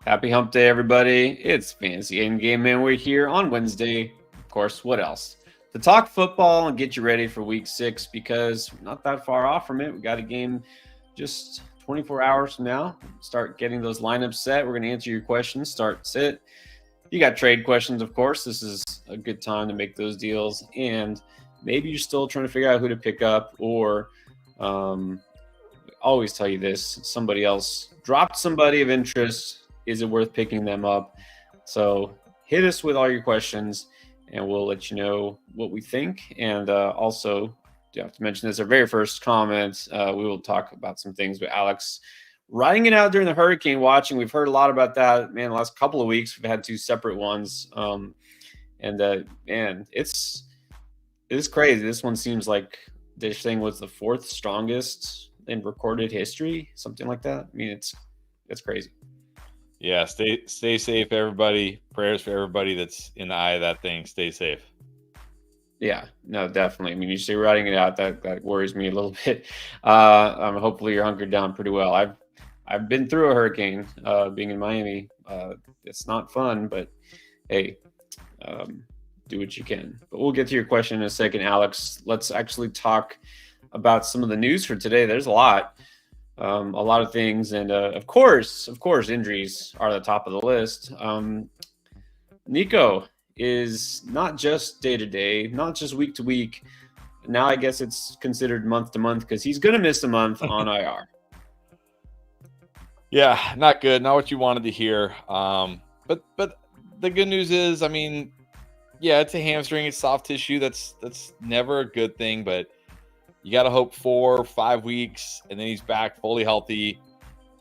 Happy hump day, everybody. It's Fantasy Endgame, man. We're here on Wednesday. Of course, what else? To talk football and get you ready for week 6 because we're not that far off from it. We got a game just 24 hours from now. Start getting those lineups set. We're going to answer your questions, start, sit. You got trade questions, of course. This is a good time to make those deals. And maybe you're still trying to figure out who to pick up or always tell you this, somebody else dropped somebody of interest. Is it worth picking them up? So hit us with all your questions and we'll let you know what we think. And also, you have to mention this, our very first comment, we will talk about some things with Alex riding it out during the hurricane watching. We've heard a lot about that, man, the last couple of weeks. We've had 2 separate ones. Man, it's crazy. This one seems like this thing was the 4th strongest in recorded history, something like that. I mean, it's crazy. Yeah, stay safe, everybody. Prayers for everybody that's in the eye of that thing. Stay safe. Yeah, no, definitely. I mean, you say writing it out, that worries me a little bit. Hopefully you're hunkered down pretty well. I've been through a hurricane, being in Miami. It's not fun, but hey, do what you can. But we'll get to your question in a second, Alex. Let's actually talk about some of the news for today. There's a lot of things, and of course, injuries are the top of the list. Nico is not just day to day, not just week to week. Now I guess it's considered month to month because he's going to miss a month on IR. Yeah, not good. Not what you wanted to hear. But the good news is, I mean, yeah, it's a hamstring. It's soft tissue. That's never a good thing, but you got to hope 4 or 5 weeks, and then he's back fully healthy.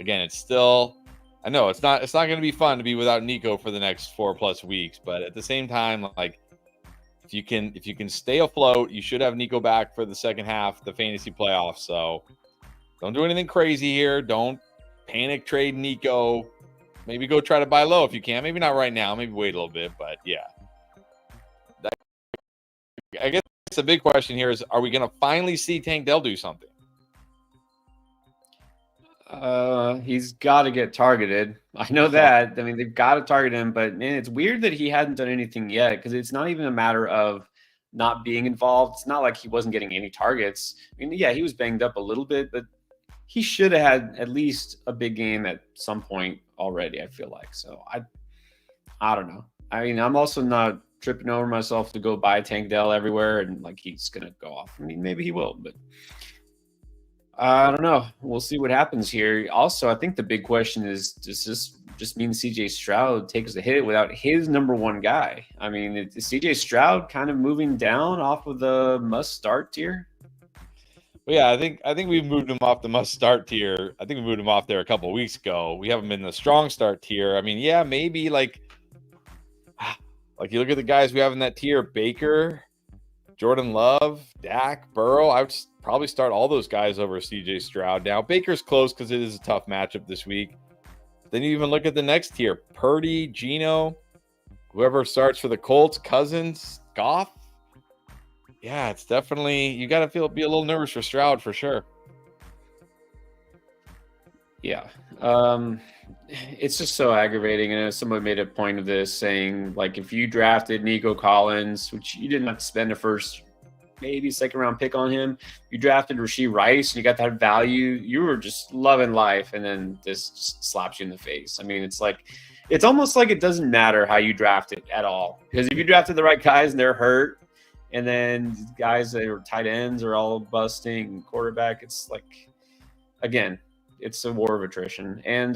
Again, it's still, I know it's not going to be fun to be without Nico for the next 4+ weeks, but at the same time, like if you can stay afloat, you should have Nico back for the second half of the fantasy playoffs. So don't do anything crazy here. Don't panic trade Nico. Maybe go try to buy low if you can. Maybe not right now. Maybe wait a little bit, but yeah. I guess the big question here is, are we going to finally see Tank Dell do something? He's got to get targeted. I know that. I mean, they've got to target him, but man, it's weird that he hadn't done anything yet because it's not even a matter of not being involved. It's not like he wasn't getting any targets. I mean, yeah, he was banged up a little bit, but he should have had at least a big game at some point already, I feel like. So I don't know. I mean, I'm also not tripping over myself to go buy Tank Dell everywhere and like he's going to go off. I mean, maybe he will, but I don't know. We'll see what happens here. Also, I think the big question is, does this just mean CJ Stroud takes the hit without his number one guy? I mean, is CJ Stroud kind of moving down off of the must-start tier? Well, yeah, I think we've moved him off the must-start tier. I think we moved him off there a couple of weeks ago. We haven't been in the strong start tier. I mean, yeah, maybe like you look at the guys we have in that tier: Baker, Jordan Love, Dak, Burrow. I would probably start all those guys over CJ Stroud. Now, Baker's close because it is a tough matchup this week. Then you even look at the next tier: Purdy, Geno, whoever starts for the Colts, Cousins, Goff. Yeah, it's definitely, you got to be a little nervous for Stroud for sure. Yeah. It's just so aggravating. And someone made a point of this saying, like, if you drafted Nico Collins, which you didn't have to spend a first, maybe second round pick on him, you drafted Rashee Rice and you got that value, you were just loving life. And then this just slaps you in the face. I mean, it's almost like it doesn't matter how you draft it at all. Because if you drafted the right guys and they're hurt, and then guys that are tight ends are all busting, quarterback, it's like, again, it's a war of attrition. And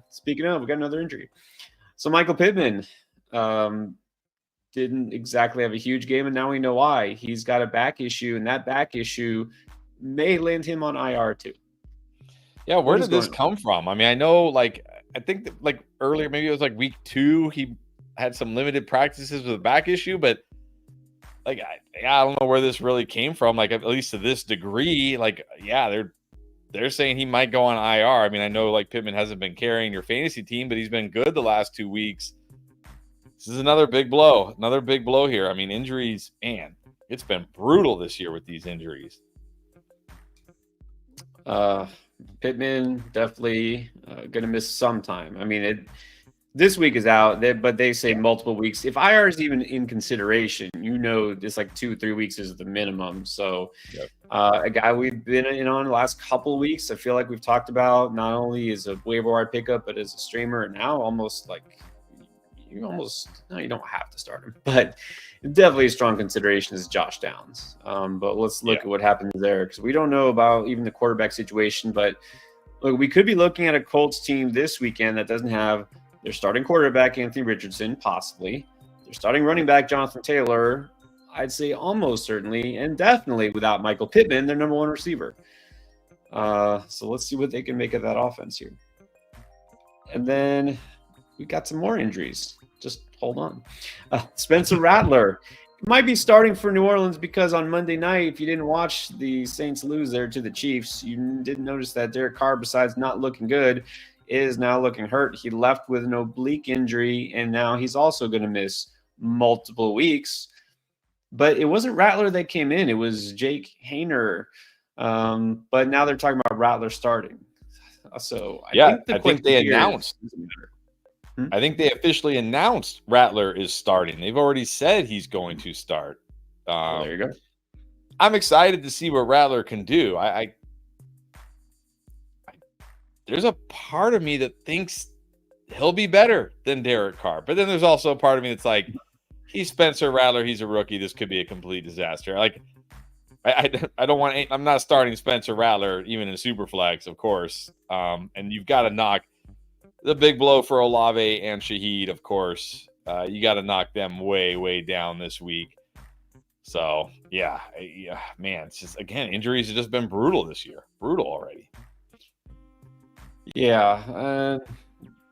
Speaking of, we got another injury. So Michael Pittman didn't exactly have a huge game, and now we know why. He's got a back issue, and that back issue may land him on IR too. Yeah, where did this come from? I mean, I know, I think that, earlier, maybe it was week 2, he had some limited practices with a back issue, but I don't know where this really came from. At least to this degree, they're saying he might go on IR. I mean, I know Pittman hasn't been carrying your fantasy team, but he's been good the last 2 weeks. This is another big blow. Here. I mean, injuries, man, it's been brutal this year with these injuries. Pittman definitely going to miss some time. I mean, This week is out, but they say multiple weeks. If IR is even in consideration, it's like 2-3 weeks is the minimum. So a guy we've been in on the last couple of weeks, I feel like we've talked about not only as a waiver wire pickup, but as a streamer. And now almost like you don't have to start him, but definitely a strong consideration is Josh Downs. But let's look at what happens there, because we don't know about even the quarterback situation. But look, we could be looking at a Colts team this weekend that doesn't have their starting quarterback, Anthony Richardson, possibly. Their starting running back, Jonathan Taylor, I'd say almost certainly, and definitely without Michael Pittman, their number one receiver. So let's see what they can make of that offense here. And then we got some more injuries. Just hold on. Spencer Rattler might be starting for New Orleans, because on Monday night, if you didn't watch the Saints lose there to the Chiefs, you didn't notice that Derek Carr, besides not looking good, is now looking hurt. He left with an oblique injury, and now he's also going to miss multiple weeks. But it wasn't Rattler that came in. It was Jake Haener. But now they're talking about Rattler starting. So I think they announced. I think they officially announced Rattler is starting. They've already said he's going to start. There you go. I'm excited to see what Rattler can do. There's a part of me that thinks he'll be better than Derek Carr. But then there's also a part of me that's like, he's Spencer Rattler. He's a rookie. This could be a complete disaster. Like, I don't want – I'm not starting Spencer Rattler even in Superflex, of course. And you've got to knock the big blow for Olave and Shaheed, of course. You got to knock them way, way down this week. So, yeah, man, it's just, again, injuries have just been brutal this year. Brutal already. Yeah,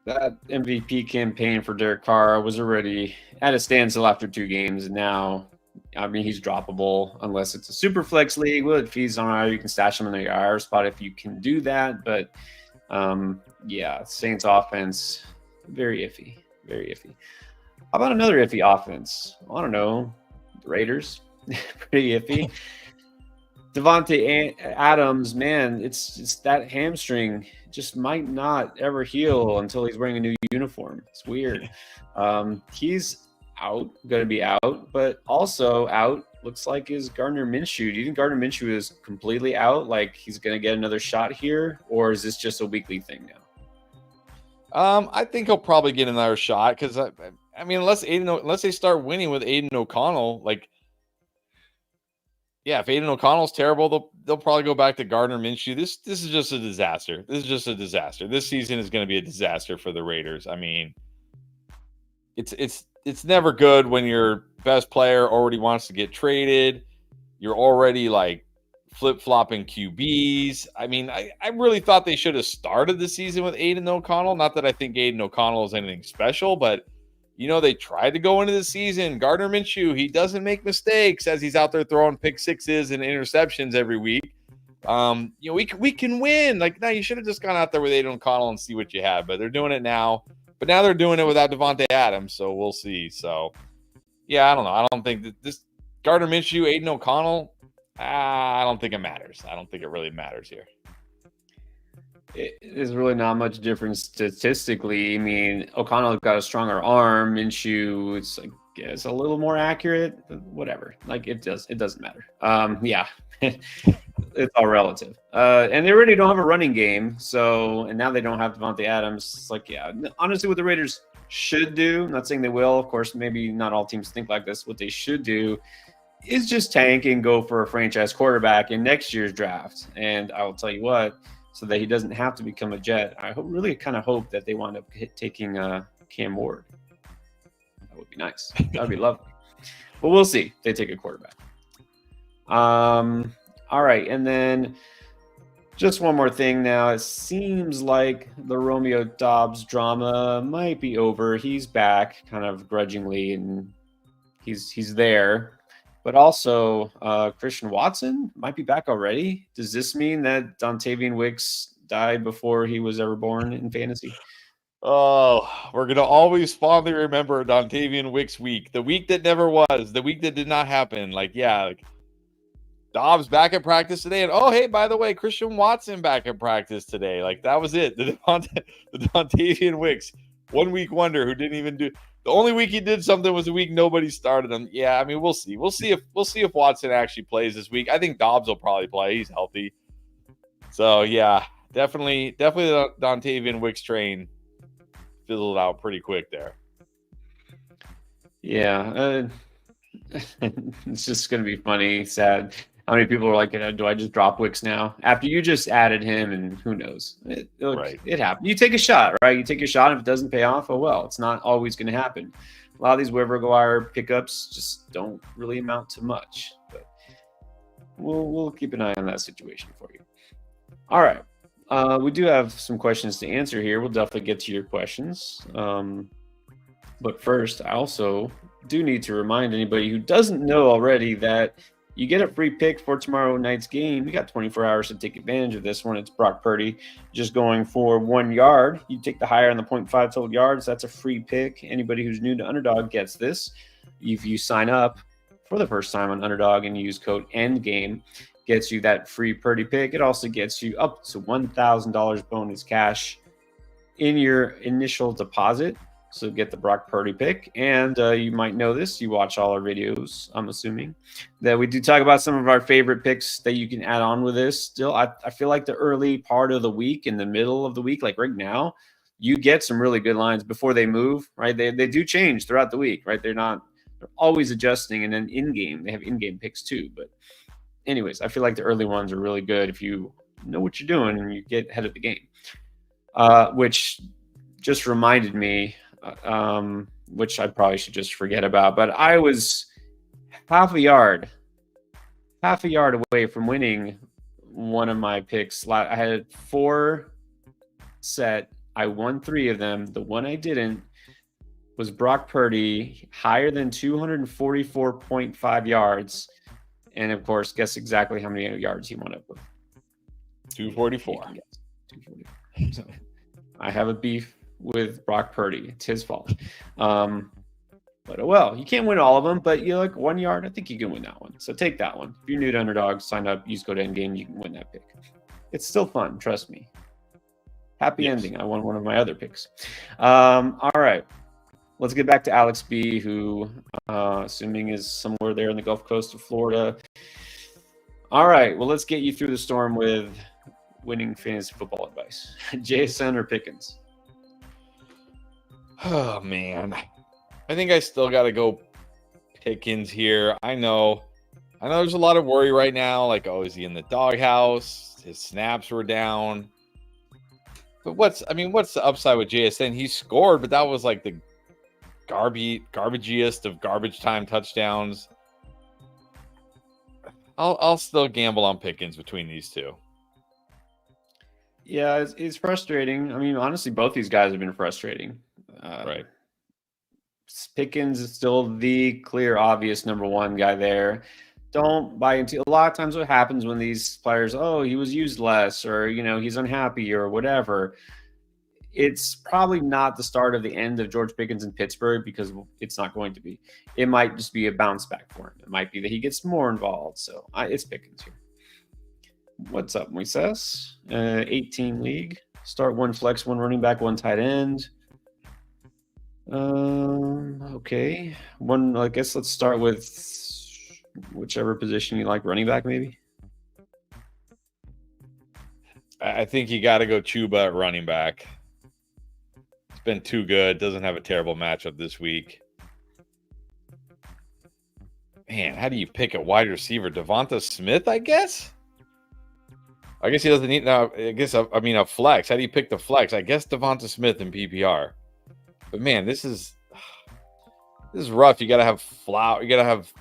that MVP campaign for Derek Carr was already at a standstill after 2 games. And now, I mean, he's droppable unless it's a super flex league. Well, if he's on IR, you can stash him in the IR spot if you can do that. But, Saints offense, very iffy, very iffy. How about another iffy offense? I don't know. The Raiders, pretty iffy. Devante Adams, man, it's that hamstring just might not ever heal until he's wearing a new uniform. It's weird. He's going to be out, but also out looks like is Gardner Minshew. Do you think Gardner Minshew is completely out, like he's going to get another shot here, or is this just a weekly thing now? I think he'll probably get another shot, because I mean, unless they start winning with Aiden O'Connell, like. Yeah, if Aiden O'Connell's terrible, they'll probably go back to Gardner Minshew. This is just a disaster. This season is going to be a disaster for the Raiders. I mean, it's never good when your best player already wants to get traded. You're already like flip-flopping QBs. I mean, I really thought they should have started the season with Aiden O'Connell. Not that I think Aiden O'Connell is anything special, but they tried to go into the season. Gardner Minshew, he doesn't make mistakes as he's out there throwing pick sixes and interceptions every week. We can win. Like, no, you should have just gone out there with Aiden O'Connell and see what you had. But they're doing it now. But now they're doing it without Devante Adams, so we'll see. So, yeah, I don't know. I don't think that this Gardner Minshew, Aiden O'Connell, I don't think it matters. I don't think it really matters here. There's really not much difference statistically. I mean, O'Connell's got a stronger arm. Minshew, it's a little more accurate. Whatever. Like, it doesn't matter. It's all relative. And they already don't have a running game. So, and now they don't have Devante Adams. It's like, yeah, honestly, what the Raiders should do, I'm not saying they will, of course, maybe not all teams think like this. What they should do is just tank and go for a franchise quarterback in next year's draft. And I will tell you what, so that he doesn't have to become a Jet, I really kind of hope that they wind up taking Cam Ward. That would be nice. That would be lovely. But we'll see if they take a quarterback. All right, and then just one more thing now. It seems like the Romeo Doubs drama might be over. He's back kind of grudgingly, and he's there. But also, Christian Watson might be back already. Does this mean that Dontavian Wicks died before he was ever born in fantasy? Oh, we're going to always fondly remember Dontavian Wicks week. The week that never was. The week that did not happen. Dobbs back at practice today. And, oh, hey, by the way, Christian Watson back at practice today. That was it. The Dontavian Wicks 1 week wonder who didn't even do. The only week he did something was the week nobody started him. Yeah, I mean, we'll see. We'll see if Watson actually plays this week. I think Dobbs will probably play. He's healthy. So yeah, definitely the Dontavian Wicks train fizzled out pretty quick there. Yeah, it's just gonna be funny, sad. How many people are like, do I just drop Wicks now? After you just added him, and who knows? It happened. You take a shot, right? You take a shot. If it doesn't pay off, oh well. It's not always going to happen. A lot of these waiver wire pickups just don't really amount to much. But we'll keep an eye on that situation for you. All right. We do have some questions to answer here. We'll definitely get to your questions. But first, I also do need to remind anybody who doesn't know already that you get a free pick for tomorrow night's game. You got 24 hours to take advantage of this one. It's Brock Purdy just going for 1 yard. You take the higher on the 0.5 total yards. That's a free pick. Anybody who's new to Underdog gets this. If you sign up for the first time on Underdog and use code ENDGAME, gets you that free Purdy pick. It also gets you up to $1,000 bonus cash in your initial deposit. So get the Brock Purdy pick. And you might know this. You watch all our videos, I'm assuming, that we do talk about some of our favorite picks that you can add on with this. Still, I feel like the early part of the week, in the middle of the week, like right now, you get some really good lines before they move, right? They do change throughout the week, right? They're always adjusting. And then in-game, they have in-game picks too. But anyways, I feel like the early ones are really good if you know what you're doing and you get ahead of the game. Which just reminded me, which I probably should just forget about, but I was half a yard away from winning one of my picks. I had 4 set. I won 3 of them. The one I didn't was Brock Purdy, higher than 244.5 yards. And of course, guess exactly how many yards he wound up with. 244. 244. So I have a beef with Brock Purdy. It's his fault. But well, you can't win all of them, but you like 1 yard. I think you can win that one. So take that one. If you're new to Underdog, sign up, use code ENDGAME, you can win that pick. It's still fun, trust me. Happy ending. I won one of my other picks. All right. Let's get back to Alex B, who assuming is somewhere there in the Gulf Coast of Florida. All right. Well, let's get you through the storm with winning fantasy football advice. JSN or Pickens? Oh, man. I think I still got to go Pickens here. I know there's a lot of worry right now. Like, oh, is he in the doghouse? His snaps were down. But what's the upside with JSN? He scored, but that was like the garbagiest of garbage time touchdowns. I'll still gamble on Pickens between these two. Yeah, it's frustrating. I mean, honestly, both these guys have been frustrating. Right. Pickens is still the clear, obvious number one guy there. Don't buy into a lot of times what happens when these players, oh, he was used less, or he's unhappy or whatever. It's probably not the start of the end of George Pickens in Pittsburgh, because it's not going to be. It might just be a bounce back for him. It might be that he gets more involved. So it's Pickens here. What's up, Moises? 18 league. Start 1 flex, 1 running back, 1 tight end. Okay. I guess let's start with whichever position you like, running back maybe. I think you got to go Chuba at running back. It's been too good. Doesn't have a terrible matchup this week. Man, how do you pick a wide receiver? Devonta Smith, I guess? I guess he doesn't need now. A flex. How do you pick the flex? I guess Devonta Smith in PPR. But man, this is rough. You gotta have You gotta have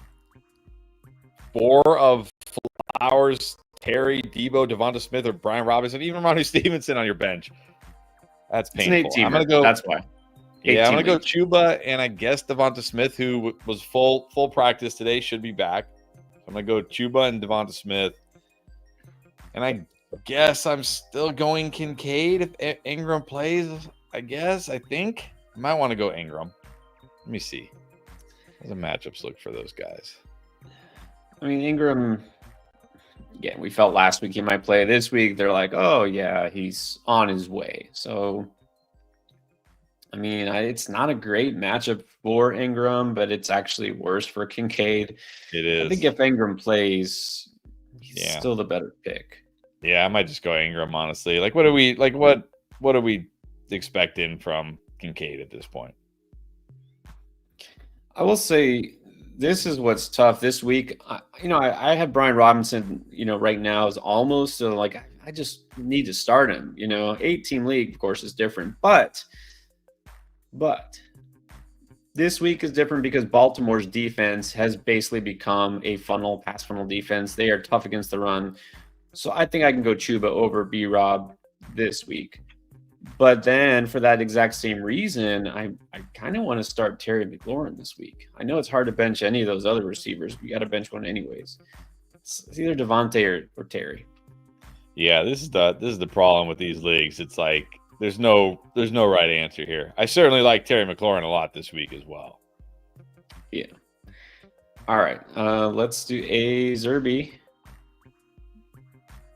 4 of Flowers, Terry, Debo, Devonta Smith, or Brian Robinson, even Ronnie Stevenson on your bench. That's painful. I'm gonna go. That's why. Yeah, I'm gonna go Chuba, and I guess Devonta Smith, who was full practice today, should be back. I'm gonna go Chuba and Devonta Smith, and I guess I'm still going Kincaid if Ingram plays. I think I might want to go Ingram. Let me see. How's the matchups look for those guys? I mean, Ingram, again, we felt last week he might play. This week, they're like, oh, yeah, he's on his way. So I mean, it's not a great matchup for Ingram, but it's actually worse for Kincaid. It I think is. if Ingram plays, he's Yeah. still the better pick. Yeah, I might just go Ingram, honestly. Like, what are we expecting from Kincaid at this point? I will say this is what's tough this week. I have Brian Robinson, right now is almost like I just need to start him. 8-team league, of course, is different, but this week is different because Baltimore's defense has basically become a pass funnel defense. They are tough against the run. So I think I can go Chuba over B-Rob this week. But then for that exact same reason, I kind of want to start Terry McLaurin this week. I know it's hard to bench any of those other receivers. You got to bench one anyways. It's either Devante or Terry. Yeah, this is the problem with these leagues. It's like there's no right answer here. I certainly like Terry McLaurin a lot this week as well. Yeah. All right. Let's do a Zerby.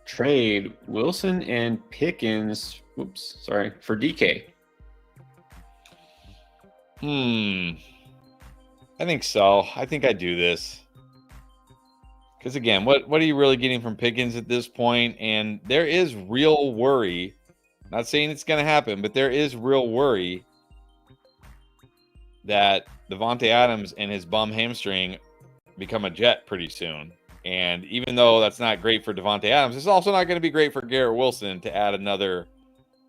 Trade Wilson and Pickens. Oops, sorry, for DK. I think so. I think I do this. Because again, what are you really getting from Pickens at this point? And there is real worry. Not saying it's going to happen, but there is real worry that Devante Adams and his bum hamstring become a Jet pretty soon. And even though that's not great for Devante Adams, it's also not going to be great for Garrett Wilson to add another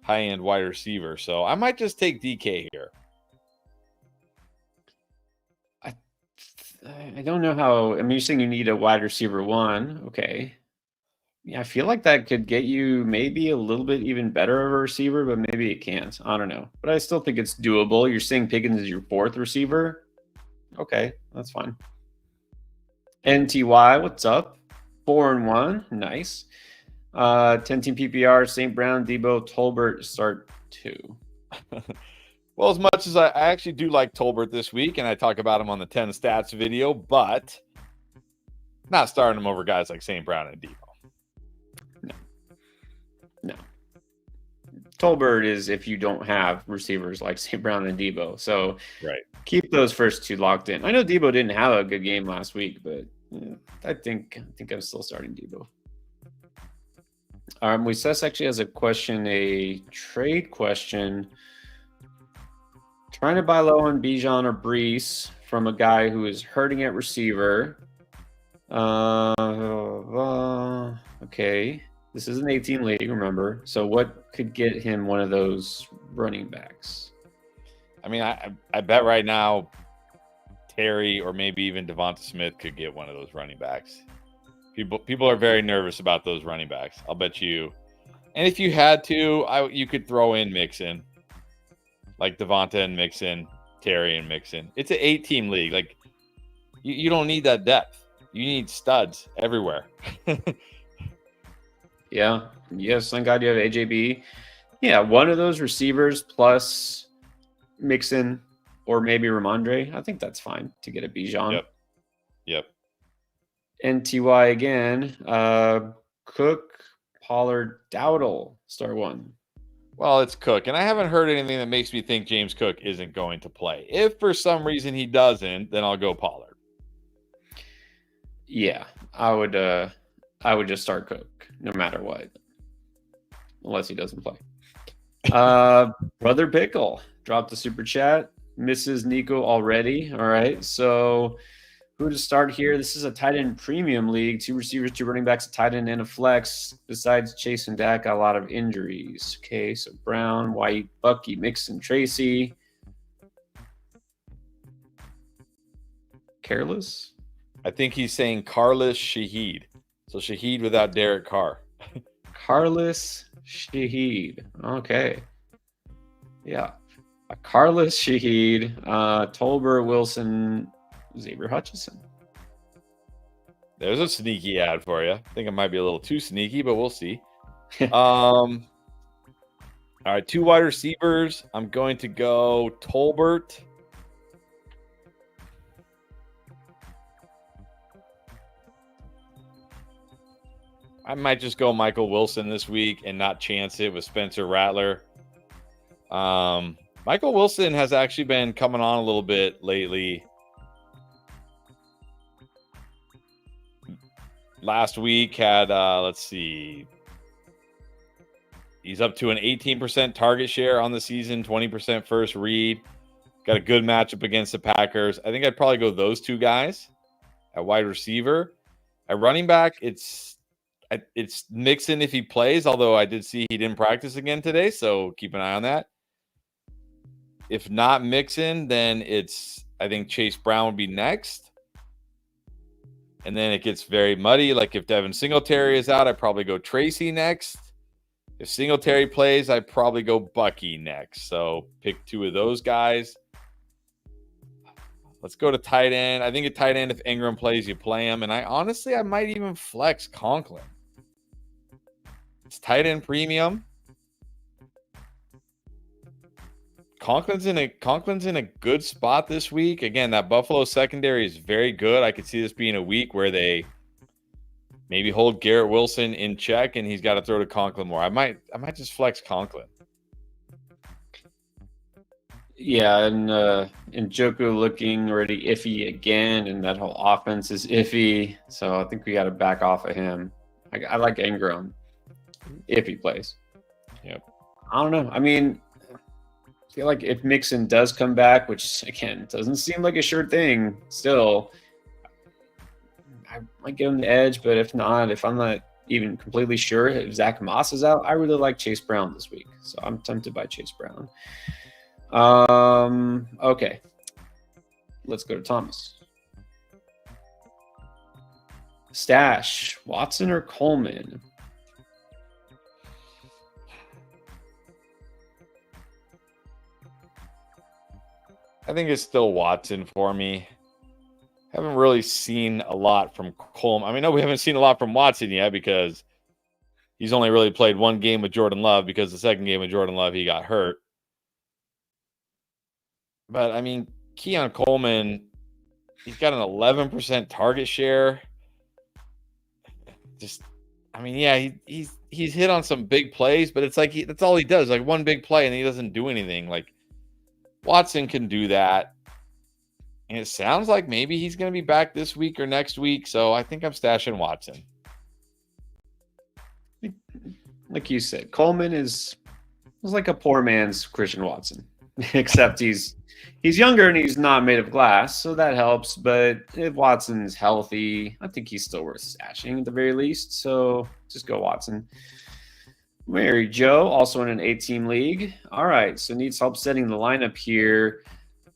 high-end wide receiver. So I might just take DK here. I don't know how. I mean, you're saying you need a wide receiver one. Okay. Yeah, I feel like that could get you maybe a little bit even better of a receiver, but maybe it can't. I don't know. But I still think it's doable. You're saying Pickens is your fourth receiver. Okay, that's fine. NTY, what's up? 4-1. Nice. 10-team PPR, St. Brown, Debo, Tolbert, start 2. Well, as much as I actually do like Tolbert this week, and I talk about him on the 10 stats video, but not starting him over guys like St. Brown and Debo. No. Tolbert is if you don't have receivers like St. Brown and Debo. So right. Keep those first two locked in. I know Debo didn't have a good game last week, but I think I'm still starting Debo. Moises actually has a question, a trade question. Trying to buy low on Bijan or Brees from a guy who is hurting at receiver. Okay. This is an 18 league, remember. So what could get him one of those running backs? I mean, I bet right now Terry or maybe even Devonta Smith could get one of those running backs. People are very nervous about those running backs. I'll bet you. And if you had to, you could throw in Mixon. Like Devonta and Mixon, Terry and Mixon. It's an 8-team league. Like you don't need that depth. You need studs everywhere. Yeah. Yes, thank God you have AJB. Yeah, one of those receivers plus Mixon or maybe Ramondre. I think that's fine to get a Bijan. Yep. NTY again. Cook, Pollard, Dowdle, start 1. Well, it's Cook, and I haven't heard anything that makes me think James Cook isn't going to play. If for some reason he doesn't, then I'll go Pollard. Yeah, I would just start Cook no matter what, unless he doesn't play. Brother Pickle dropped the super chat. Mrs. Nico already. All right, so who to start here? This is a tight end premium league. 2 receivers, 2 running backs, a tight end, and a flex. Besides Chase and Dak, got a lot of injuries. Okay, so Brown, White, Bucky, Mixon, Tracy. Careless? I think he's saying Carlos Shaheed. So Shaheed without Derek Carr. Carlos Shaheed. Okay. Yeah. Carlos Shaheed, Tolbert, Wilson, Xavier Hutchinson. There's a sneaky ad for you. I think it might be a little too sneaky, but we'll see. All right, 2 wide receivers. I'm going to go Tolbert. I might just go Michael Wilson this week and not chance it with Spencer Rattler. My Michael Wilson has actually been coming on a little bit lately. Last week had, let's see, he's up to an 18% target share on the season, 20% first read. Got a good matchup against the Packers. I think I'd probably go those two guys at wide receiver. At running back, it's Mixon if he plays, although I did see he didn't practice again today, so keep an eye on that. If not Mixon, then I think Chase Brown would be next. And then it gets very muddy. Like if Devin Singletary is out, I'd probably go Tracy next. If Singletary plays, I'd probably go Bucky next. So pick two of those guys. Let's go to tight end. I think at tight end, if Ingram plays, you play him. And I might even flex Conklin. It's tight end premium. Conklin's in a good spot this week. Again, that Buffalo secondary is very good. I could see this being a week where they maybe hold Garrett Wilson in check, and he's got to throw to Conklin more. I might just flex Conklin. Yeah, and Njoku looking already iffy again, and that whole offense is iffy. So I think we got to back off of him. I like Ingram if he plays. Yep. I don't know. I mean, I feel like if Mixon does come back, which again doesn't seem like a sure thing, still, I might give him the edge. But if I'm not even completely sure if Zach Moss is out, I really like Chase Brown this week, so I'm tempted by Chase Brown. Okay, let's go to Thomas. Stash, Watson or Coleman? I think it's still Watson for me. Haven't really seen a lot from Coleman. I mean, no, we haven't seen a lot from Watson yet because he's only really played one game with Jordan Love because the second game with Jordan Love, he got hurt. But, I mean, Keon Coleman, he's got an 11% target share. He's hit on some big plays, but it's like that's all he does, like one big play, and he doesn't do anything. Like, Watson can do that. And it sounds like maybe he's going to be back this week or next week, so I think I'm stashing Watson. Like you said, Coleman is like a poor man's Christian Watson, except he's younger and he's not made of glass, so that helps. But if Watson's healthy, I think he's still worth stashing at the very least. So just go Watson. Mary Joe, also in an 8-team league. All right, so needs help setting the lineup here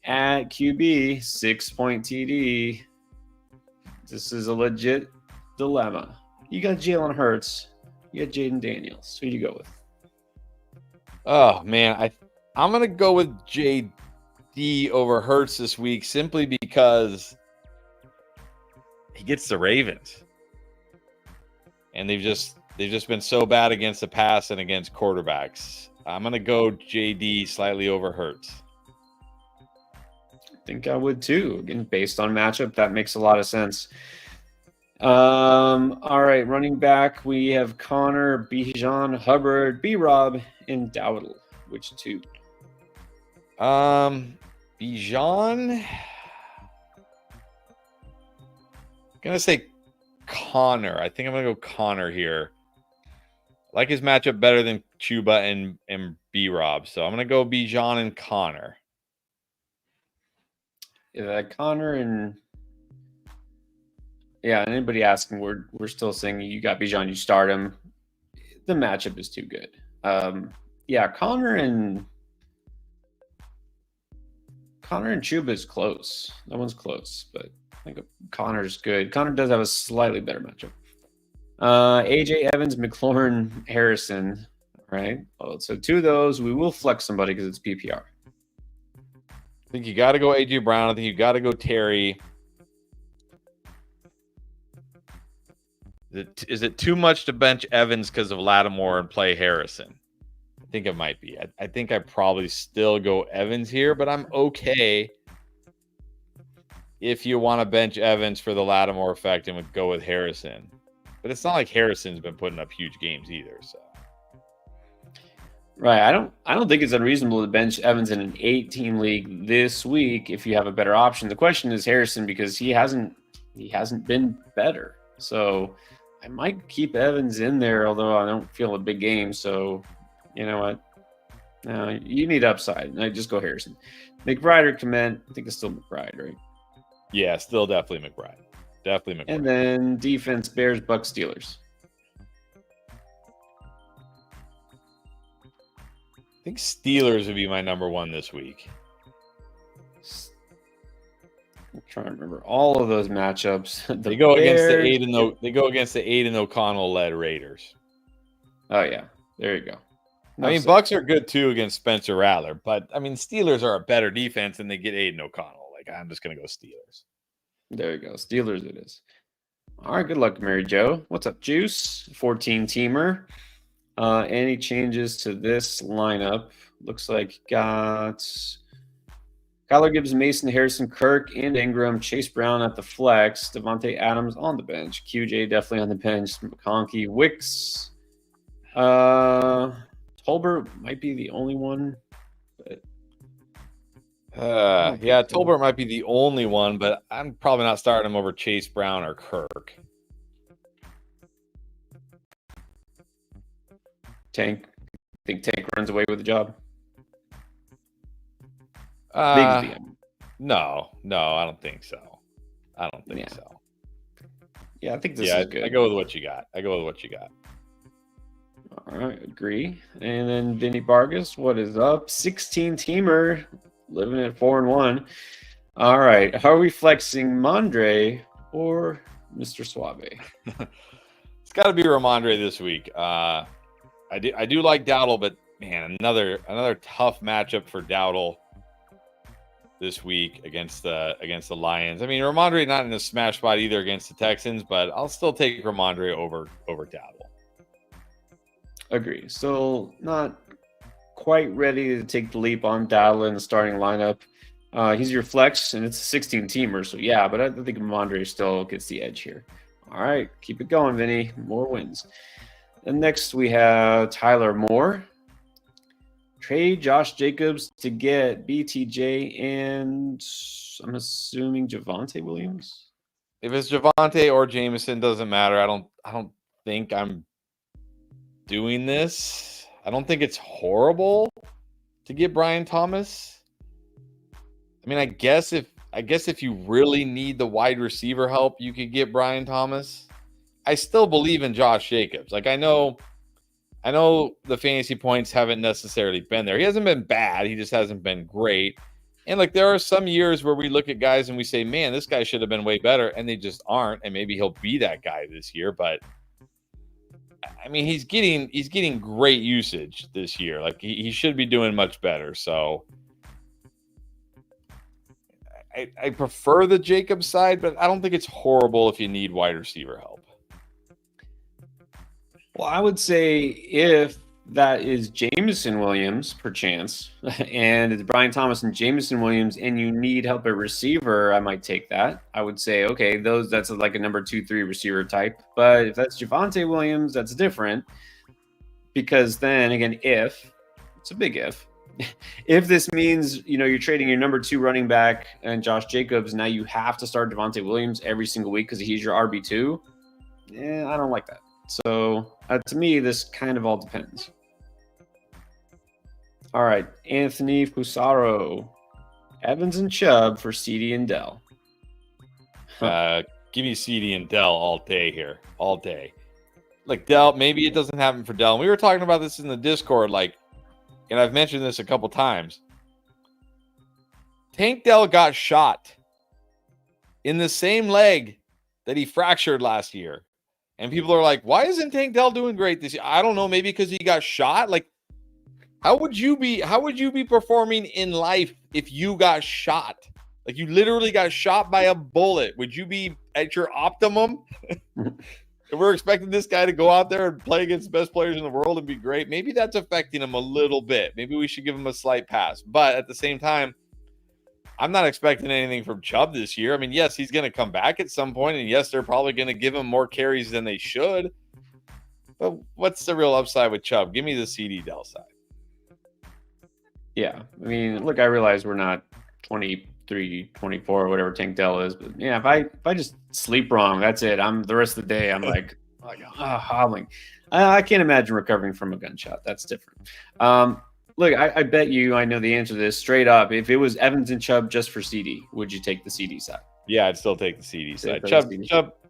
at QB, 6-point TD. This is a legit dilemma. You got Jalen Hurts, you got Jaden Daniels. Who do you go with? Oh man, I'm gonna go with JD over Hurts this week simply because he gets the Ravens, and they've just been so bad against the pass and against quarterbacks. I'm gonna go JD slightly over Hurts. I think I would too. Again, based on matchup, that makes a lot of sense. All right, running back, we have Connor, Bijan, Hubbard, B-Rob, and Dowdle. Which two? Bijan. Gonna say Connor. I think I'm gonna go Connor here. I like his matchup better than Chuba and B-Rob, so I'm gonna go Bijan and Connor. Yeah, Connor and anybody asking, we're still saying you got Bijan, you start him. The matchup is too good. Connor and Chuba is close. That one's close, but I think Connor's good. Connor does have a slightly better matchup. AJ Evans, McLaurin, Harrison. Right. Oh, so two of those, we will flex somebody because it's PPR. I think you got to go AJ Brown. I think you got to go Terry. Is it too much to bench Evans because of Lattimore and play Harrison? I think it might be. I think I probably still go Evans here, but I'm okay if you want to bench Evans for the Lattimore effect and would go with Harrison. But it's not like Harrison's been putting up huge games either. So Right. I don't think it's unreasonable to bench Evans in an 8-team league this week if you have a better option. The question is Harrison because he hasn't been better. So I might keep Evans in there, although I don't feel a big game. So you know what? No, you need upside. No, just go Harrison. McBride or Clement. I think it's still McBride, right? Yeah, still definitely McBride. Definitely McBride. And then defense, Bears, Bucks, Steelers. I think Steelers would be my number one this week. I'm trying to remember all of those matchups. They go against the Aiden O'Connell led Raiders. Oh yeah, there you go. I mean, Bucks are good too against Spencer Rattler, but I mean, Steelers are a better defense and they get Aiden O'Connell. Like, I'm just gonna go Steelers. There you go, Steelers it is. All right, good luck, Mary Jo. What's up, Juice? 14-teamer. Any changes to this lineup? Looks like got Kyler Gibbs, Mason, Harrison, Kirk, and Ingram, Chase Brown at the flex, Devante Adams on the bench, QJ definitely on the bench, McConkey, Wicks. Tolbert might be the only one. But yeah, Tolbert might be the only one, but I'm probably not starting him over Chase Brown or Kirk. Tank. I think Tank runs away with the job. No, I don't think so. I don't think so. Yeah, I think this is good. I go with what you got. All right, agree. And then Vinny Vargas, what is up? 16-teamer, living at 4-1. All right, are we flexing Mondre or Mr. Suave? It's got to be Ramondre this week. I do like Dowdle, but man, another tough matchup for Dowdle this week against the Lions. I mean, Ramondre not in a smash spot either against the Texans, but I'll still take Ramondre over Dowdle. Agree. Still not quite ready to take the leap on Dowdle in the starting lineup. He's your flex, and it's a 16-teamer, so yeah, but I think Ramondre still gets the edge here. All right, keep it going, Vinny. More wins. And next we have Tyler Moore. Trade Josh Jacobs to get BTJ and I'm assuming Javonte Williams. If it's Javonte or Jameson, doesn't matter. I don't think I'm doing this. I don't think it's horrible to get Brian Thomas. I mean, I guess if you really need the wide receiver help, you could get Brian Thomas. I still believe in Josh Jacobs. Like, I know the fantasy points haven't necessarily been there. He hasn't been bad. He just hasn't been great. And like, there are some years where we look at guys and we say, man, this guy should have been way better. And they just aren't. And maybe he'll be that guy this year. But I mean, he's getting great usage this year. Like, he should be doing much better. So I prefer the Jacobs side, but I don't think it's horrible if you need wide receiver help. Well, I would say if that is Jameson Williams, perchance, and it's Brian Thomas and Jameson Williams, and you need help at receiver, I might take that. I would say, okay, that's like a number 2-3 receiver type. But if that's Javonte Williams, that's different. Because then, again, it's a big if this means, you're trading your number 2 running back and Josh Jacobs, now you have to start Devonte Williams every single week because he's your RB2, I don't like that. So to me, this kind of all depends. All right, Anthony Fusaro, Evans and Chubb for CD and Dell. Give me CD and Dell all day here, all day. Like, Dell, maybe it doesn't happen for Dell. And we were talking about this in the Discord, and I've mentioned this a couple times. Tank Dell got shot in the same leg that he fractured last year. And people are like, why isn't Tank Dell doing great this year? I don't know, maybe because he got shot. Like, how would you be performing in life if you got shot? Like, you literally got shot by a bullet. Would you be at your optimum? If we're expecting this guy to go out there and play against the best players in the world and be great, maybe that's affecting him a little bit. Maybe we should give him a slight pass. But at the same time, I'm not expecting anything from Chubb this year. I mean, yes, he's going to come back at some point, and yes, they're probably going to give him more carries than they should. But what's the real upside with Chubb? Give me the CD Dell side. Yeah. I mean, look, I realize we're not 23, 24, or whatever Tank Dell is, but yeah, if I just sleep wrong, that's it. I'm the rest of the day. I'm I'm like, I can't imagine recovering from a gunshot. That's different. Look, I bet you I know the answer to this straight up. If it was Evans and Chubb just for CD, would you take the CD side? Yeah, I'd still take the CD Take side. the CD.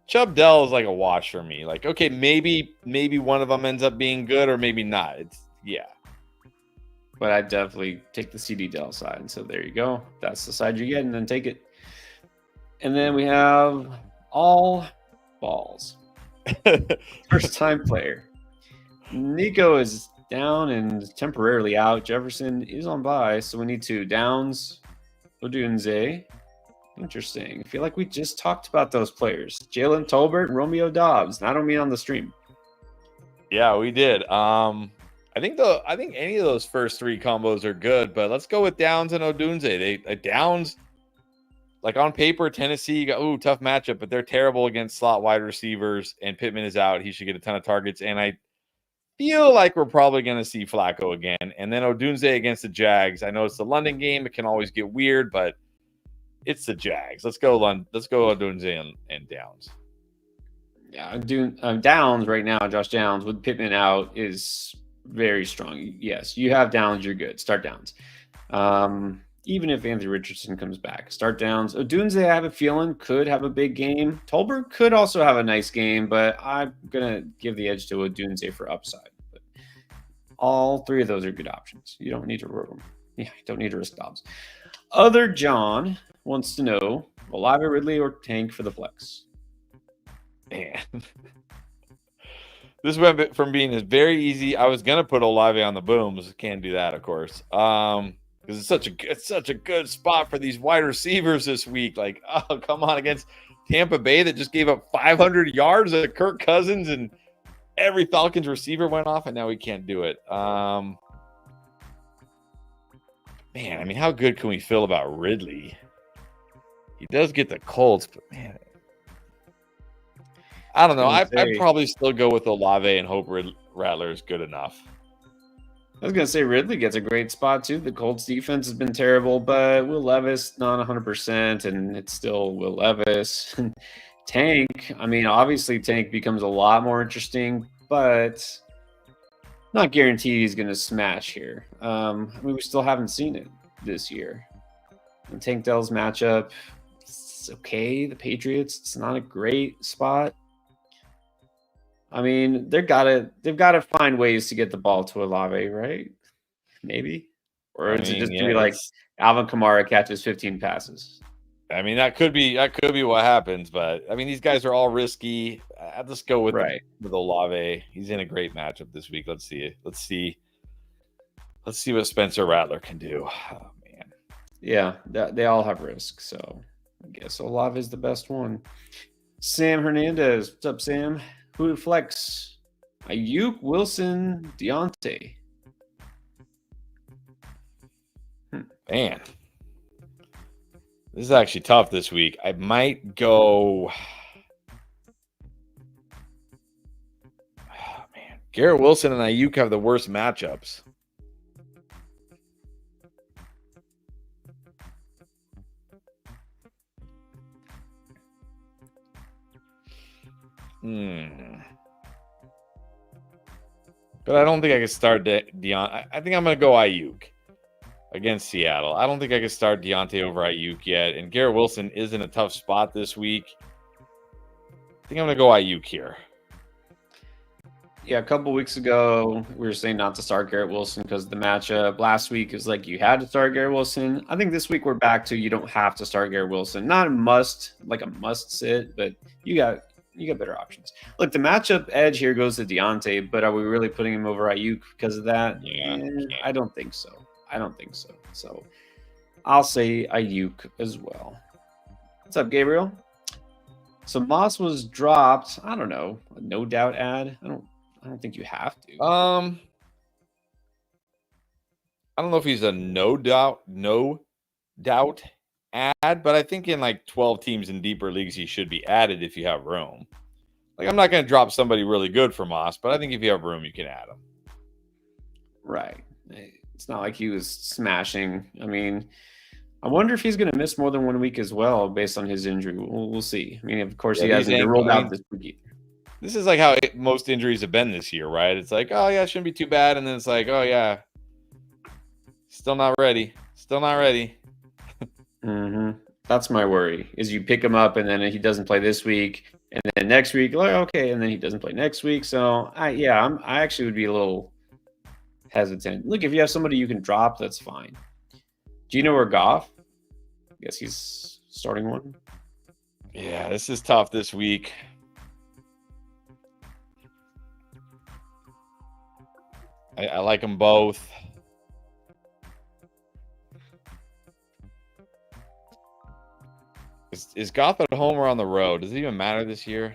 Chubb Dell is like a wash for me. Like, okay, maybe one of them ends up being good, or maybe not. It's yeah. But I'd definitely take the CD Dell side. And so there you go. That's the side you get, and then take it. And then we have all balls. First time player. Nico is down and temporarily out. Jefferson is on bye, so we need to Downs, Odunze. Interesting. I feel like we just talked about those players. Jalen Tolbert and Romeo Dobbs. And I don't mean on the stream. Yeah, we did. I think any of those first three combos are good, but let's go with Downs and Odunze. Downs, like on paper, Tennessee, you got tough matchup, but they're terrible against slot wide receivers, and Pittman is out. He should get a ton of targets, and I feel like we're probably going to see Flacco again. And then Odunze against the Jags. I know it's the London game; it can always get weird, but it's the Jags. Let's go Odunze and Downs. Yeah, Downs right now. Josh Downs with Pittman out is very strong. Yes, you have Downs, you're good. Start Downs. Even if Anthony Richardson comes back, start Downs. Odunze, I have a feeling, could have a big game. Tolbert could also have a nice game, but I'm going to give the edge to Odunze for upside. But all three of those are good options. You don't need to you don't need to risk Dobbs. Other John wants to know, Olave, Ridley, or Tank for the flex? Man. This went from being very easy. I was gonna put Olave on the booms. Can't do that, of course. Because it's such a good spot for these wide receivers this week. Like, oh, come on, against Tampa Bay that just gave up 500 yards at Kirk Cousins, and every Falcons receiver went off, and now we can't do it. Man, I mean, how good can we feel about Ridley? He does get the Colts, but man, I don't know. I'd probably still go with Olave and hope Rattler is good enough. I was going to say Ridley gets a great spot, too. The Colts defense has been terrible, but Will Levis not 100%, and it's still Will Levis. Tank, I mean, obviously Tank becomes a lot more interesting, but not guaranteed he's going to smash here. I mean, we still haven't seen it this year. And Tank Dell's matchup, it's okay. The Patriots, it's not a great spot. I mean, they've got to find ways to get the ball to Olave, right? Maybe, or is it just to be like Alvin Kamara catches 15 passes? I mean, that could be what happens, but I mean, these guys are all risky. I'll just go with Olave. He's in a great matchup this week. Let's see what Spencer Rattler can do. Oh man, yeah, they all have risk, so I guess Olave is the best one. Sam Hernandez, what's up, Sam? Who would flex? Ayuk, Wilson, Deontay. Man, this is actually tough this week. I might go. Oh, man, Garrett Wilson and Ayuk have the worst matchups. But I don't think I can start Deontay. I think I'm going to go Ayuk against Seattle. I don't think I can start Deontay over Ayuk yet. And Garrett Wilson is in a tough spot this week. I think I'm going to go Ayuk here. Yeah, a couple weeks ago, we were saying not to start Garrett Wilson because of the matchup. Last week is like you had to start Garrett Wilson. I think this week we're back to you don't have to start Garrett Wilson. Not a must sit, but you got better options. Look, the matchup edge here goes to Deontay, but are we really putting him over Ayuk because of that? Yeah. I don't think so. So I'll say Ayuk as well. What's up, Gabriel? So Moss was dropped. I don't know. A no doubt ad. I don't think you have to. I don't know if he's a no doubt ad, but I think in like 12 teams in deeper leagues, he should be added if you have room. Like, I'm not going to drop somebody really good for Moss, but I think if you have room, you can add him. Right. It's not like he was smashing. I mean, I wonder if he's going to miss more than 1 week as well, based on his injury. We'll see. I mean, of course, he hasn't been rolled out this week either. This is like how most injuries have been this year, right? It's like, oh yeah, it shouldn't be too bad, and then it's like, oh yeah, still not ready. Still not ready. That's my worry, is you pick him up and then he doesn't play this week, and then next week, like, okay, and then he doesn't play next week. So I actually would be a little hesitant. Look, if you have somebody you can drop, that's fine. Gino or Goff? I guess he's starting one. Yeah, this is tough this week. I like them both. Is Goff at home or on the road? Does it even matter this year?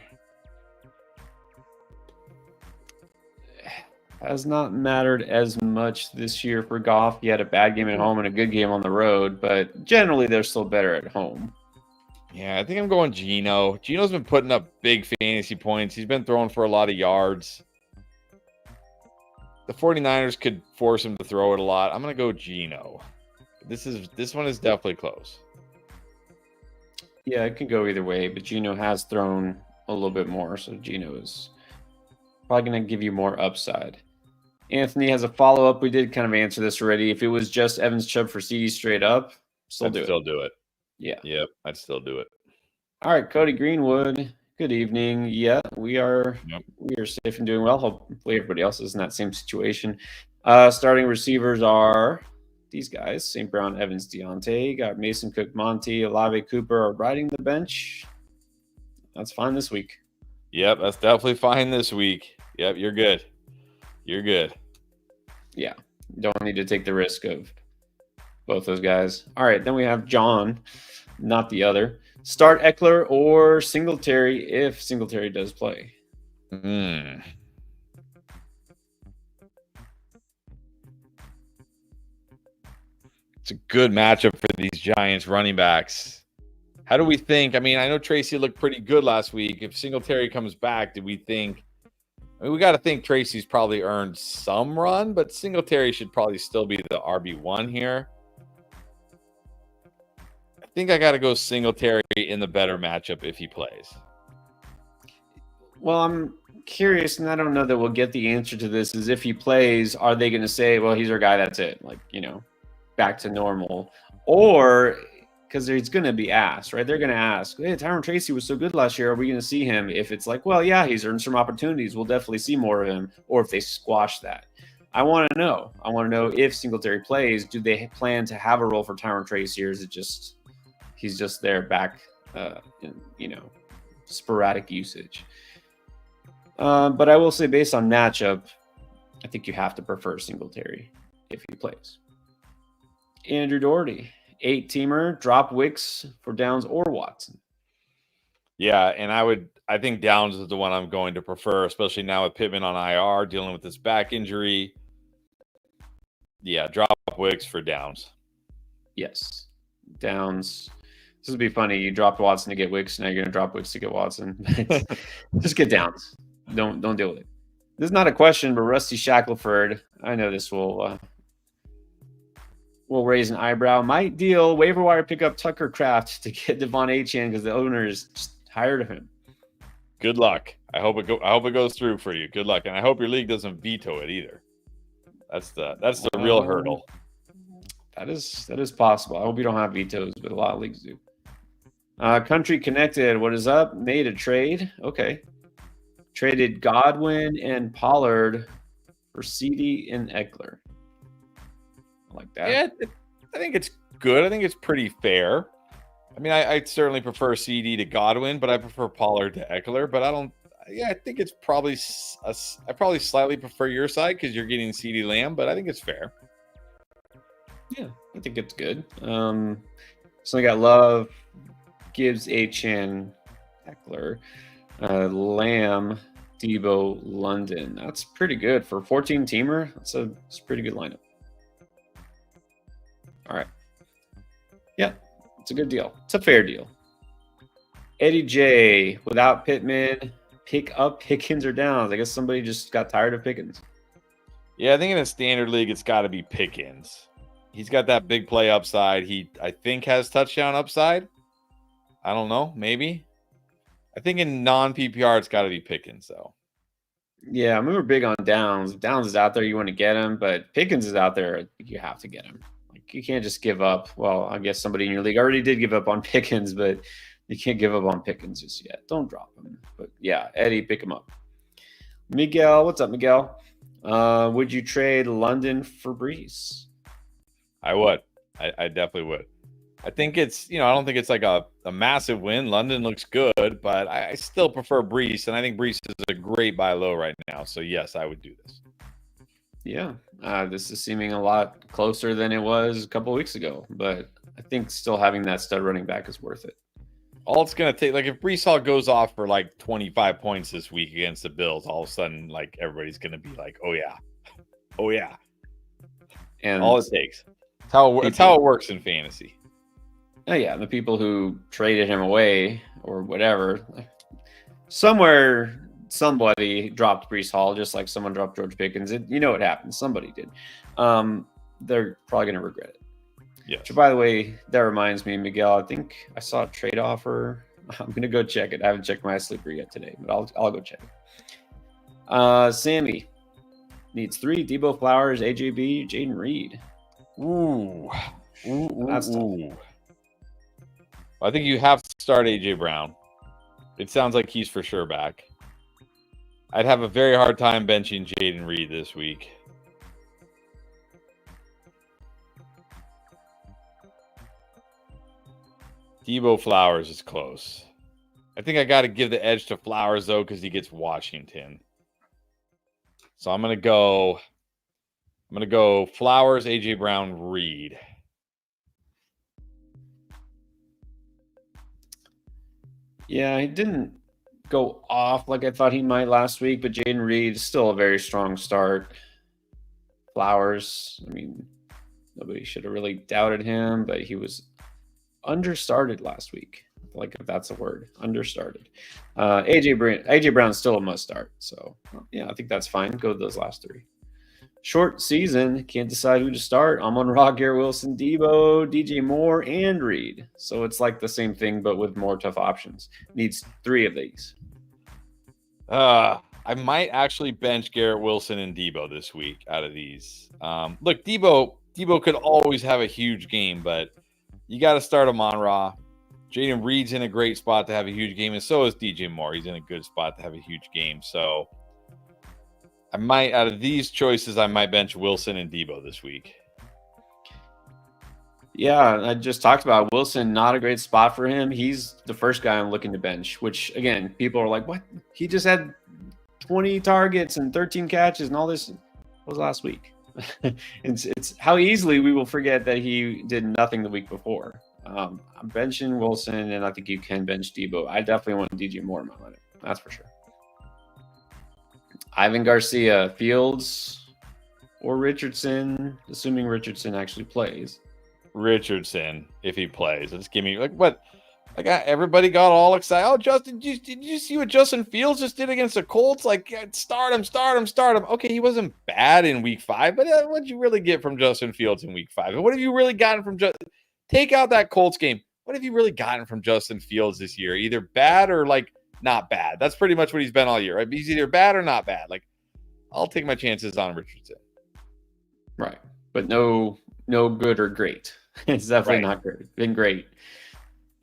Has not mattered as much this year for Goff. He had a bad game at home and a good game on the road, but generally they're still better at home. Yeah, I think I'm going Gino. Gino's been putting up big fantasy points. He's been throwing for a lot of yards. The 49ers could force him to throw it a lot. I'm going to go Gino. This one is definitely close. Yeah, it can go either way, but Gino has thrown a little bit more, so Gino is probably going to give you more upside. Anthony has a follow-up. We did kind of answer this already. If it was just Evans Chubb for CD straight up, I'd still do it. Yeah. Yep, I'd still do it. All right, Cody Greenwood. Good evening. Yeah, we are safe and doing well. Hopefully everybody else is in that same situation. Starting receivers are these guys: St. Brown, Evans, Deontay. Got Mason, Cook, Monty, Olave, Cooper are riding the bench. That's fine this week. Yep, that's definitely fine this week. Yep, you're good. You're good. Yeah, don't need to take the risk of both those guys. All right, then we have John, not the other. Start Eckler or Singletary if Singletary does play. It's a good matchup for these Giants running backs. How do we think? I mean, I know Tracy looked pretty good last week. If Singletary comes back, do we think? I mean, we got to think Tracy's probably earned some run, but Singletary should probably still be the RB1 here. I think I got to go Singletary in the better matchup if he plays. Well, I'm curious, and I don't know that we'll get the answer to this, is if he plays, are they going to say, well, he's our guy, that's it, like, back to normal? Or, because he's going to be asked, right? They're going to ask, hey, Tyron Tracy was so good last year, are we going to see him? If it's like, well, yeah, he's earned some opportunities, we'll definitely see more of him. Or if they squash that. I want to know. I want to know if Singletary plays, do they plan to have a role for Tyron Tracy, or is it just he's just there back in, sporadic usage? But I will say, based on matchup, I think you have to prefer Singletary if he plays. Andrew Doherty, 8-teamer, drop Wicks for Downs or Watson. Yeah, and I think Downs is the one I'm going to prefer, especially now with Pittman on IR, dealing with this back injury. Yeah, drop Wicks for Downs. Yes. Downs. This would be funny. You dropped Watson to get Wicks. Now you're going to drop Wicks to get Watson. Just get Downs. Don't deal with it. This is not a question, but Rusty Shackelford, I know this will raise an eyebrow. Might deal waiver wire pickup Tucker Kraft to get Devon Achane because the owner is just tired of him. Good luck. I hope it goes through for you. Good luck, and I hope your league doesn't veto it either. That's the real hurdle. That is possible. I hope you don't have vetoes, but a lot of leagues do. Country Connected, what is up? Made a trade. Okay. Traded Godwin and Pollard for CD and Eckler. I like that. Yeah, I think it's good. I think it's pretty fair. I mean, I certainly prefer CD to Godwin, but I prefer Pollard to Eckler. But I think it's probably I probably slightly prefer your side because you're getting CD Lamb, but I think it's fair. Yeah, I think it's good. So I got Love, Gibbs, Achane, Eckler, Lamb, Debo, London. That's pretty good for a 14-teamer. It's a pretty good lineup. All right. Yeah, it's a good deal. It's a fair deal. Eddie J, without Pittman, pick up Pickens or Downs. I guess somebody just got tired of Pickens. Yeah, I think in a standard league, it's got to be Pickens. He's got that big play upside. He, I think, has touchdown upside. I don't know, maybe. I think in non-PPR, it's got to be Pickens, though. Yeah, we were big on Downs. If Downs is out there, you want to get him, but Pickens is out there, you have to get him. Like, you can't just give up. Well, I guess somebody in your league already did give up on Pickens, but you can't give up on Pickens just yet. Don't drop him. But yeah, Eddie, pick him up. Miguel, what's up, Miguel? Would you trade London for Brees? I would. I definitely would. I think it's, I don't think it's like a massive win. London looks good, but I still prefer Brees, and I think Brees is a great buy low right now. So, yes, I would do this. Yeah, this is seeming a lot closer than it was a couple of weeks ago, but I think still having that stud running back is worth it. All it's going to take, like if Brees Hall goes off for like 25 points this week against the Bills, all of a sudden, like everybody's going to be like, oh, yeah. Oh, yeah. And all it takes. It's how it works in fantasy. Oh, yeah, the people who traded him away or whatever, somewhere somebody dropped Brees Hall, just like someone dropped George Pickens. It happens. Somebody did. They're probably going to regret it. Yeah. So, by the way, that reminds me, Miguel, I think I saw a trade offer. I'm going to go check it. I haven't checked my sleeper yet today, but I'll go check it. Sammy needs 3 Debo Flowers, AJB, Jaden Reed. Ooh. That's tough. I think you have to start AJ Brown. It sounds like he's for sure back. I'd have a very hard time benching Jaden Reed this week. Debo Flowers is close. I think I got to give the edge to Flowers, though, because he gets Washington. So I'm going to go Flowers, AJ Brown, Reed. Yeah, he didn't go off like I thought he might last week, but Jaden Reed is still a very strong start. Flowers, I mean, nobody should have really doubted him, but he was understarted last week. Like, if that's a word, understarted. AJ Brown's still a must start. So, yeah, I think that's fine. Go with those last 3. Short season, can't decide who to start. Amon-Ra, Garrett Wilson, Debo, DJ Moore, and Reed. So it's like the same thing, but with more tough options. Needs 3 of these. I might actually bench Garrett Wilson and Debo this week out of these. Look, Debo could always have a huge game, but you got to start Amon-Ra. Jaden Reed's in a great spot to have a huge game, and so is DJ Moore. He's in a good spot to have a huge game. So out of these choices, I might bench Wilson and Debo this week. Yeah, I just talked about Wilson, not a great spot for him. He's the first guy I'm looking to bench, which, again, people are like, what? He just had 20 targets and 13 catches and all this. Was last week. It's how easily we will forget that he did nothing the week before. I'm benching Wilson, and I think you can bench Debo. I definitely want DJ Moore in my lineup. That's for sure. Ivan Garcia, Fields, or Richardson, assuming Richardson actually plays. Richardson, if he plays. Let's give me what? Everybody got all excited. Oh, Justin, did you see what Justin Fields just did against the Colts? Like, start him. Okay, he wasn't bad in week 5, but what did you really get from Justin Fields in week 5? And what have you really gotten from take out that Colts game? What have you really gotten from Justin Fields this year? Either bad or like not bad. That's pretty much what he's been all year, right? He's either bad or not bad. Like, I'll take my chances on Richardson. Right. But no good or great. It's definitely not great. Been great.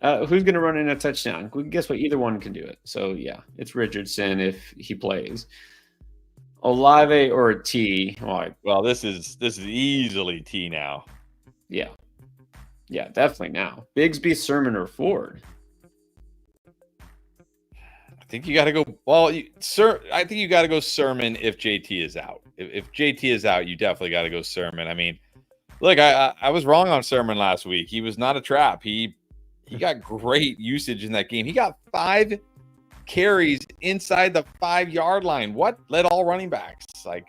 Who's going to run in a touchdown? Guess what? Either one can do it. So, yeah, it's Richardson if he plays. Olave or a T. Well, this is easily T now. Yeah. Yeah, definitely now. Bigsby, Sermon, or Ford? I think you got to go. Well, I think you got to go Sermon if JT is out. If JT is out, you definitely got to go Sermon. I mean, look, I was wrong on Sermon last week. He was not a trap. He got great usage in that game. He got 5 carries inside the 5-yard line. What? Led all running backs. Like,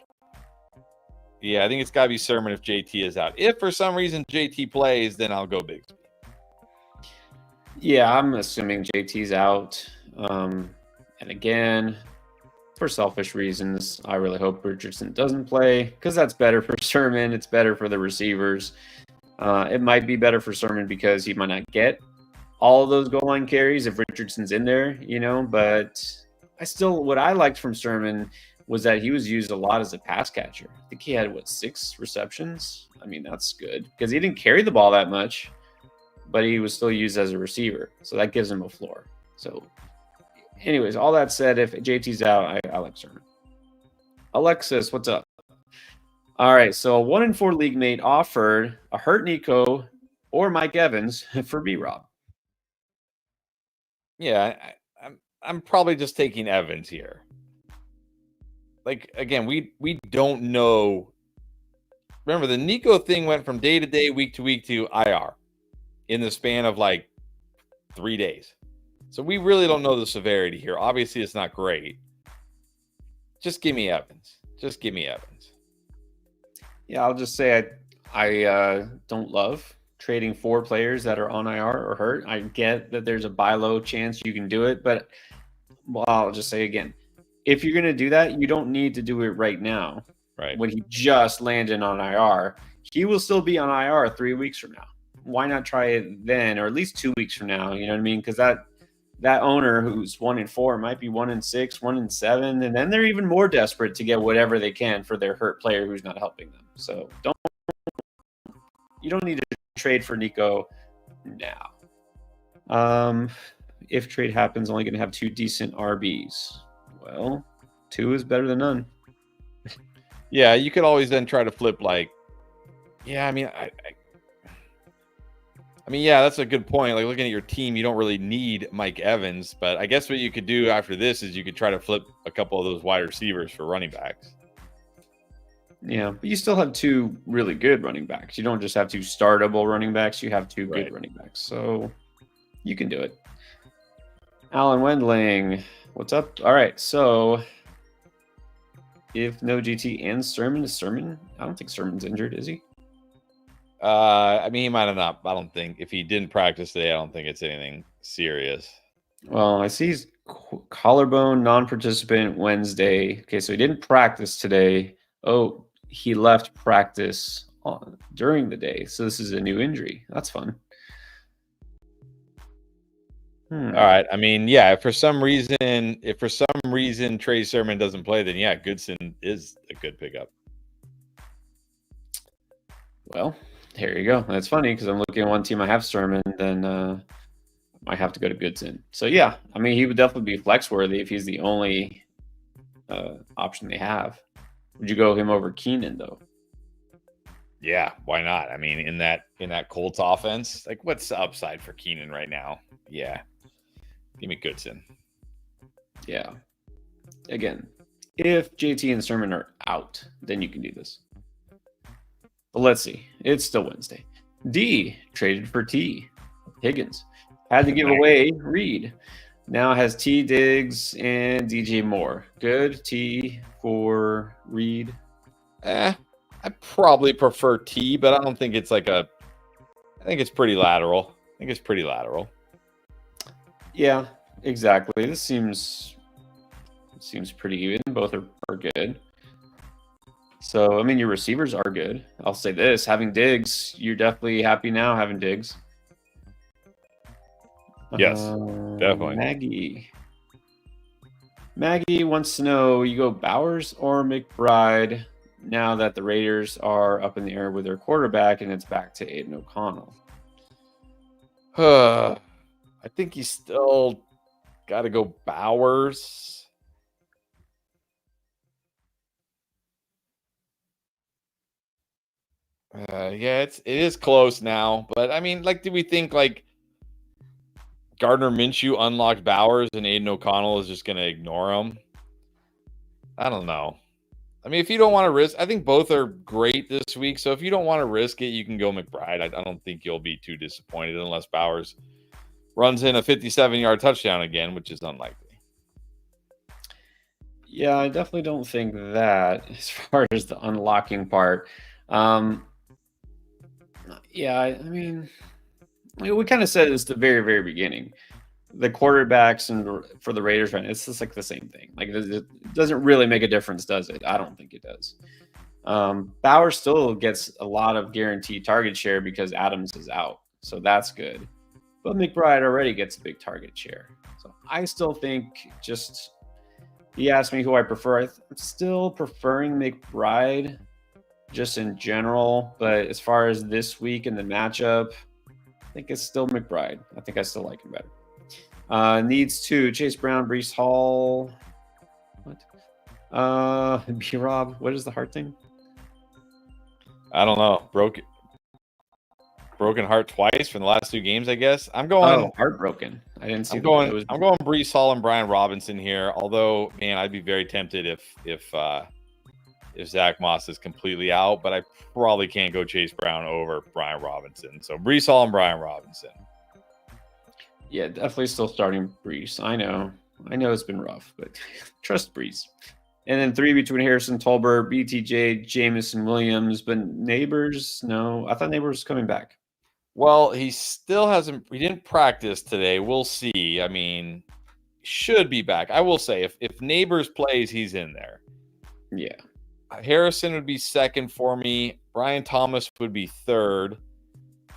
yeah, I think it's got to be Sermon if JT is out. If for some reason JT plays, then I'll go Bigsby. Yeah, I'm assuming JT's out. And again, for selfish reasons, I really hope Richardson doesn't play because that's better for Sermon. It's better for the receivers. It might be better for Sermon because he might not get all of those goal line carries if Richardson's in there, but what I liked from Sermon was that he was used a lot as a pass catcher. I think he had 6 receptions. I mean, that's good because he didn't carry the ball that much, but he was still used as a receiver. So that gives him a floor. So anyways, all that said, if JT's out, I like Sermon. Alexis, what's up? All right, so a 1-4 league mate offered a hurt Nico or Mike Evans for B-Rob. Yeah, I'm probably just taking Evans here. Like, again, we don't know. Remember, the Nico thing went from day to day, week to week to IR in the span of like 3 days. So we really don't know the severity here. Obviously, it's not great. Just give me Evans. Just give me Evans. Yeah, I'll just say I don't love trading 4 players that are on IR or hurt. I get that there's a buy low chance you can do it, but I'll just say again, if you're going to do that, you don't need to do it right now. Right. When he just landed on IR, he will still be on IR 3 weeks from now. Why not try it then, or at least 2 weeks from now? You know what I mean? Because that owner who's 1-4 might be 1-6, 1-7, and then they're even more desperate to get whatever they can for their hurt player who's not helping them. So you don't need to trade for Nico now. If trade happens, only going to have 2 decent RBs. Well, 2 is better than none. Yeah, you could always then try to flip yeah, I mean, yeah, that's a good point. Like, looking at your team, you don't really need Mike Evans, but I guess what you could do after this is you could try to flip a couple of those wide receivers for running backs. Yeah, but you still have 2 really good running backs. You don't just have 2 startable running backs. You have 2 good running backs. So you can do it. Alan Wendling, what's up? All right, so if no GT and Sermon is Sermon, I don't think Sermon's injured, is he? I mean, he might have not. I don't think if he didn't practice today, I don't think it's anything serious. Well, I see he's collarbone non-participant Wednesday. Okay, so he didn't practice today. Oh, he left practice during the day. So this is a new injury. That's fun. All right. I mean, yeah, if for some reason Trey Sermon doesn't play, then yeah, Goodson is a good pickup. Well, here you go. That's funny because I'm looking at one team I have Sermon, then I might have to go to Goodson. So yeah, I mean, he would definitely be flex worthy if he's the only option they have. Would you go him over Keenan though? Yeah, why not? I mean, in that Colts offense, like, what's the upside for Keenan right now? Yeah, give me Goodson. Yeah. Again, if JT and Sermon are out, then you can do this. But let's see. It's still Wednesday. D traded for T. Higgins had to give away Reed. Now has T, Diggs, and DJ Moore. Good T for Reed. I probably prefer T, but I don't think it's I think it's pretty lateral. Yeah, exactly. This seems pretty even. Both are good. So, I mean, your receivers are good. I'll say this. Having Diggs, you're definitely happy now having Diggs. Yes, definitely. Maggie wants to know, you go Bowers or McBride now that the Raiders are up in the air with their quarterback and it's back to Aiden O'Connell? I think you still got to go Bowers. Yeah, it is close now, but I mean, do we think Gardner Minshew unlocked Bowers and Aiden O'Connell is just going to ignore him? I don't know. I mean, if you don't want to risk, I think both are great this week. So if you don't want to risk it, you can go McBride. I don't think you'll be too disappointed unless Bowers runs in a 57-yard touchdown again, which is unlikely. Yeah, I definitely don't think that as far as the unlocking part. Yeah, I mean, we kind of said this at the very, very beginning. the quarterbacks and for the Raiders right now, it's just like the same thing. Like it doesn't really make a difference, does it? I don't think it does. Bowers still gets a lot of guaranteed target share because Adams is out, so that's good. But McBride already gets a big target share, so I still think just. He asked me who I prefer. I'm still preferring McBride, just in general. But as far as this week and the matchup, I think it's still McBride. I think I still like him better. Needs two: Chase Brown, Breece Hall. What? B Rob. What is the heart thing? I don't know. Broken heart twice from the last 2 games, I guess. I'm going heartbroken. I didn't see. I'm going Breece Hall and Brian Robinson here. Although, man, I'd be very tempted if Zach Moss is completely out, but I probably can't go Chase Brown over Brian Robinson. So Breece Hall and Brian Robinson. Yeah, definitely still starting Breece. I know it's been rough, but trust Breece. And then 3 between Harrison, Tolbert, BTJ, Jameson, Williams, but Neighbors. No, I thought Neighbors was coming back. Well, he still hasn't. He didn't practice today. We'll see. I mean, should be back. I will say, if Neighbors plays, he's in there. Yeah. Harrison would be second for me. Brian Thomas would be third.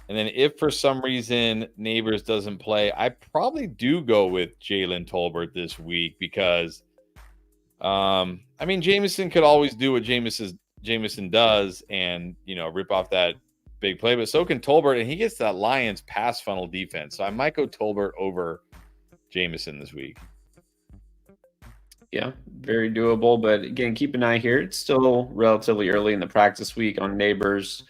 And then if for some reason Neighbors doesn't play, I probably do go with Jalen Tolbert this week because, I mean, Jameson could always do what Jameson does and, rip off that big play, but so can Tolbert, and he gets that Lions pass funnel defense. So I might go Tolbert over Jameson this week. Yeah, very doable. But again, keep an eye here. It's still relatively early in the practice week on Neighbors.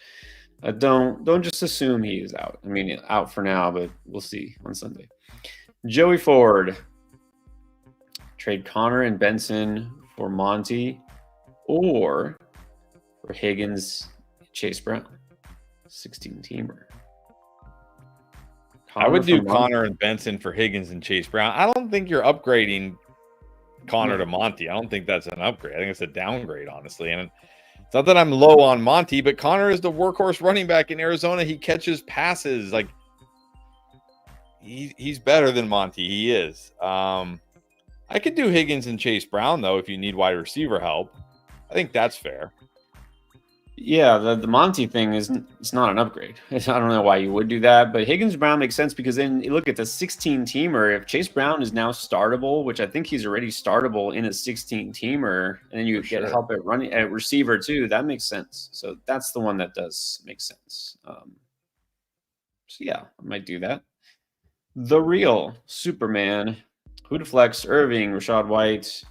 Don't just assume he is out. I mean, out for now, but we'll see on Sunday. Joey Ford. Trade Connor and Benson for Monty or for Higgins, Chase Brown. 16-teamer. I would do Connor and Benson for Higgins and Chase Brown. I don't think you're upgrading Connor to Monty. I don't think that's an upgrade. I think it's a downgrade, honestly. And it's not that I'm low on Monty, but Connor is the workhorse running back in Arizona. He catches passes. Like he's better than Monty. He is. I could do Higgins and Chase Brown, though, if you need wide receiver help. I think that's fair. Yeah, the Monty thing it's not an upgrade. I don't know why you would do that, but Higgins Brown makes sense because then you look at the 16-teamer. If Chase Brown is now startable, which I think he's already startable in a 16-teamer, and then you get help at running at receiver too, that makes sense. So that's the one that does make sense. So yeah, I might do that. The real Superman, who to flex? Irving, Rashad White,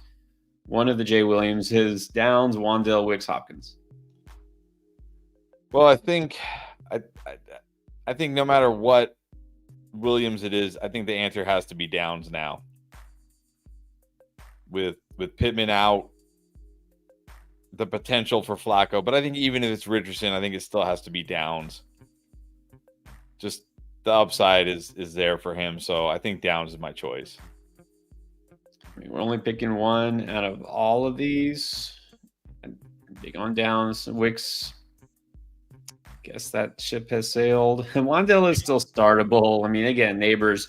one of the Jay Williams, his Downs, Wandale, Wicks, Hopkins. Well, I think no matter what Williams it is, I think the answer has to be Downs now. With Pittman out, the potential for Flacco, but I think even if it's Richardson, I think it still has to be Downs. Just the upside is there for him, so I think Downs is my choice. I mean, we're only picking one out of all of these. I'm big on Downs. Wicks. Guess that ship has sailed. And Wandale is still startable. I mean, again, Neighbors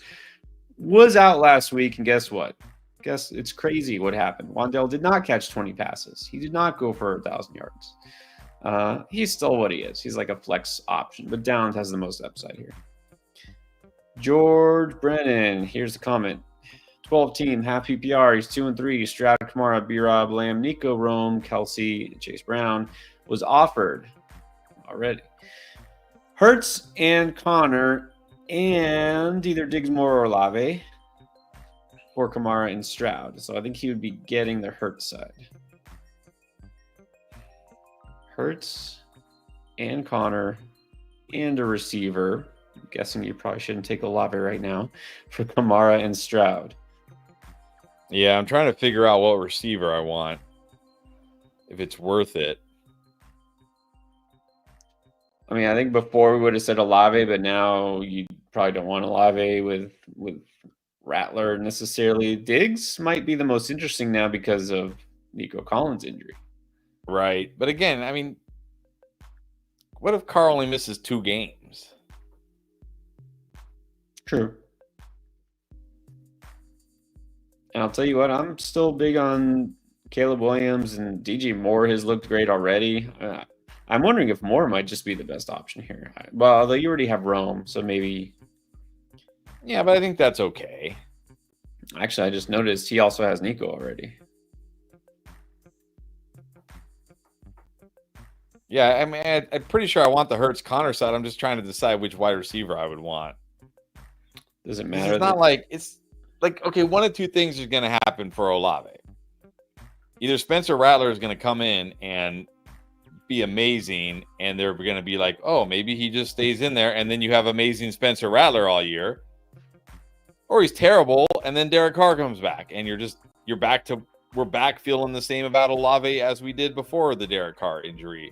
was out last week, and guess what? Guess it's crazy what happened. Wandale did not catch 20 passes. He did not go for 1,000 yards. He's still what he is. He's like a flex option, but Downs has the most upside here. George Brennan, here's the comment. 12 team, half PPR. He's 2-3. Stroud, Kamara, B-Rob, Lamb, Nico, Rome, Kelsey, Chase Brown was offered already. Hurts and Connor and either Diggsmore or Olave or Kamara and Stroud. So I think he would be getting the Hurts side. Hurts and Connor and a receiver. I'm guessing you probably shouldn't take Olave right now for Kamara and Stroud. Yeah, I'm trying to figure out what receiver I want. If it's worth it. I mean, I think before we would have said Olave, but now you probably don't want Olave with Rattler necessarily. Diggs might be the most interesting now because of Nico Collins' injury. Right. But again, I mean, what if Carr only misses 2 games? True. And I'll tell you what, I'm still big on Caleb Williams, and DJ Moore has looked great already. I'm wondering if Moore might just be the best option here. Well, although you already have Rome, so maybe. Yeah, but I think that's okay. Actually, I just noticed he also has Nico already. Yeah, I mean, I'm pretty sure I want the Hurts Connor side. I'm just trying to decide which wide receiver I would want. Does it matter? It's not like it's like, okay, one of two things is going to happen for Olave. Either Spencer Rattler is going to come in and be amazing, and they're going to be like, oh, maybe he just stays in there, and then you have amazing Spencer Rattler all year, or he's terrible, and then Derek Carr comes back, and we're back feeling the same about Olave as we did before the Derek Carr injury.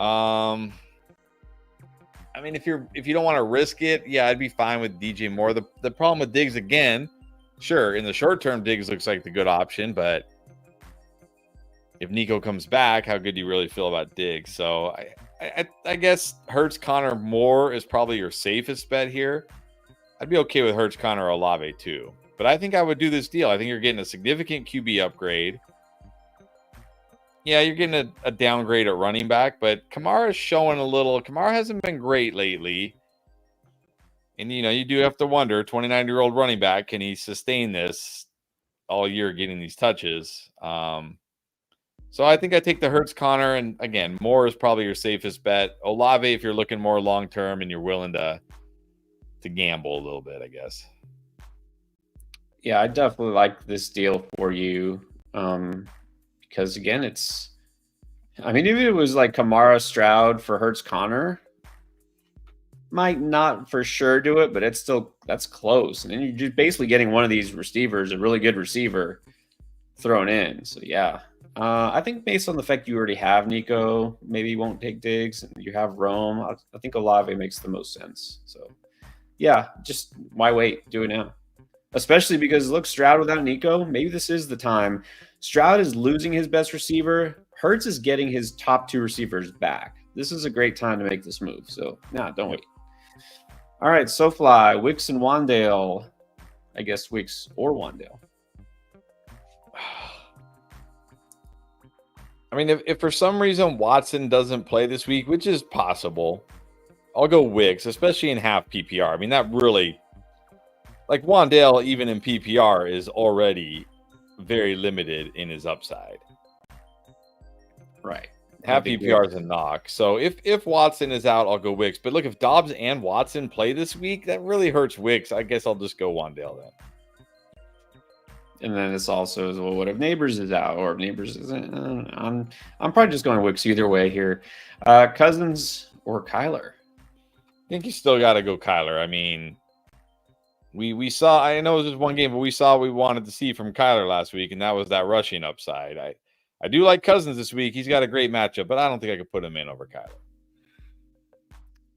I mean, if you don't want to risk it, yeah, I'd be fine with DJ Moore. The problem with Diggs, again, sure, in the short term, Diggs looks like the good option, but if Nico comes back, how good do you really feel about Diggs? So I guess Hurts, Connor, Moore is probably your safest bet here. I'd be okay with Hurts, Connor, or Olave too. But I think I would do this deal. I think you're getting a significant QB upgrade. Yeah, you're getting a downgrade at running back, but Kamara's showing a little. Kamara hasn't been great lately. And, you do have to wonder, 29-year-old running back, can he sustain this all year getting these touches? So I think I take the Hurts, Connor, and again, Moore is probably your safest bet. Olave, if you're looking more long-term and you're willing to gamble a little bit, I guess. Yeah, I definitely like this deal for you. Because again, I mean, if it was like Kamara Stroud for Hurts Connor, might not for sure do it, but that's close. And then you're just basically getting one of these receivers, a really good receiver, thrown in. So yeah. I think based on the fact you already have Nico, maybe you won't take Diggs, and you have Rome. I think Olave makes the most sense. So yeah, just why wait? Do it now. Especially because look, Stroud without Nico, maybe this is the time. Stroud is losing his best receiver. Hurts is getting his top two receivers back. This is a great time to make this move. So, don't wait. All right, SoFly, Wicks and Wandale. I guess Wicks or Wandale. I mean, if for some reason Watson doesn't play this week, which is possible, I'll go Wicks, especially in half PPR. I mean, that really, like Wandale, even in PPR, is already very limited in his upside. Right. Half PPR is a knock. So if Watson is out, I'll go Wicks. But look, if Dobbs and Watson play this week, that really hurts Wicks. I guess I'll just go Wandale then. And then this also is, well, what if Neighbors is out, or if Neighbors isn't? I'm probably just going Wicks either way here. Cousins or Kyler? I think you still got to go Kyler. I mean, we saw, I know it was just one game, but we saw what we wanted to see from Kyler last week, and that was that rushing upside. I do like Cousins this week. He's got a great matchup, but I don't think I could put him in over Kyler.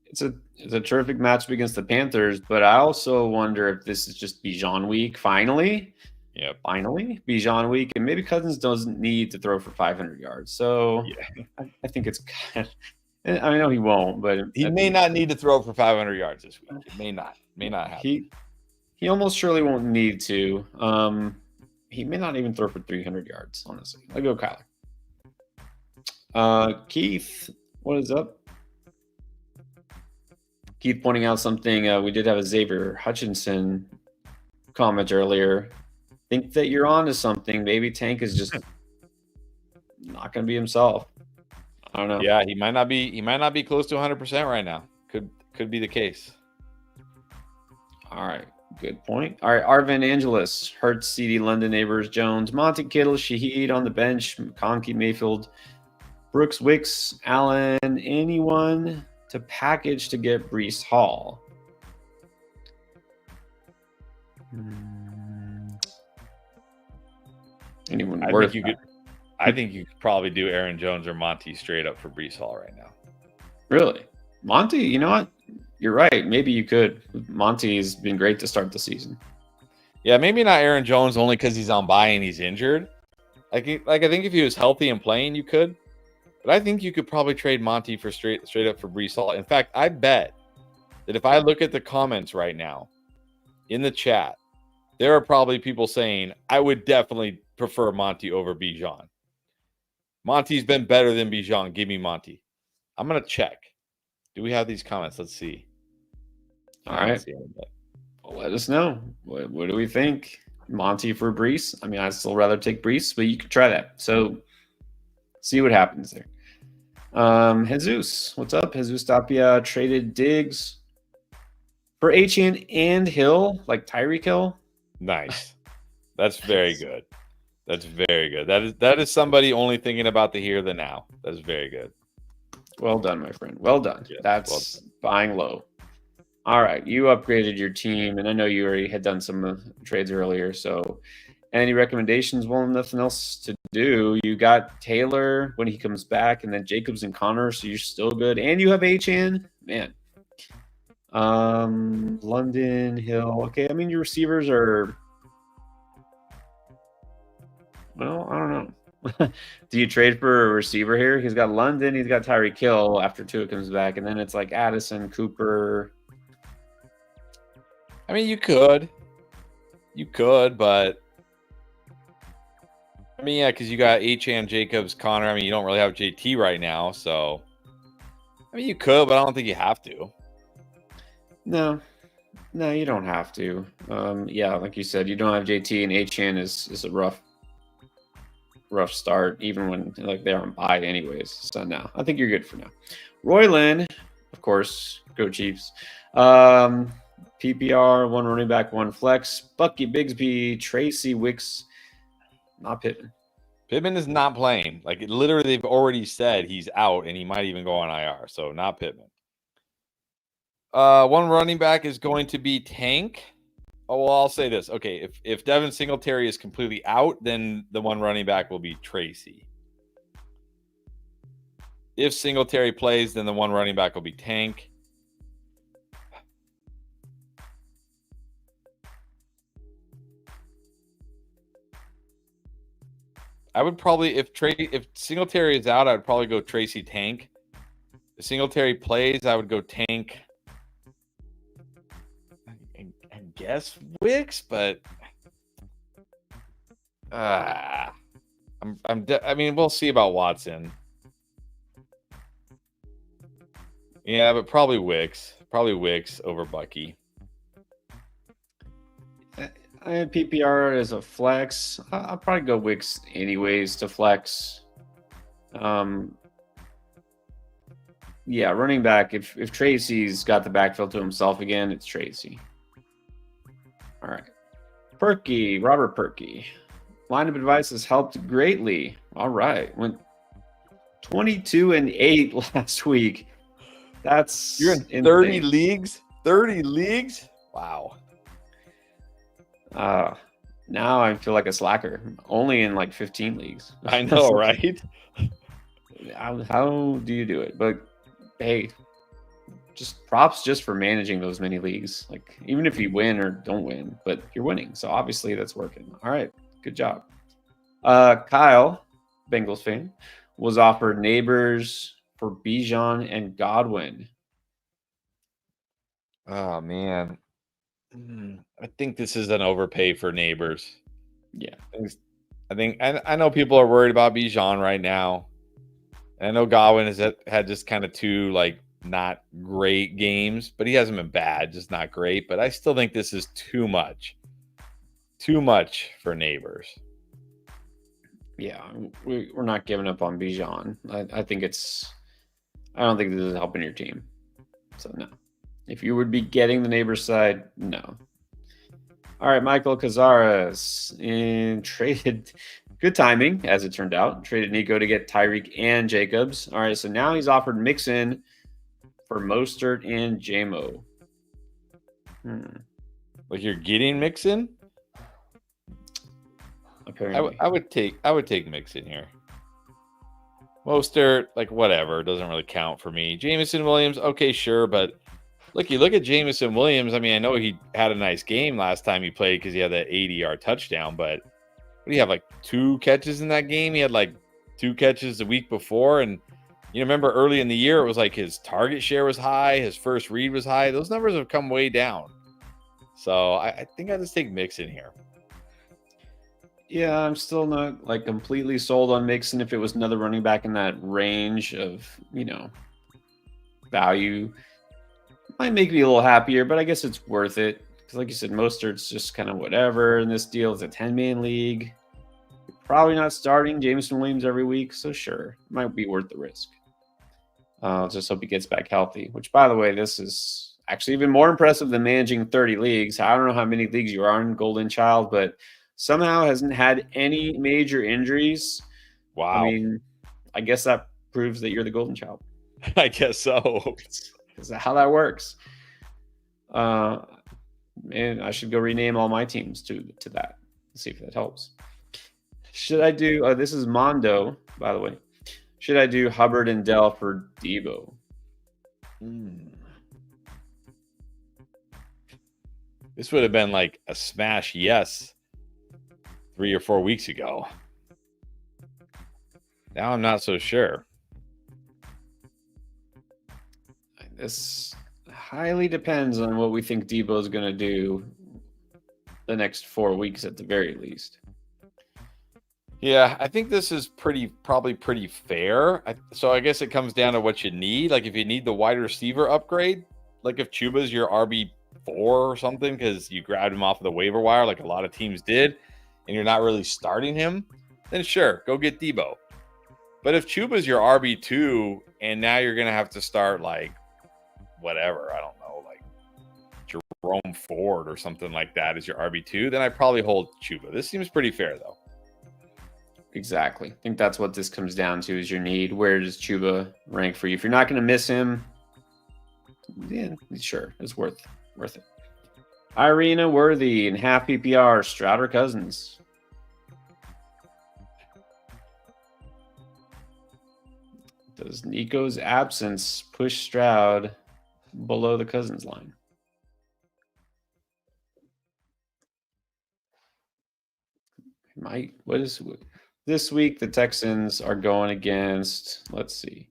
It's a terrific matchup against the Panthers, but I also wonder if this is just Bijan week finally. Yeah, finally Bijan week, and maybe Cousins doesn't need to throw for 500 yards. So yeah, I think it's kind of, I know he won't, but he may not need to throw for 500 yards this week. It may not happen. He almost surely won't need to. He may not even throw for 300 yards, honestly. I'll go Kyler. Keith, what is up? Keith pointing out something. We did have a Xavier Hutchinson comment earlier. Think that you're onto something. Maybe Tank is just not going to be himself. I don't know. Yeah, he might not be close to 100% right now. Could be the case. All right. Good point. All right, Arvin Angelis, Hurts, CD, London, Neighbors, Jones, Monty Kittle, Shaheed on the bench, McConkey, Mayfield, Brooks, Wicks, Allen, anyone to package to get Breece Hall? Anyone worth it? I think you could probably do Aaron Jones or Monty straight up for Breece Hall right now. Really? Monty, you know what? You're right. Maybe you could. Monty's been great to start the season. Yeah, maybe not Aaron Jones only because he's on bye and he's injured. I think if he was healthy and playing, you could. But I think you could probably trade Monty for straight up for Breece Hall. In fact, I bet that if I look at the comments right now in the chat, there are probably people saying, I would definitely prefer Monty over Bijan. Monty's been better than Bijan. Give me Monty. I'm going to check. Do we have these comments? Let's see. All right. Well, let us know. What do we think? Monty for Brees? I mean, I'd still rather take Brees, but you could try that. So see what happens there. Jesus, what's up? Jesus Tapia traded Diggs for Achane and Hill, like Tyreek Hill. Nice. That's very good. That's very good. That is somebody only thinking about the here, the now. That's very good. Well done, my friend. Well done. Yes, That's buying low. All right, you upgraded your team, and I know you already had done some trades earlier. So, any recommendations? Well, nothing else to do. You got Taylor when he comes back, and then Jacobs and Connor. So you're still good, and you have Achane, man. London Hill. Okay, I mean your receivers are. Well, I don't know. Do you trade for a receiver here? He's got London. He's got Tyreek Hill after Tua comes back, and then it's like Addison, Cooper. I mean, you could, but I mean, yeah, because you got Achane, Jacobs, Connor. I mean, you don't really have JT right now, so I mean, you could, but I don't think you have to. No, you don't have to. Yeah, like you said, you don't have JT, and Achane is a rough start, even when like they're on bye anyways. So no, I think you're good for now. Royland, of course, go Chiefs. PPR, one running back, one flex. Bucky Bigsby, Tracy Wicks, not Pittman. Pittman is not playing. Like literally, they've already said he's out, and he might even go on IR. So not Pittman. One running back is going to be Tank. Oh, well, I'll say this. Okay, if Devin Singletary is completely out, then the one running back will be Tracy. If Singletary plays, then the one running back will be Tank. I would probably, if Singletary is out, I would probably go Tracy Tank. If Singletary plays, I would go Tank. I guess Wicks, but I mean, we'll see about Watson. Yeah, but probably Wicks. Probably Wicks over Bucky. I have PPR as a flex. I'll probably go Wicks anyways to flex. Yeah, running back. If Tracy's got the backfield to himself again, it's Tracy. All right. Perky, Robert Perky. Line of advice has helped greatly. All right. Went 22-8 last week. That's you're in insane. 30 leagues? 30 leagues? Wow. Now I feel like a slacker. Only in like 15 leagues. I know, right? How do you do it? But hey, just props just for managing those many leagues. Like even if you win or don't win, but you're winning. So obviously that's working. All right. Good job. Kyle, Bengals fan, was offered Neighbors for Bijan and Godwin. Oh man. I think this is an overpay for Neighbors. Yeah. I know people are worried about Bijan right now. And I know Godwin has had just kind of two like not great games, but he hasn't been bad, just not great. But I still think this is too much. Too much for Neighbors. Yeah, we're not giving up on Bijan. I don't think this is helping your team. So no. If you would be getting the Neighbors side, no. All right, Michael Cazares traded, good timing as it turned out, traded Nico to get Tyreek and Jacobs. All right, so now he's offered Mixon for Mostert and JMO. Like you're getting Mixon? Apparently. I would take Mixon here. Mostert, like whatever, doesn't really count for me. Jameson Williams, okay, sure, but you look at Jameson Williams. I mean, I know he had a nice game last time he played because he had that 80-yard touchdown, but what do you have, like 2 catches in that game? He had like 2 catches the week before, and you remember early in the year, it was like his target share was high, his first read was high. Those numbers have come way down. So I think I just take Mixon here. Yeah, I'm still not like completely sold on Mixon. If it was another running back in that range of, value, might make me a little happier, but I guess it's worth it. Because like you said, Mostert's just kind of whatever in this deal. It's a 10-man league. You're probably not starting Jameson Williams every week, so sure, it might be worth the risk. Just hope he gets back healthy, which, by the way, this is actually even more impressive than managing 30 leagues. I don't know how many leagues you are in, Golden Child, but somehow hasn't had any major injuries. Wow. I mean, I guess that proves that you're the Golden Child. I guess so. Is that how that works? And I should go rename all my teams to that. Let's see if that helps. Should I do, this is Mondo, by the way. Should I do Hubbard and Dell for Debo? This would have been like a smash yes 3 or 4 weeks ago. Now I'm not so sure. This highly depends on what we think Debo is going to do the next 4 weeks at the very least. Yeah, I think this is probably pretty fair. So I guess it comes down to what you need. Like if you need the wide receiver upgrade, like if Chuba's your RB4 or something because you grabbed him off of the waiver wire like a lot of teams did, and you're not really starting him, then sure, go get Debo. But if Chuba's your RB2 and now you're going to have to start like whatever, I don't know, like Jerome Ford or something like that as your RB2, then I probably hold Chuba. This seems pretty fair though. Exactly. I think that's what this comes down to is your need. Where does Chuba rank for you? If you're not going to miss him, yeah, sure, it's worth it. Irina Worthy in half PPR, Stroud or Cousins? Does Nico's absence push Stroud below the Cousins line? Might. What is this week? The Texans are going against, let's see,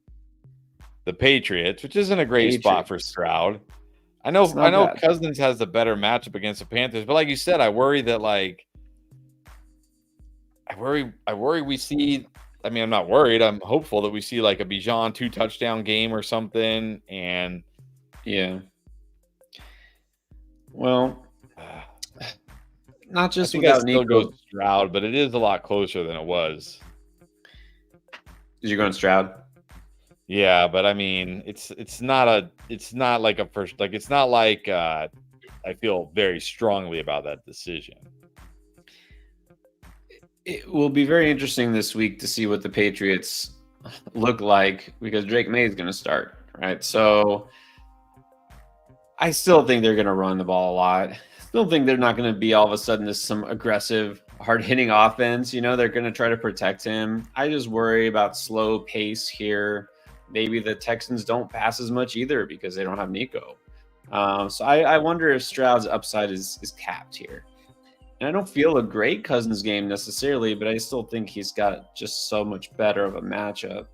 the Patriots, which isn't a great spot for Stroud. I know bad. Cousins has the better matchup against the Panthers, but like you said, I worry that I worry we see. I mean, I'm not worried. I'm hopeful that we see like a Bijan 2-touchdown game or something. And yeah, well, not just without Nico. Still goes Stroud, but it is a lot closer than it was. Is you going Stroud? Yeah, but I mean, it's not like I feel very strongly about that decision. It will be very interesting this week to see what the Patriots look like because Drake May is going to start, right? So I still think they're going to run the ball a lot. Still think they're not going to be all of a sudden some aggressive, hard-hitting offense. They're going to try to protect him. I just worry about slow pace here. Maybe the Texans don't pass as much either because they don't have Nico. So I wonder if Stroud's upside is capped here. And I don't feel a great Cousins game necessarily, but I still think he's got just so much better of a matchup.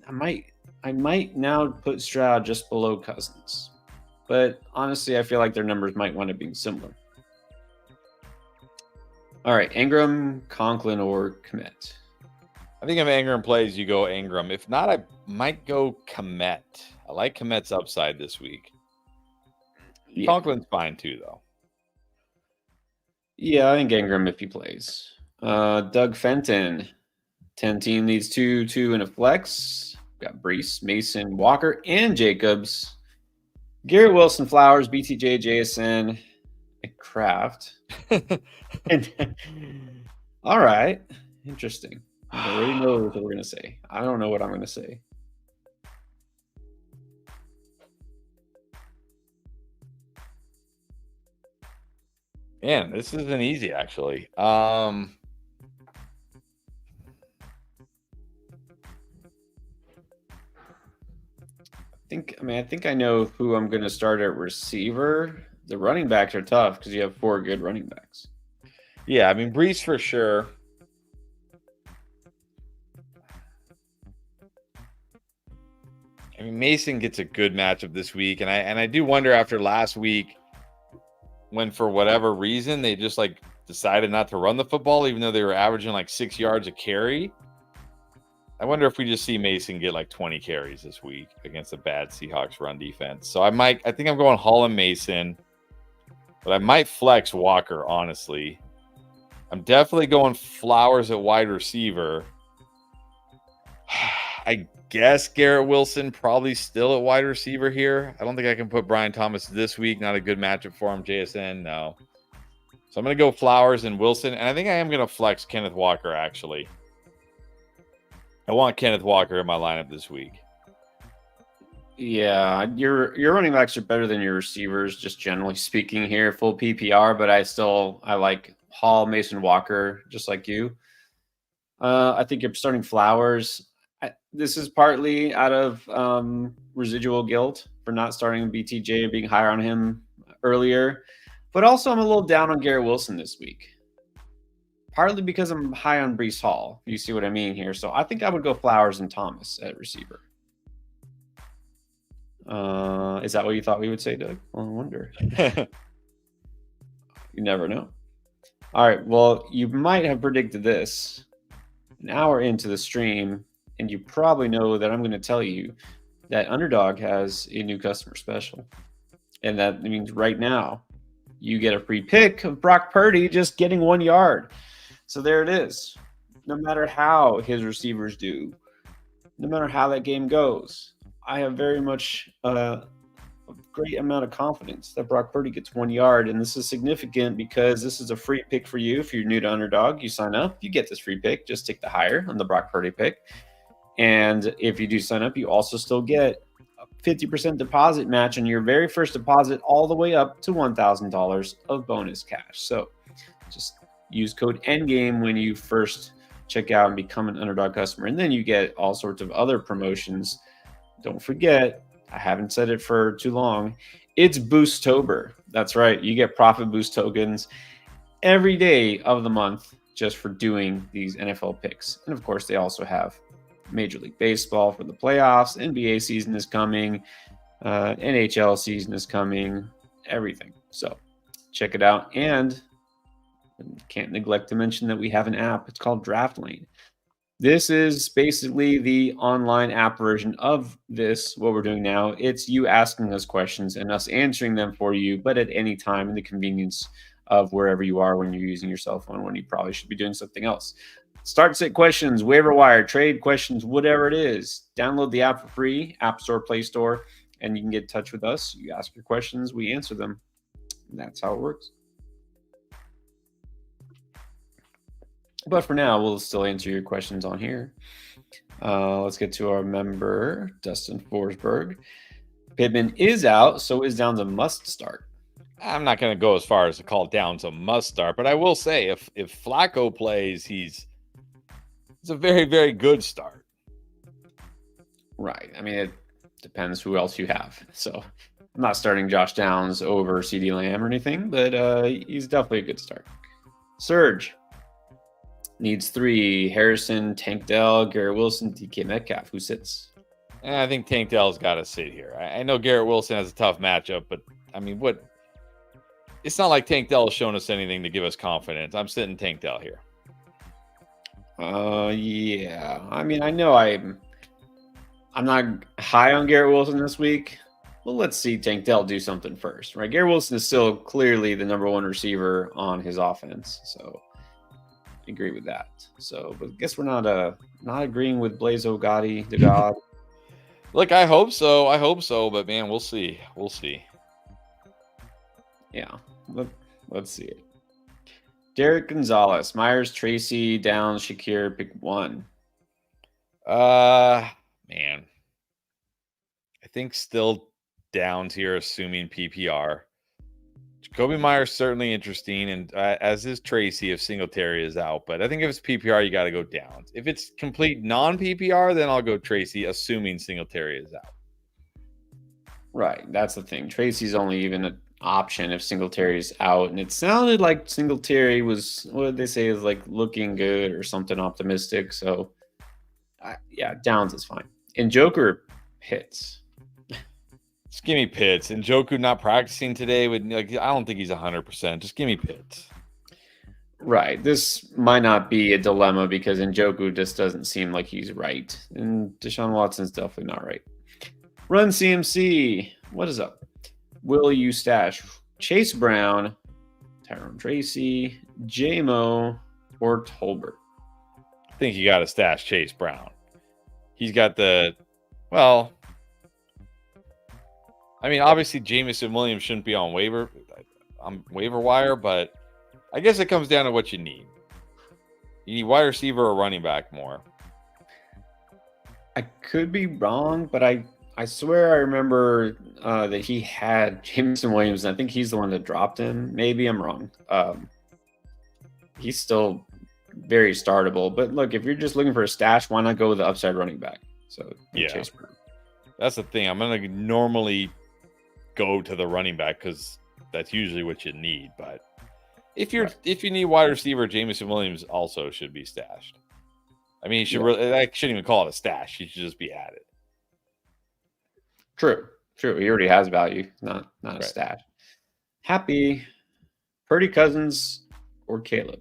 I might now put Stroud just below Cousins. But honestly, I feel like their numbers might wind up being similar. All right, Ingram, Conklin, or Kmet? I think if Ingram plays, you go Ingram. If not, I might go Kmet. I like Kmet's upside this week. Yeah. Conklin's fine too, though. Yeah, I think Ingram if he plays. Doug Fenton, 10 team needs 2 and a flex. Got Brees, Mason, Walker, and Jacobs. Garrett Wilson, Flowers, BTJ, JSN, and Kraft. All right. Interesting. I already know what we're going to say. I don't know what I'm going to say. Man, this isn't easy, actually. I think I know who I'm going to start at receiver. The running backs are tough because you have 4 good running backs. Yeah, I mean, Brees for sure. I mean, Mason gets a good matchup this week, and I do wonder after last week, when for whatever reason they just like decided not to run the football, even though they were averaging like 6 yards a carry. I wonder if we just see Mason get like 20 carries this week against a bad Seahawks run defense. So I think I'm going Hall and Mason, but I might flex Walker, honestly. I'm definitely going Flowers at wide receiver. I guess Garrett Wilson probably still at wide receiver here. I don't think I can put Brian Thomas this week. Not a good matchup for him. JSN, no. So I'm going to go Flowers and Wilson. And I think I am going to flex Kenneth Walker, actually. I want Kenneth Walker in my lineup this week. Yeah, your running backs are better than your receivers, just generally speaking here, full PPR, but I like Hall, Mason, Walker, just like you. I think you're starting Flowers. This is partly out of residual guilt for not starting BTJ and being higher on him earlier, but also I'm a little down on Garrett Wilson this week. Partly because I'm high on Breece Hall. You see what I mean here. So I think I would go Flowers and Thomas at receiver. Is that what you thought we would say, Doug? Well, I wonder. You never know. All right. Well, you might have predicted this an hour into the stream, and you probably know that I'm going to tell you that Underdog has a new customer special. And that means right now you get a free pick of Brock Purdy just getting 1 yard. So there it is. No matter how his receivers do, no matter how that game goes, I have very much a great amount of confidence that Brock Purdy gets 1 yard. And this is significant because this is a free pick for you. If you're new to Underdog, you sign up, you get this free pick. Just take the higher on the Brock Purdy pick. And if you do sign up, you also still get a 50% deposit match on your very first deposit all the way up to $1,000 of bonus cash. So just use code ENDGAME when you first check out and become an Underdog customer. And then you get all sorts of other promotions. Don't forget, I haven't said it for too long, it's Boosttober. That's right. You get profit boost tokens every day of the month just for doing these NFL picks. And of course, they also have Major League Baseball for the playoffs. NBA season is coming. NHL season is coming. Everything. So check it out. And can't neglect to mention that we have an app. It's called Draft Lane. This is basically the online app version of this, what we're doing now. It's you asking us questions and us answering them for you, but at any time in the convenience of wherever you are when you're using your cell phone, when you probably should be doing something else. Start sit questions, waiver wire, trade questions, whatever it is. Download the app for free, App Store, Play Store, and you can get in touch with us. You ask your questions, we answer them. And that's how it works. But for now, we'll still answer your questions on here. Let's get to our member, Dustin Forsberg. Pittman is out, so is Downs a must start. I'm not going to go as far as to call Downs a must start, but I will say if Flacco plays, it's a very, very good start. Right. I mean, it depends who else you have. So I'm not starting Josh Downs over CeeDee Lamb or anything, but he's definitely a good start. Surge needs 3. Harrison, Tank Dell, Garrett Wilson, DK Metcalf. Who sits? I think Tank Dell's got to sit here. I know Garrett Wilson has a tough matchup, but I mean, it's not like Tank Dell has shown us anything to give us confidence. I'm sitting Tank Dell here. Yeah. I mean, I know I'm not high on Garrett Wilson this week. Well, let's see Tank Dell do something first, right? Garrett Wilson is still clearly the number 1 receiver on his offense, so I agree with that. So, but I guess we're not agreeing with Blaze Gotti, the God. Look, I hope so, but man, we'll see. Yeah, let's see it. Derek Gonzalez, Myers, Tracy, Downs, Shakir, pick 1. Man, I think still Downs here, assuming PPR. Jacoby Myers certainly interesting, and as is Tracy if Singletary is out. But I think if it's PPR, you got to go Downs. If it's complete non-PPR, then I'll go Tracy, assuming Singletary is out. Right, that's the thing. Tracy's only even an option if Singletary is out, and it sounded like Singletary was, what did they say, is like looking good or something optimistic. So, yeah, Downs is fine. And Joker hits. Just give me Pitts. And Njoku not practicing today I don't think he's 100%. Just give me Pitts. Right. This might not be a dilemma because Njoku just doesn't seem like he's right. And Deshaun Watson's definitely not right. Run CMC. What is up? Will you stash Chase Brown, Tyrone Tracy, JMO, or Tolbert? I think you got to stash Chase Brown. He's got obviously Jamison Williams shouldn't be on waiver wire, but I guess it comes down to what you need. You need wide receiver or running back more. I could be wrong, but I swear I remember that he had Jamison Williams, and I think he's the one that dropped him. Maybe I'm wrong. He's still very startable. But look, if you're just looking for a stash, why not go with the upside running back? So yeah, Chase Brown. That's the thing. I'm going to normally go to the running back because that's usually what you need. But if you need wide receiver, Jamison Williams also should be stashed. I mean, I shouldn't even call it a stash. He should just be added. True. He already has value, not a stash. Happy, Purdy, Cousins, or Caleb?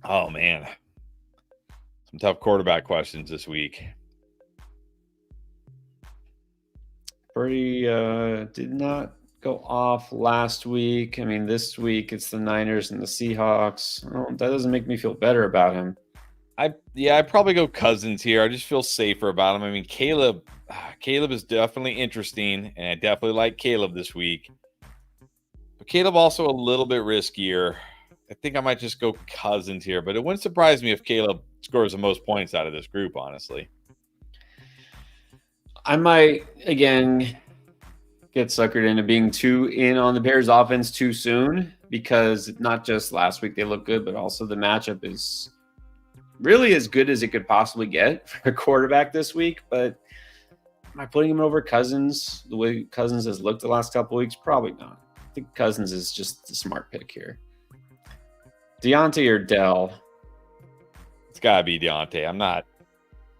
Oh man, some tough quarterback questions this week. Purdy did not go off last week. I mean, this week it's the Niners and the Seahawks. That doesn't make me feel better about him. I'd probably go Cousins here. I just feel safer about him. I mean, Caleb is definitely interesting, and I definitely like Caleb this week. But Caleb also a little bit riskier. I think I might just go Cousins here, but it wouldn't surprise me if Caleb scores the most points out of this group, honestly. I might, again, get suckered into being too in on the Bears offense too soon because not just last week they look good, but also the matchup is really as good as it could possibly get for a quarterback this week. But am I putting him over Cousins the way Cousins has looked the last couple of weeks? Probably not. I think Cousins is just the smart pick here. Deontay or Dell? It's got to be Deontay.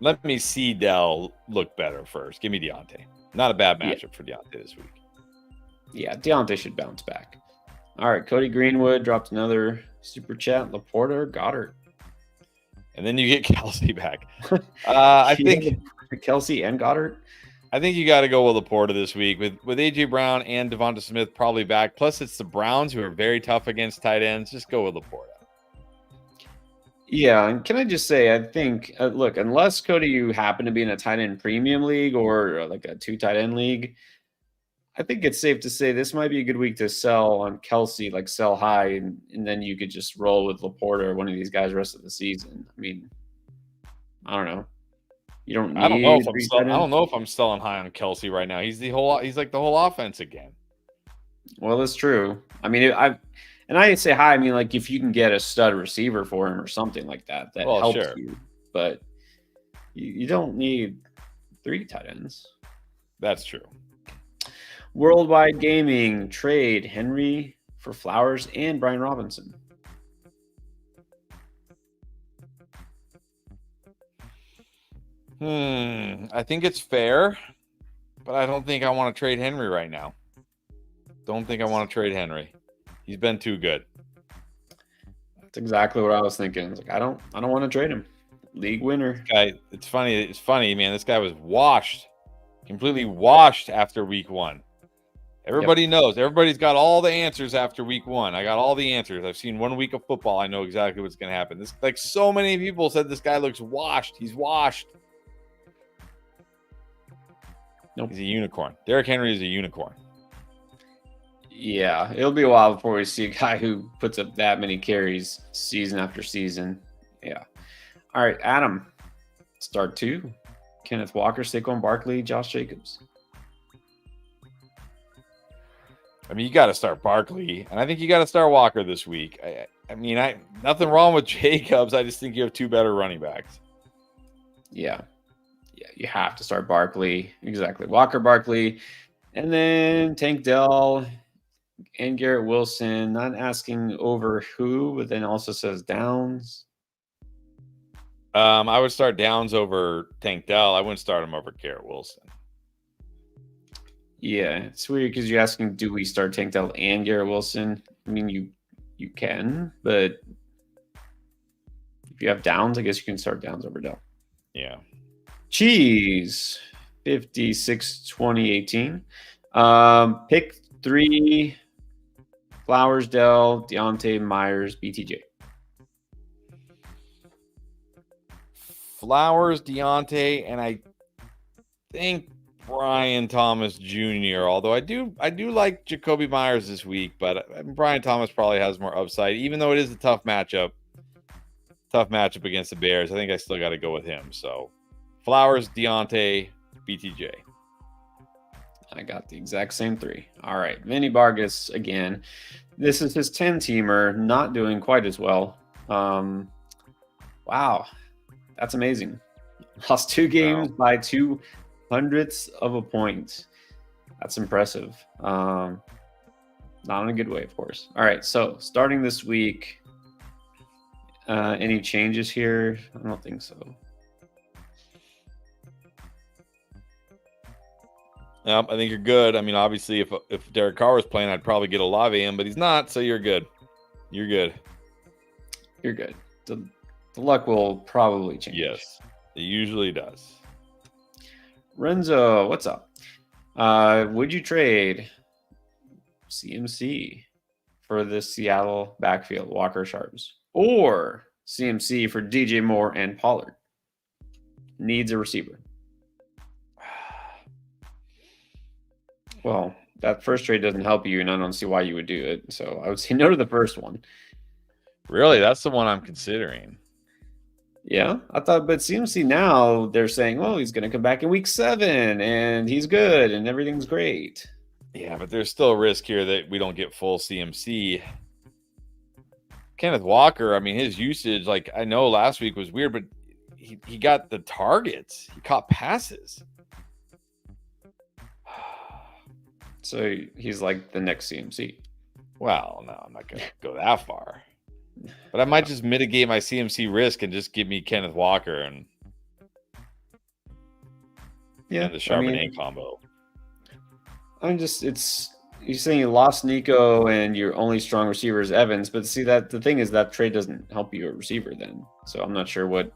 Let me see Dell look better first. Give me Deontay. Not a bad matchup for Deontay this week. Yeah, Deontay should bounce back. All right, Cody Greenwood dropped another super chat. Laporta or Goddard? And then you get Kelsey back. I think Kelsey and Goddard. I think you got to go with Laporta this week with AJ Brown and Devonta Smith probably back. Plus, it's the Browns who are very tough against tight ends. Just go with Laporta. Yeah, and can I just say, I think, look, unless, Cody, you happen to be in a tight end premium league or like a 2 tight end league, I think it's safe to say this might be a good week to sell on Kelsey, like sell high, and then you could just roll with Laporta or one of these guys the rest of the season. I mean, I don't know. You don't need I don't know if I'm selling high on Kelsey right now. He's like the whole offense again. Well, that's true. I mean, I say high. I mean, like if you can get a stud receiver for him or something like that, helps you. But you don't need 3 tight ends. That's true. Worldwide Gaming trade Henry for Flowers and Brian Robinson. I think it's fair, but I don't think I want to trade Henry right now. Don't think I want to trade Henry. He's been too good. That's exactly what I was thinking. It's like I don't want to trade him. League winner. Guy, it's funny, man. This guy was completely washed after week 1. Everybody knows. Everybody's got all the answers after week 1. I got all the answers. I've seen 1 week of football. I know exactly what's going to happen. So many people said this guy looks washed. He's washed. Nope. He's a unicorn. Derrick Henry is a unicorn. Yeah, it'll be a while before we see a guy who puts up that many carries season after season. Yeah. All right, Adam. Start 2. Kenneth Walker, Saquon Barkley, Josh Jacobs. I mean, you got to start Barkley, and I think you got to start Walker this week. I mean, nothing wrong with Jacobs. I just think you have 2 better running backs. Yeah, you have to start Barkley. Exactly. Walker, Barkley, and then Tank Dell and Garrett Wilson. Not asking over who, but then also says Downs. I would start Downs over Tank Dell. I wouldn't start him over Garrett Wilson. Yeah, it's weird because you're asking, do we start Tank Dell and Garrett Wilson? I mean, you can, but if you have Downs, I guess you can start Downs over Dell. Yeah. Cheese, 56, 2018. Pick 3, Flowers, Dell, Deontay, Myers, BTJ. Flowers, Deontay, and I think Brian Thomas Jr. Although I do like Jacoby Myers this week, but Brian Thomas probably has more upside, even though it is a tough matchup. Tough matchup against the Bears. I think I still got to go with him. So Flowers, Deontay, BTJ. I got the exact same 3. All right, Vinny Vargas again. This is his 10-teamer, not doing quite as well. Wow, that's amazing. Lost 2 games by 0.02 of a point. That's impressive. Not in a good way, of course. All right, so starting this week, any changes here? I don't think so. Yep, I think you're good. I mean, obviously, if Derek Carr was playing, I'd probably get Olave in, but he's not, so you're good. You're good. You're good. The luck will probably change. Yes, it usually does. Renzo, what's up? Would you trade CMC for the Seattle backfield, Walker Sharps, or CMC for DJ Moore and Pollard? Needs a receiver. Well, that first trade doesn't help you, and I don't see why you would do it. So I would say no to the first one. Really? That's the one I'm considering. Yeah, I thought, but CMC now they're saying, well, he's going to come back in week 7 and he's good and everything's great. Yeah, but there's still a risk here that we don't get full CMC. Kenneth Walker, I mean, his usage, like I know last week was weird, but he got the targets. He caught passes. So he's like the next CMC. Well, no, I'm not going to go that far. But I might just mitigate my CMC risk and just give me Kenneth Walker and the Charbonnet combo. I'm just, you're saying you lost Nico and your only strong receiver is Evans, but see that the thing is that trade doesn't help you a receiver then. So I'm not sure what.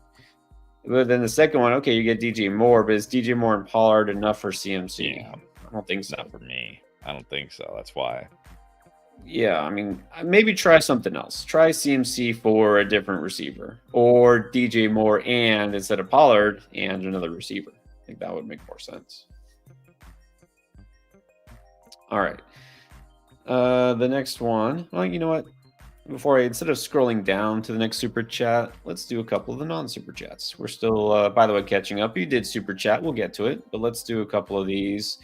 But then the second one, okay, you get DJ Moore, but is DJ Moore and Pollard enough for CMC? Yeah, I don't think so. Not for me. I don't think so. That's why. Yeah, I mean, maybe try something else. Try CMC for a different receiver, or DJ Moore and instead of Pollard and another receiver. I think that would make more sense. All right. The next one. Well, you know what? Instead of scrolling down to the next super chat, let's do a couple of the non-super chats. We're still, by the way, catching up. You did super chat. We'll get to it, but let's do a couple of these.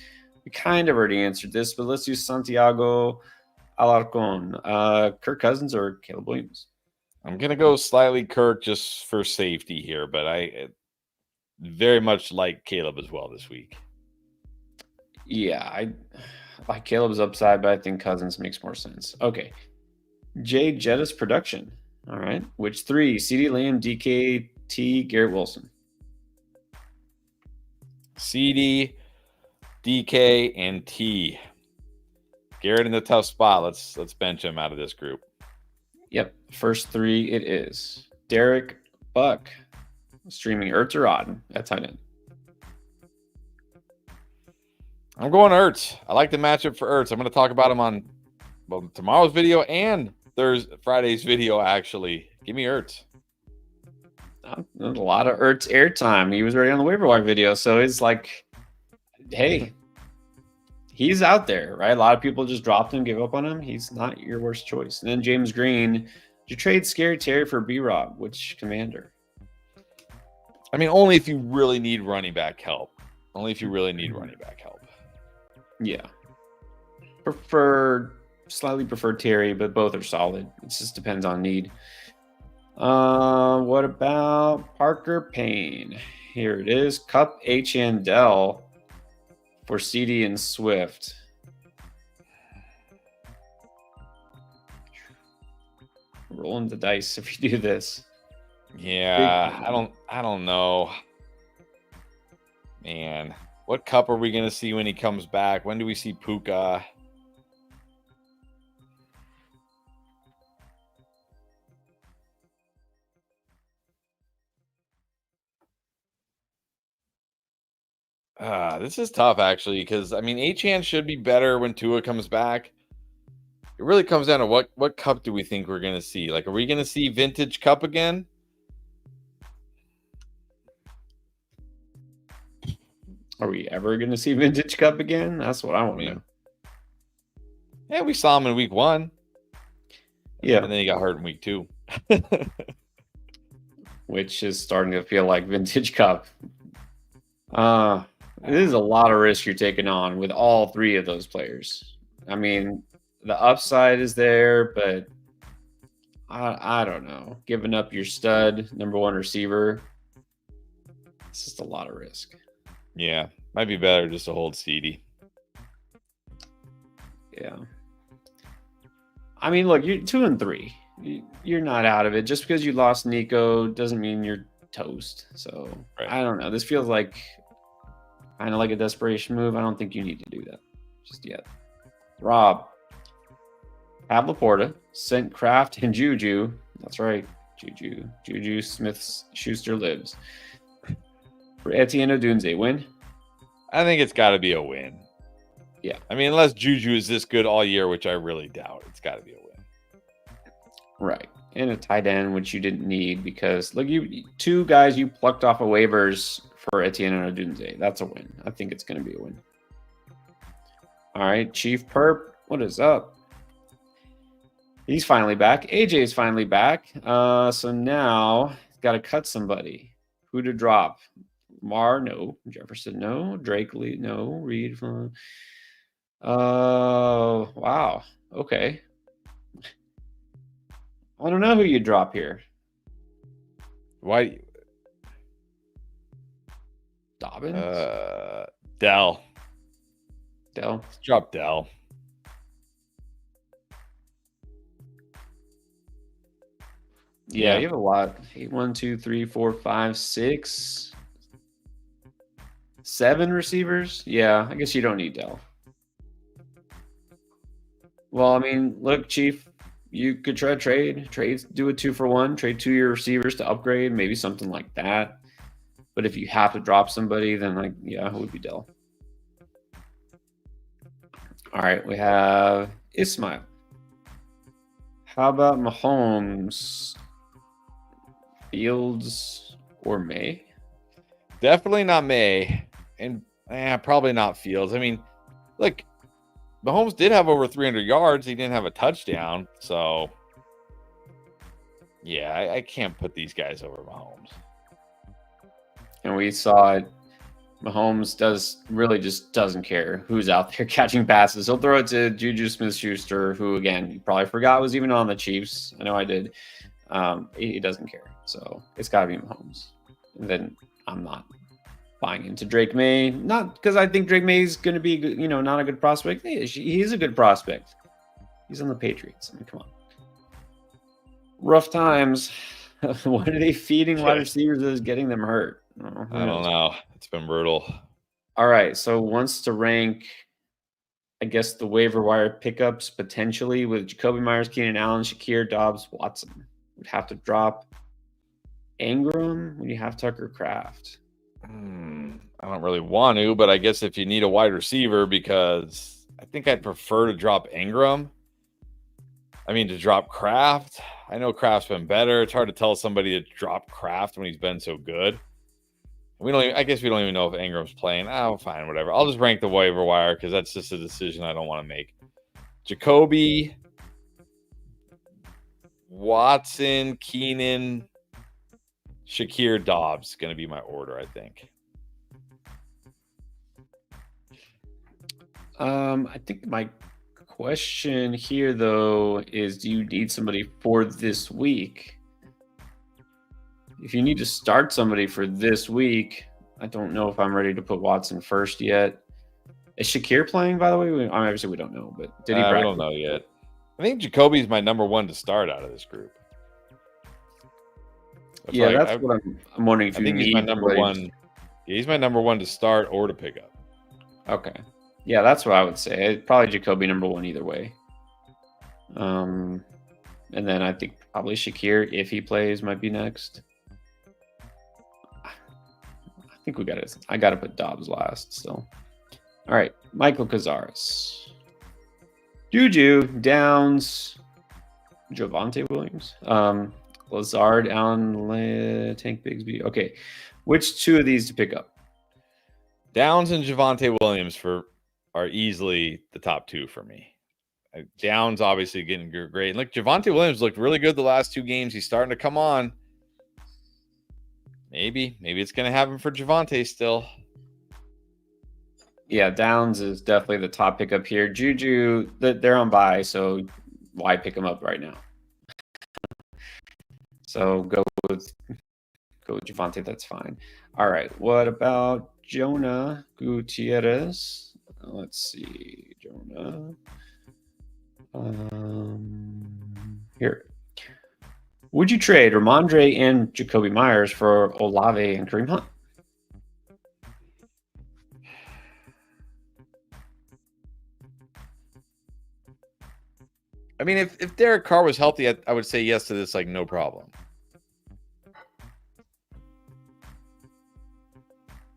We kind of already answered this, but let's do Santiago Alarcon. Kirk Cousins or Caleb Williams? I'm going to go slightly Kirk just for safety here, but I very much like Caleb as well this week. Yeah, I like Caleb's upside, but I think Cousins makes more sense. Okay. Jay Jettis production. All right. Which 3? CeeDee Lamb, DK, T, Garrett Wilson. CeeDee, DK, and T. Garrett in the tough spot. Let's bench him out of this group. Yep. First 3 it is. Derek, Buck. Streaming Ertz or Otten at tight end. I'm going Ertz. I like the matchup for Ertz. I'm going to talk about him on tomorrow's video and Friday's video, actually. Give me Ertz. A lot of Ertz airtime. He was already on the waiver wire video, so it's like, hey, he's out there, right? A lot of people just dropped him, give up on him. He's not your worst choice. And then James Green. Did you trade Scary Terry for B-Rob? Which commander? I mean, only if you really need running back help. Yeah. Slightly prefer Terry, but both are solid. It just depends on need. What about Parker Payne? Here it is. Cup, H, and Dell for CD and Swift. Rolling the dice if you do this. Yeah, I don't know. Man, What cup are we going to see when he comes back? When do we see Puka? This is tough, actually, because, I mean, Achane should be better when Tua comes back. It really comes down to what cup do we think we're going to see? Like, are we going to see vintage cup again? Are we ever going to see vintage cup again? That's what I want to know. Yeah, we saw him in week 1. Yeah. And then he got hurt in week 2. Which is starting to feel like vintage cup. It is a lot of risk you're taking on with all 3 of those players. I mean, the upside is there, but I don't know. Giving up your stud, number 1 receiver, it's just a lot of risk. Yeah, might be better just to hold CD. Yeah. I mean, look, you're 2 and 3. You're not out of it. Just because you lost Nico doesn't mean you're toast. So right. I don't know. This feels like kind of like a desperation move. I don't think you need to do that just yet. Rob, have Laporta, sent Kraft and Juju. That's right, Juju Smith-Schuster lives. For Etienne Odunze, win? I think it's got to be a win. Yeah. I mean, unless Juju is this good all year, which I really doubt, it's got to be a win. Right. And a tight end, which you didn't need because, look, 2 guys you plucked off of waivers for Etienne and Odunze. That's a win. I think it's going to be a win. All right, Chief Perp, what is up? He's finally back. AJ's finally back. So now he's got to cut somebody. Who to drop? Mar, no. Jefferson, no. Drake, Lee, no. Reed, wow. Okay. I don't know who you drop here. Why? Dobbins? Dell. Dell. Let's drop Dell. Yeah, you have a lot. 1, 2, 3, 4, 5, 6, 7 receivers. Yeah, I guess you don't need Dell. Well, I mean, look, Chief, you could try to trade, do a 2-for-1, trade 2 of your receivers to upgrade, maybe something like that. But if you have to drop somebody, then like, yeah, it would be Dell. All right, we have Ismail. How about Mahomes, Fields, or May? Definitely not May, and probably not Fields. I mean, look, Mahomes did have over 300 yards. He didn't have a touchdown, so yeah, I can't put these guys over Mahomes. And we saw it. Mahomes just doesn't care who's out there catching passes. He'll throw it to Juju Smith-Schuster, who, again, you probably forgot was even on the Chiefs. I know I did. He doesn't care. So it's got to be Mahomes. And then I'm not buying into Drake May. Not because I think Drake May is going to be, not a good prospect. He's a good prospect. He's on the Patriots. I mean, come on. Rough times. What are they feeding wide receivers that is getting them hurt? I don't know. It's been brutal. All right. So wants to rank, I guess, the waiver wire pickups potentially with Jacoby Myers, Keenan Allen, Shakir, Dobbs, Watson. Would have to drop Ingram when you have Tucker Kraft. I don't really want to, but I guess if you need a wide receiver, because I think I'd prefer to drop Ingram. I mean, to drop Kraft. I know Kraft's been better. It's hard to tell somebody to drop Kraft when he's been so good. I guess we don't even know if Ingram's playing. Oh, fine, whatever. I'll just rank the waiver wire because that's just a decision I don't want to make. Jacoby, Watson, Keenan, Shakir, Dobbs going to be my order, I think. I think my question here, though, is do you need somebody for this week? If you need to start somebody for this week, I don't know if I'm ready to put Watson first yet. Is Shakir playing, by the way? Obviously, we don't know, but did he practice? I don't know yet. I think Jacoby's my number 1 to start out of this group. That's what I'm wondering if you need my number 1. Yeah, he's my number 1 to start or to pick up. Okay. Yeah, that's what I would say. Probably Jacoby number 1 either way. And then I think probably Shakir, if he plays, might be next. I think I gotta put Dobbs last still. All right, Michael Cazares. Juju, Downs, Javonte Williams, Lazard, Allen, Tank Bigsby. Okay, which 2 of these to pick up? Downs and Javonte Williams are easily the top 2 for me. Downs obviously getting great. Look, Javonte Williams looked really good the last 2 games. He's starting to come on. Maybe it's going to happen for Javonte still. Yeah, Downs is definitely the top pickup here. Juju, they're on bye, so why pick him up right now? So go with Javonte. That's fine. All right. What about Jonah Gutierrez? Let's see, Jonah. Here. Would you trade Ramondre and Jacoby Myers for Olave and Kareem Hunt? I mean, if Derek Carr was healthy, I would say yes to this, like no problem.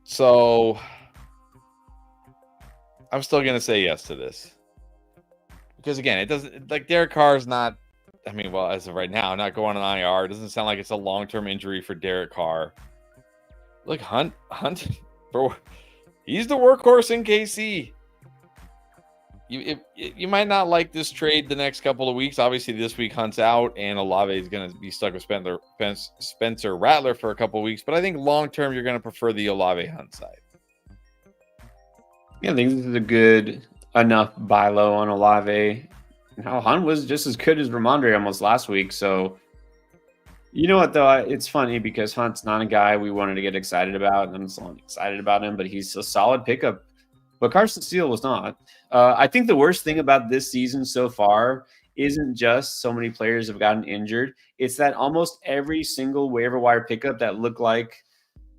So I'm still going to say yes to this. Because again, it doesn't, like Derek Carr is not, I mean, well, as of right now, not going on IR. It doesn't sound like it's a long-term injury for Derek Carr. Look, Hunt, bro, he's the workhorse in KC. You might not like this trade the next couple of weeks. Obviously, this week Hunt's out, and Olave is going to be stuck with Spencer Rattler for a couple of weeks. But I think long-term, you're going to prefer the Olave Hunt side. Yeah, I think this is a good enough buy low on Olave. Now Hunt was just as good as Ramondre almost last week. So, you know what, though? It's funny because Hunt's not a guy we wanted to get excited about, and I'm still excited about him, but he's a solid pickup. But Carson Steele was not. I think the worst thing about this season so far isn't just so many players have gotten injured. It's that almost every single waiver wire pickup that looked like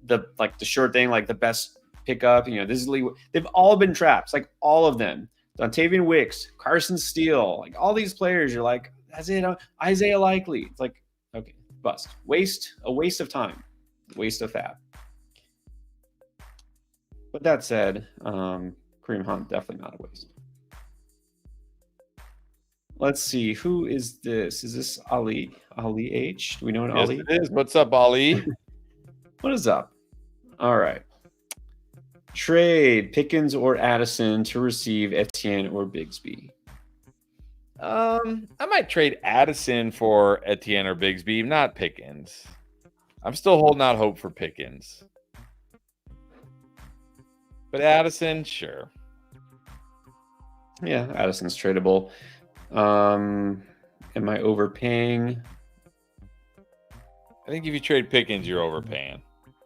the short thing, like the best pickup. You know, this is they've all been traps, like all of them. Dontavian Wicks, Carson Steele, like all these players. You're like, that's it. Isaiah Likely. It's like, okay, bust, a waste of time, waste of fab. But that said, Kareem Hunt, definitely not a waste. Let's see. Who is this? Is this Ali? Ali H? Do we know an Yes, Ali? it is. What's up, Ali? What is up? All right. Trade Pickens or Addison to receive Etienne or Bigsby. I might trade Addison for Etienne or Bigsby, not Pickens. I'm still holding out hope for Pickens. But Addison, sure. Yeah, Addison's tradable. Am I overpaying? I think if you trade Pickens, you're overpaying.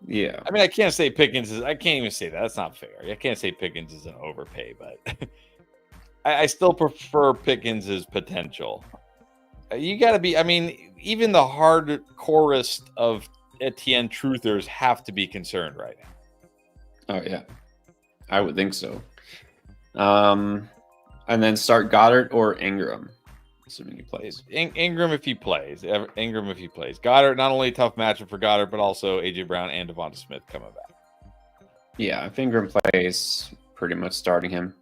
Yeah. I mean, I can't say Pickens is. I can't even say that. That's not fair. I can't say Pickens is an overpay, but I still prefer Pickens' potential. You got to be. I mean, even the hardcorest of Etienne truthers have to be concerned right now. Oh yeah, I would think so. And then start Goddard or Ingram, assuming he plays. Ingram if he plays. Ingram if he plays. Goddard, not only a tough matchup for Goddard, but also A.J. Brown and Devonta Smith coming back. Yeah, if Ingram plays, pretty much starting him.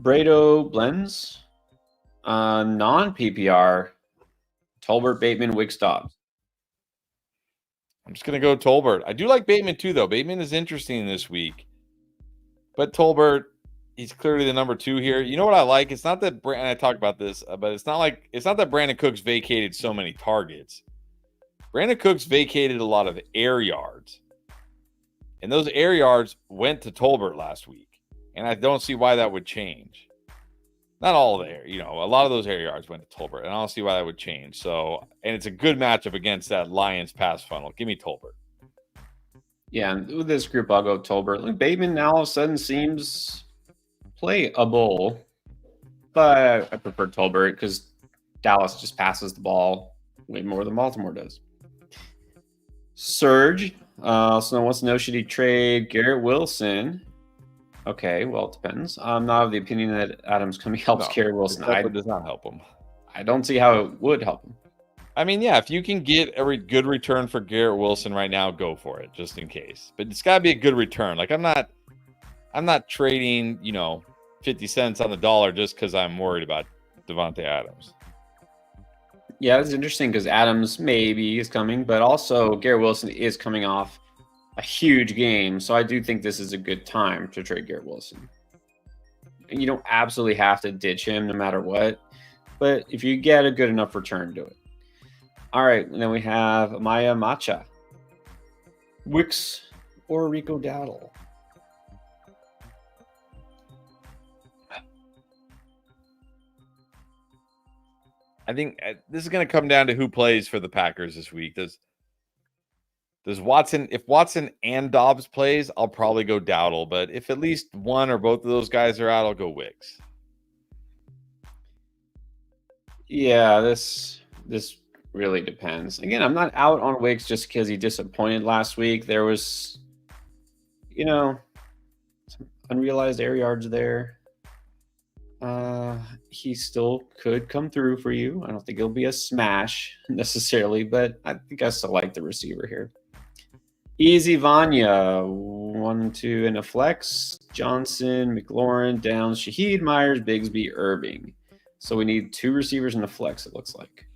Brado blends. Non-PPR, Tolbert, Bateman, Wicks, Dobbs. I'm just going to go Tolbert. I do like Bateman too, though. Bateman is interesting this week. But Tolbert, he's clearly the number 2 here. You know what I like? It's not that, and I talk about this, but it's not that Brandon Cooks vacated so many targets. Brandon Cooks vacated a lot of air yards. And those air yards went to Tolbert last week. And I don't see why that would change. Not all of the air, a lot of those air yards went to Tolbert. And I don't see why that would change. So, and it's a good matchup against that Lions pass funnel. Give me Tolbert. Yeah, and with this group, I'll go Tolbert. Like Bateman now all of a sudden seems playable, but I prefer Tolbert because Dallas just passes the ball way more than Baltimore does. Serge also wants to know, should he trade Garrett Wilson Okay, well, it depends. I'm not of the opinion that Adams coming helps No, Garrett it Wilson. definitely does not help him. I don't see how it would help him. I mean, yeah, if you can get a good return for Garrett Wilson right now, go for it, just in case. But it's got to be a good return. Like I'm not trading, 50 cents on the dollar just because I'm worried about Devante Adams. Yeah, it's interesting because Adams maybe is coming, but also Garrett Wilson is coming off a huge game. So I do think this is a good time to trade Garrett Wilson. And you don't absolutely have to ditch him no matter what, but if you get a good enough return, do it. All right, and then we have Maya Macha, Wicks, or Rico Dowdle. I think this is going to come down to who plays for the Packers this week. Does Watson? If Watson and Dobbs plays, I'll probably go Dowdle. But if at least one or both of those guys are out, I'll go Wicks. Yeah, this really depends. Again, I'm not out on Wicks just because he disappointed last week. There was, some unrealized air yards there. He still could come through for you. I don't think it'll be a smash necessarily, but I think I still like the receiver here. Easy Vanya, 1-2 in a flex. Johnson, McLaurin, Downs, Shaheed, Myers, Bigsby, Irving. So we need 2 receivers in a flex, it looks like.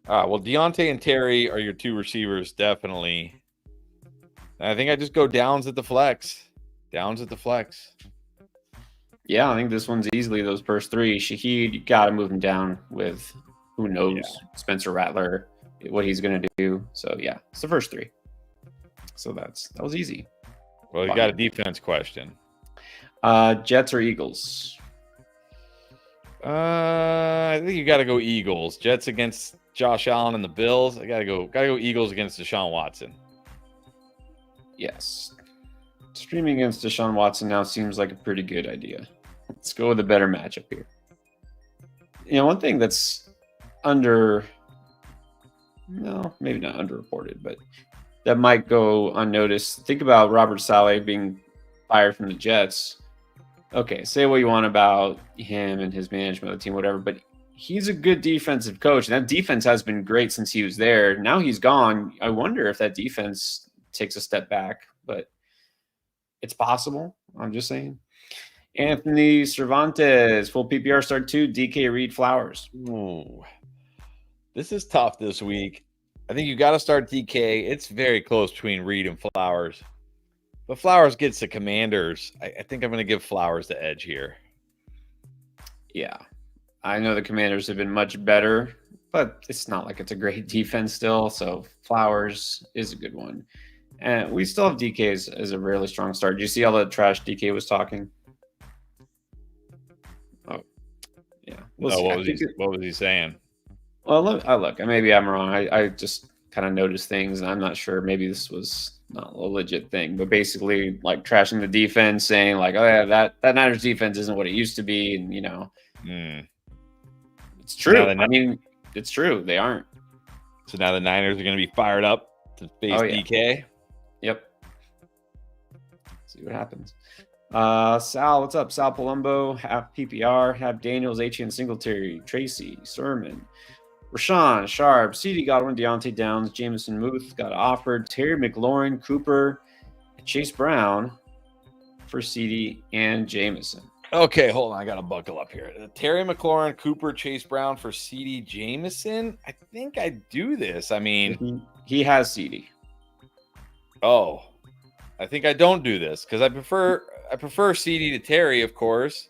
Well, Deontay and Terry are your 2 receivers, definitely. I think I just go Downs at the flex. Yeah, I think this one's easily those first 3. Shaheed, you got to move him down with who knows, Spencer Rattler, what he's going to do. So, yeah, it's the first 3. So that was easy. Well, you got a defense question. Jets or Eagles? I think you got to go Eagles. Jets against Josh Allen and the Bills. I got to go Eagles against Deshaun Watson. Yes. Streaming against Deshaun Watson now seems like a pretty good idea. Let's go with a better matchup here. One thing that's maybe not underreported, but that might go unnoticed. Think about Robert Saleh being fired from the Jets. Okay, say what you want about him and his management of the team, whatever, but he's a good defensive coach. And that defense has been great since he was there. Now he's gone. I wonder if that defense takes a step back, but it's possible. I'm just saying. Anthony Cervantes, full PPR start 2, DK Reed Flowers. Ooh. This is tough this week. I think you got to start DK. It's very close between Reed and Flowers. But Flowers gets the Commanders. I think I'm going to give Flowers the edge here. Yeah. I know the Commanders have been much better, but it's not like it's a great defense still. So Flowers is a good one. And we still have DK as a really strong start. Did you see all the trash DK was talking? Oh, yeah. What was he saying? Well, look, maybe I'm wrong. I just kind of noticed things, and I'm not sure. Maybe this was not a legit thing, but basically, like trashing the defense, saying like, "Oh yeah, that Niners defense isn't what it used to be," and it's true. I mean, it's true. They aren't. So now the Niners are going to be fired up to face DK. Yep. See what happens. Sal, what's up? Sal Palumbo, half PPR, half Daniels, H.N. Singletary, Tracy, Sermon, Rashawn, Sharp, C.D. Godwin, Deontay Downs, Jameson Muth got offered, Terry McLaurin, Cooper, Chase Brown for C.D. and Jameson. Okay, hold on. I got to buckle up here. Terry McLaurin, Cooper, Chase Brown for C.D. Jameson. I think I do this. I mean, he has C.D. Oh, I think I don't do this because I prefer CD to Terry, of course.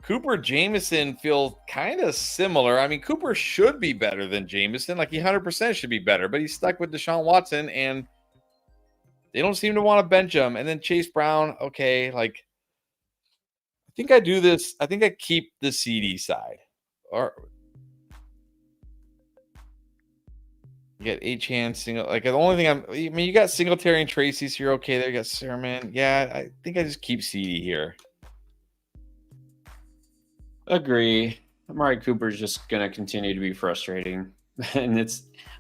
Cooper, Jameson feel kind of similar. I mean, Cooper should be better than Jameson. Like, he 100% should be better, but he's stuck with Deshaun Watson, and they don't seem to want to bench him. And then Chase Brown, okay, like, I think I do this. I think I keep the CD side. Or you got H-Hand, like the only thing you got Singletary and Tracy, so you're okay there. You got Sermon. Yeah, I think I just keep CD here. Agree. Amari Cooper's just going to continue to be frustrating. And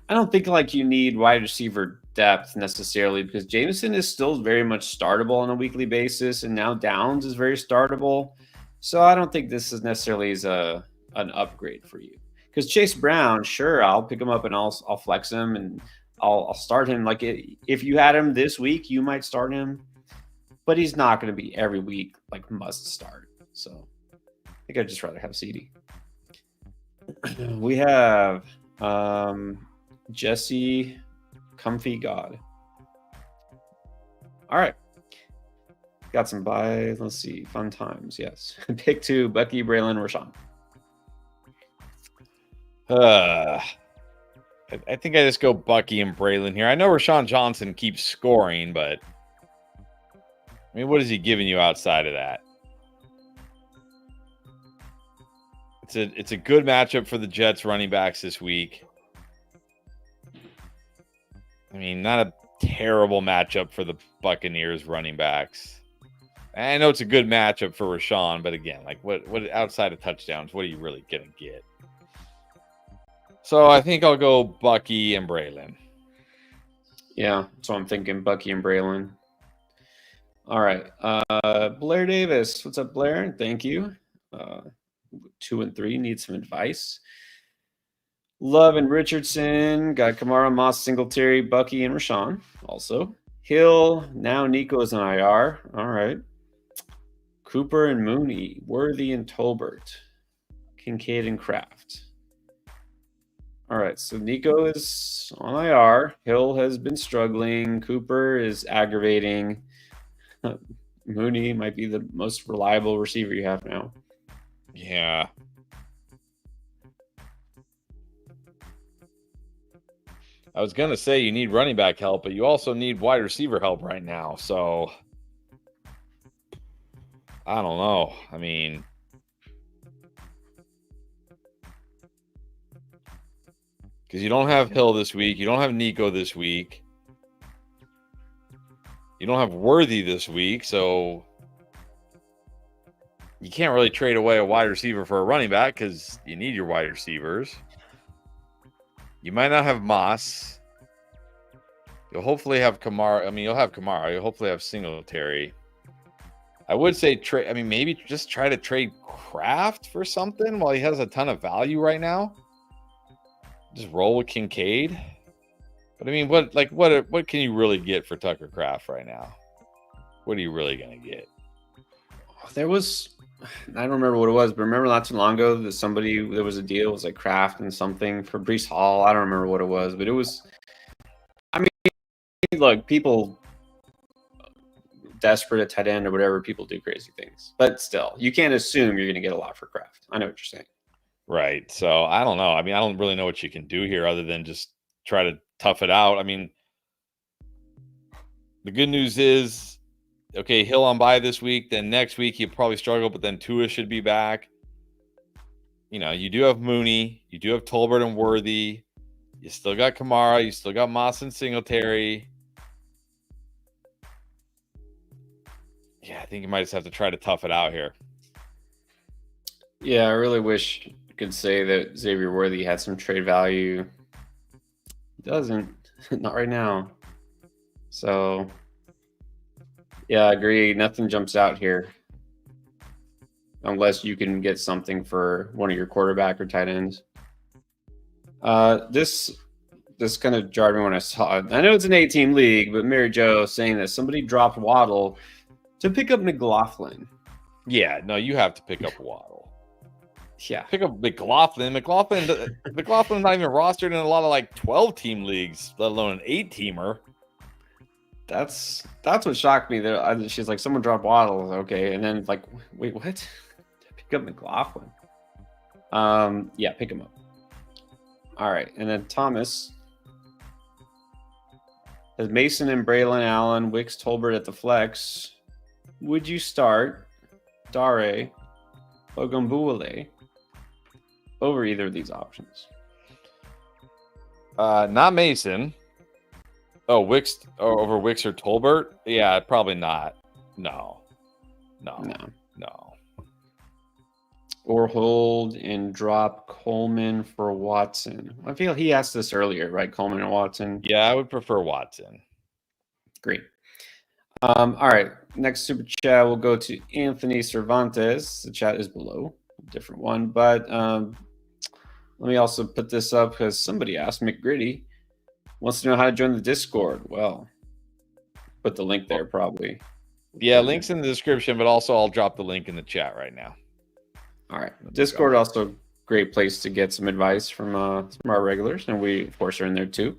I don't think like you need wide receiver depth necessarily because Jameson is still very much startable on a weekly basis, and now Downs is very startable. So I don't think this is necessarily an upgrade for you. Because Chase Brown, sure, I'll pick him up and I'll flex him and I'll start him. Like if you had him this week, you might start him, but he's not going to be every week like must start. So I think I'd just rather have CD. We have Jesse Comfy God. All right. Got some buys. Let's see. Fun times. Yes. Pick 2, Bucky, Braylon, Rashawn. I think I just go Bucky and Braylon here. I know Rashawn Johnson keeps scoring, but I mean, what is he giving you outside of that? It's a good matchup for the Jets running backs this week. I mean, not a terrible matchup for the Buccaneers running backs. I know it's a good matchup for Rashawn, but again, like what outside of touchdowns, what are you really gonna get? So I think I'll go Bucky and Braylon. Yeah, so I'm thinking Bucky and Braylon. All right. Blair Davis. What's up, Blair? Thank you. 2 and 3 need some advice. Love and Richardson. Got Kamara, Moss, Singletary, Bucky, and Rashawn. Also. Hill. Now Nico is an IR. All right. Cooper and Mooney. Worthy and Tolbert. Kincaid and Kraft. All right, so Nico is on IR. Hill has been struggling. Cooper is aggravating. Mooney might be the most reliable receiver you have now. Yeah. I was going to say you need running back help, but you also need wide receiver help right now. So, I don't know. I mean, because you don't have Hill this week. You don't have Nico this week. You don't have Worthy this week. So you can't really trade away a wide receiver for a running back because you need your wide receivers. You might not have Moss. You'll hopefully have Kamara. I mean, you'll have Kamara. You'll hopefully have Singletary. I would say trade. I mean, maybe just try to trade Kraft for something while he has a ton of value right now. Just roll with Kincaid. But I mean, what can you really get for Tucker Kraft right now? What are you really gonna get? There was, I don't remember what it was, but remember not too long ago that there was a deal, it was like Kraft and something for Breece Hall. I don't remember what it was, but it was. I mean, look, people desperate at tight end or whatever, people do crazy things. But still, you can't assume you're gonna get a lot for Kraft. I know what you're saying. Right. So I don't know. I mean, I don't really know what you can do here other than just try to tough it out. I mean, the good news is, okay, Hill on bye this week. Then next week he'll probably struggle, but then Tua should be back. You know, you do have Mooney. You do have Tolbert and Worthy. You still got Kamara. You still got Moss and Singletary. Yeah, I think you might just have to try to tough it out here. Yeah, I really wish I could say that Xavier Worthy had some trade value. He doesn't. Not right now. So, yeah, I agree. Nothing jumps out here. Unless you can get something for one of your quarterback or tight ends. This kind of jarred me when I saw it. I know it's an 8-team league, but Mary Jo saying that somebody dropped Waddle to pick up McLaughlin. Yeah, no, you have to pick up Waddle. Yeah. Pick up McLaughlin. McLaughlin's not even rostered in a lot of like 12-team leagues, let alone an 8-teamer. That's what shocked me. There, she's like, someone dropped Waddle. Okay, and then like, wait, what? Pick up McLaughlin. Yeah, pick him up. All right, and then Thomas has Mason and Braylon Allen, Wicks, Tolbert at the flex. Would you start Dare Ogunbowale over either of these options? Not Mason. Oh, Wicks over Wicks or Tolbert? Yeah, probably not. No. or hold and drop Coleman for Watson? I feel he asked this earlier, right? Coleman and Watson. Yeah, I would prefer Watson. Great. All right. Next super chat will go to Anthony Cervantes. The chat is below, a different one, but let me also put this up because somebody asked. McGritty wants to know how to join the Discord. Well, put the link there probably. Yeah, link's in the description, but also I'll drop the link in the chat right now. All right. Discord also great place to get some advice from our regulars, and we of course are in there too.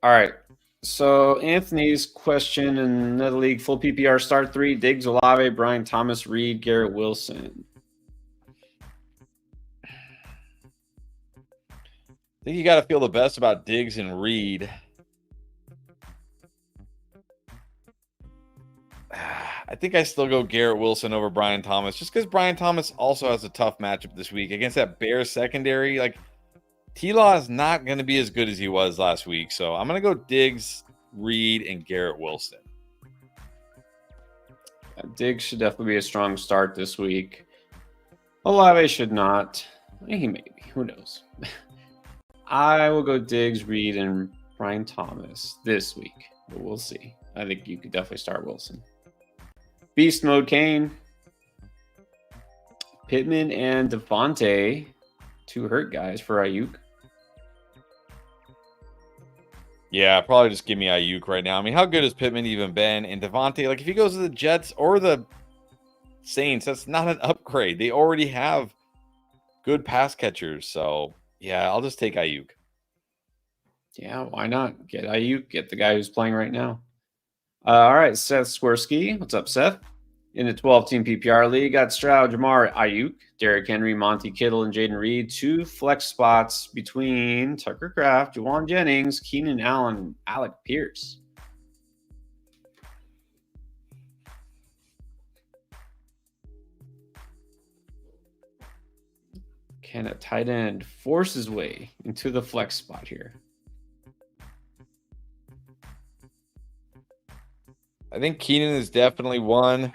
All right. So Anthony's question in another league: full PPR start 3: Diggs, Olave, Brian Thomas, Reed, Garrett Wilson. I think you got to feel the best about Diggs and Reed. I think I still go Garrett Wilson over Brian Thomas, just because Brian Thomas also has a tough matchup this week against that Bears secondary. Like, T-Law is not going to be as good as he was last week, so I'm going to go Diggs, Reed, and Garrett Wilson. Diggs should definitely be a strong start this week. Olave should not. He may be. Who knows? I will go Diggs, Reed, and Brian Thomas this week, but we'll see. I think you could definitely start Wilson. Beast Mode Kane, Pittman, and Devante, 2 hurt guys for Ayuk. Yeah, probably just give me Ayuk right now. I mean, how good has Pittman even been? And Devante, like if he goes to the Jets or the Saints, that's not an upgrade. They already have good pass catchers. So, yeah, I'll just take Ayuk. Yeah, why not? Get Ayuk, get the guy who's playing right now. All right, Seth Swirsky. What's up, Seth? In the 12-team PPR league, got Stroud, Jamar, Ayuk, Derrick Henry, Monty Kittle, and Jaden Reed. 2 flex spots between Tucker Kraft, Juwan Jennings, Keenan Allen, Alec Pierce. Can a tight end force his way into the flex spot here? I think Keenan is definitely one.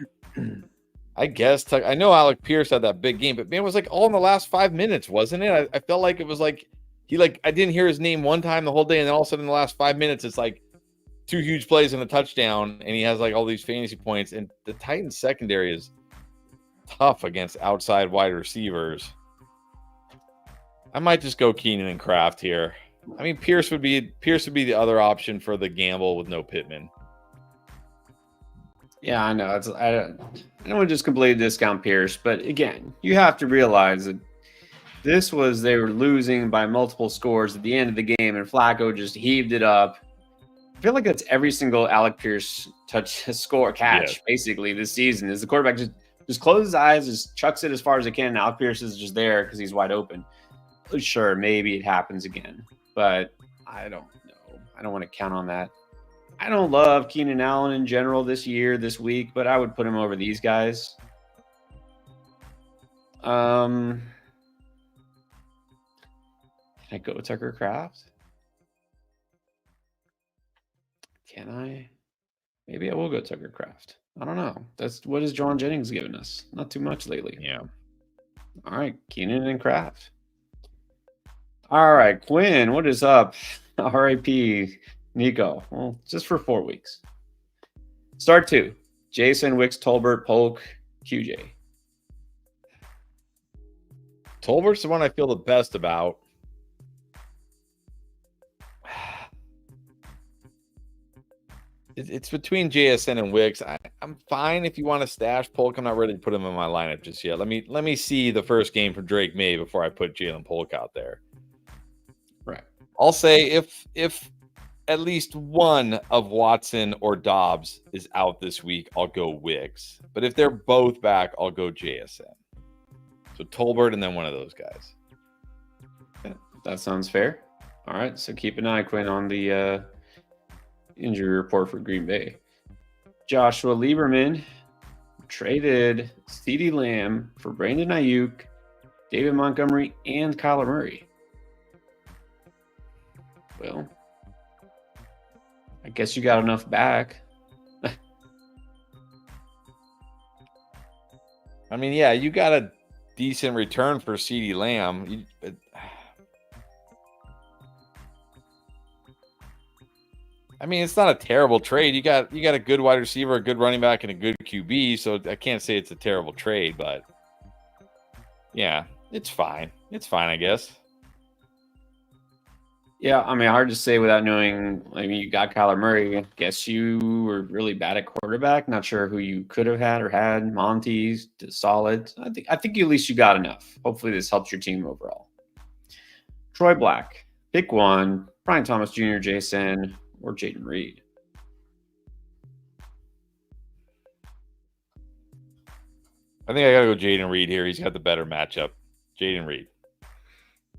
I guess I know Alec Pierce had that big game, but man, it was like all in the last 5 minutes, wasn't it? I felt like it was like I didn't hear his name one time the whole day, and then all of a sudden in the last 5 minutes, it's like 2 huge plays and a touchdown, and he has like all these fantasy points. And the Titans secondary is tough against outside wide receivers. I might just go Keenan and Kraft here. I mean, Pierce would be the other option for the gamble with no Pittman. Yeah, I know. I don't want to just completely discount Pierce, but again, you have to realize that they were losing by multiple scores at the end of the game, and Flacco just heaved it up. I feel like that's every single Alec Pierce catch basically this season. Is the quarterback just closes his eyes, just chucks it as far as he can, and Alec Pierce is just there because he's wide open. Sure, maybe it happens again, but I don't know. I don't want to count on that. I don't love Keenan Allen in general this week, but I would put him over these guys. Can I go with Tucker Kraft? Can I? Maybe I will go Tucker Kraft. I don't know. What has Juwan Jennings given us? Not too much lately. Yeah. All right, Keenan and Kraft. All right, Quinn, what is up? RIP. Nico, well, just for 4 weeks. Start 2. Jason, Wicks, Tolbert, Polk, QJ. Tolbert's the one I feel the best about. It's between JSN and Wicks. I'm fine if you want to stash Polk. I'm not ready to put him in my lineup just yet. Let me see the first game for Drake May before I put Jalen Polk out there. Right. I'll say if at least one of Watson or Dobbs is out this week, I'll go Wicks. But if they're both back, I'll go JSN. So Tolbert and then one of those guys. Yeah, that sounds fair. All right, so keep an eye, Quinn, on the injury report for Green Bay. Joshua Lieberman traded CeeDee Lamb for Brandon Ayuk, David Montgomery, and Kyler Murray. Well, I guess you got enough back. I mean, yeah, you got a decent return for CeeDee Lamb. I mean, it's not a terrible trade. You got a good wide receiver, a good running back, and a good QB. So I can't say it's a terrible trade, but yeah, it's fine. It's fine, I guess. Yeah, I mean, hard to say without knowing. I mean, you got Kyler Murray. I guess you were really bad at quarterback. Not sure who you could have had or had. Monty's solid. I think at least you got enough. Hopefully, this helps your team overall. Troy Black, pick one. Brian Thomas Jr., Jason, or Jaden Reed. I think I gotta go Jaden Reed here. He's got the better matchup. Jaden Reed.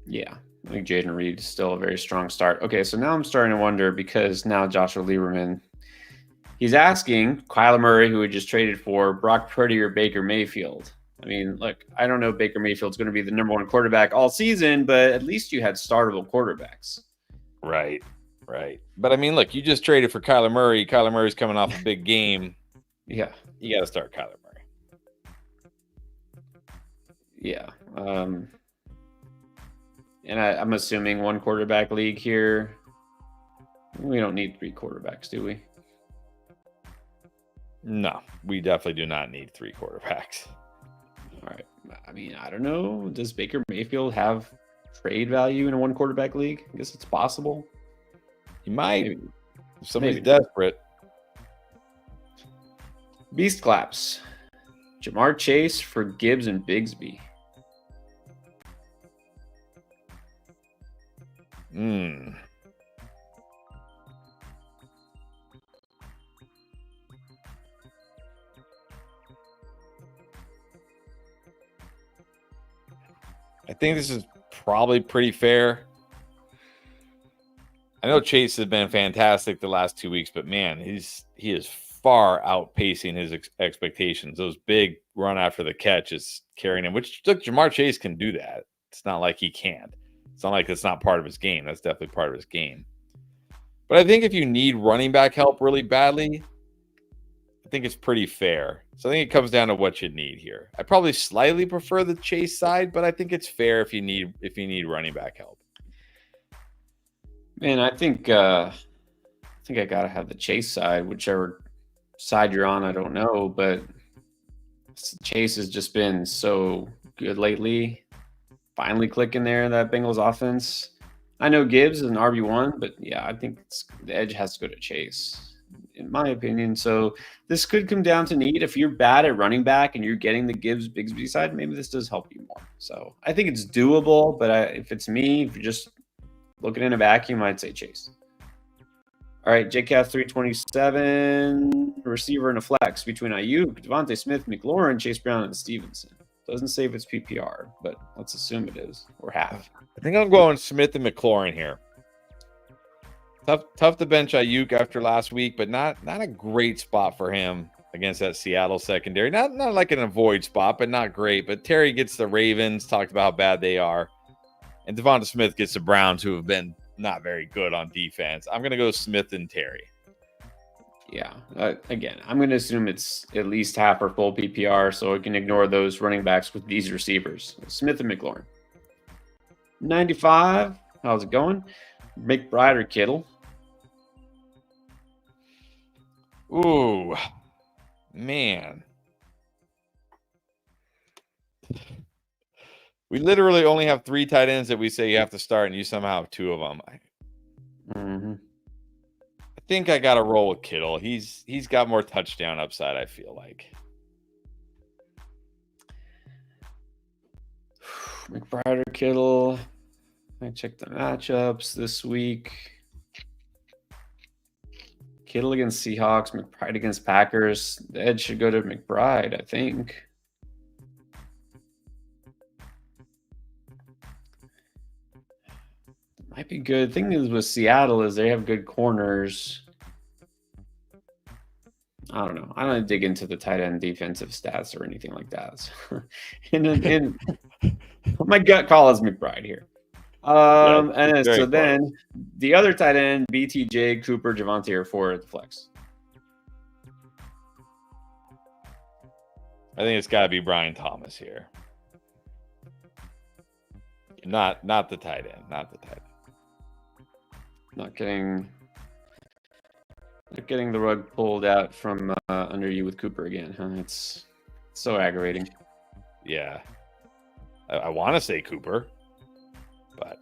Yeah, I think Jaden Reed is still a very strong start. Okay, so now I'm starting to wonder because now Joshua Lieberman, he's asking Kyler Murray, who we just traded for, Brock Purdy or Baker Mayfield. I mean, look, I don't know if Baker Mayfield's going to be the number one quarterback all season, but at least you had startable quarterbacks. Right. But I mean, look, you just traded for Kyler Murray. Kyler Murray's coming off a big game. Yeah. You got to start Kyler Murray. Yeah. And I'm assuming one quarterback league here. We don't need 3 quarterbacks, do we? No, we definitely do not need 3 quarterbacks. All right. I mean, I don't know. Does Baker Mayfield have trade value in a one quarterback league? I guess it's possible. He might. Maybe. If somebody's desperate. Beast claps. Jamar Chase for Gibbs and Bigsby. I think this is probably pretty fair. I know Chase has been fantastic the last 2 weeks, but man, he is far outpacing his expectations. Those big run after the catch is carrying him, which look, Jamar Chase can do that. It's not like he can't. It's not like it's not part of his game. That's definitely part of his game. But I think if you need running back help really badly, I think it's pretty fair. So I think it comes down to what you need here. I probably slightly prefer the Chase side, but I think it's fair if you need running back help. Man, I think I gotta have the Chase side, whichever side you're on. I don't know, but Chase has just been so good lately. Finally clicking there in that Bengals offense. I know Gibbs is an RB1, but yeah, I think the edge has to go to Chase, in my opinion. So this could come down to need. If you're bad at running back and you're getting the Gibbs-Bigsby side, maybe this does help you more. So I think it's doable, but if it's me, if you're just looking in a vacuum, I'd say Chase. All right, JCAF 327, receiver and a flex between Ayuk, Devontae Smith, McLaurin, Chase Brown, and Stevenson. Doesn't say if it's PPR, but let's assume it is, or half. I think I'm going Smith and McLaurin here. Tough to bench Ayuk after last week, but not a great spot for him against that Seattle secondary. Not like an avoid spot, but not great. But Terry gets the Ravens, talked about how bad they are. And Devonta Smith gets the Browns, who have been not very good on defense. I'm going to go Smith and Terry. Yeah. Again, I'm going to assume it's at least half or full PPR, so I can ignore those running backs with these receivers. Smith and McLaurin. 95. How's it going? McBride or Kittle? Ooh, man. We literally only have 3 tight ends that we say you have to start, and you somehow have 2 of them. I think I got to roll with Kittle. He's got more touchdown upside, I feel like. McBride or Kittle? I check the matchups this week. Kittle against Seahawks, McBride against Packers. The edge should go to McBride, I think. Might be good. The thing is with Seattle is they have good corners. I don't know. I don't dig into the tight end defensive stats or anything like that. and my gut call is McBride here. And so then the other tight end, BTJ, Cooper, Javonte are 4 at the flex. I think it's got to be Brian Thomas here. Not the tight end. Not the tight end. Not getting the rug pulled out from under you with Cooper again, huh? It's so aggravating. Yeah. I want to say Cooper, but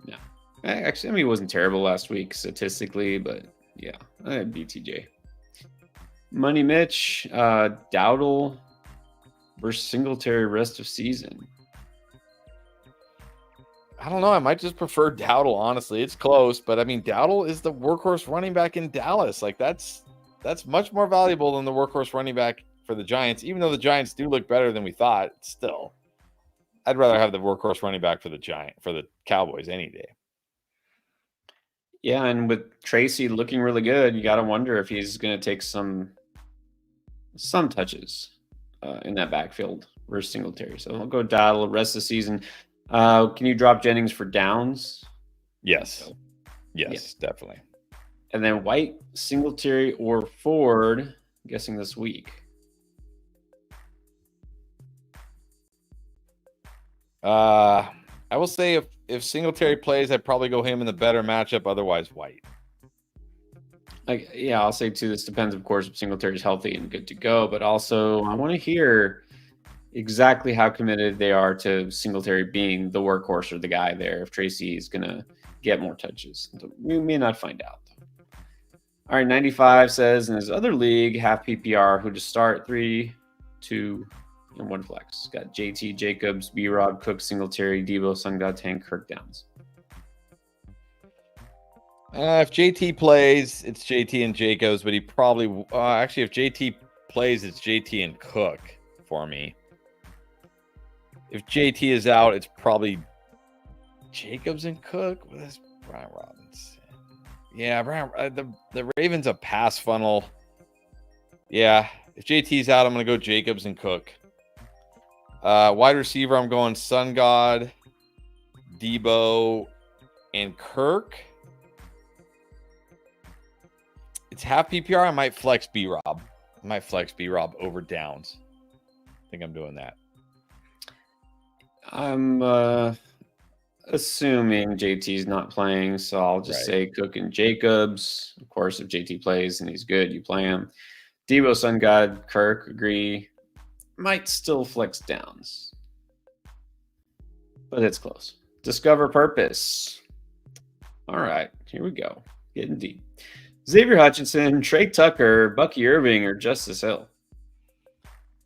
yeah. Actually, I mean, he wasn't terrible last week statistically, but yeah, BTJ. Money Mitch, Dowdle versus Singletary rest of season. I don't know. I might just prefer Dowdle, honestly. It's close, but I mean, Dowdle is the workhorse running back in Dallas. Like that's much more valuable than the workhorse running back for the Giants, even though the Giants do look better than we thought. Still, I'd rather have the workhorse running back for the Cowboys any day. Yeah, and with Tracy looking really good, you got to wonder if he's going to take some touches in that backfield versus Singletary. So I'll go Dowdle rest of the season. Can you drop Jennings for downs? Yes. Yes, definitely. And then White, Singletary, or Ford, I'm guessing this week. I will say if Singletary plays, I'd probably go him in the better matchup. Otherwise, White. Yeah, I'll say too, this depends, of course, if Singletary's healthy and good to go. But also, I want to hear exactly how committed they are to Singletary being the workhorse or the guy there if Tracy is going to get more touches. We may not find out. All right, 95 says in his other league, half PPR, who to start 3, 2, and 1 flex. Got JT, Jacobs, B-Rob, Cook, Singletary, Debo, Sungda, Tank, Kirk Downs. If JT plays, it's JT and Jacobs, but he probably actually if JT plays, it's JT and Cook for me. If JT is out, it's probably Jacobs and Cook with his Brian Robinson. Yeah, the Ravens a pass funnel. Yeah, if JT's out, I'm going to go Jacobs and Cook. Wide receiver, I'm going Sun God, Debo, and Kirk. It's half PPR. I might flex B-Rob. Over Downs. I think I'm doing that. I'm assuming JT's not playing, so I'll just say Cook and Jacobs. Of course, if JT plays and he's good, you play him. Debo, Sun God, Kirk, agree. Might still flex Downs, but it's close. Discover purpose. All right, here we go. Getting deep. Xavier Hutchinson, Trey Tucker, Bucky Irving, or Justice Hill?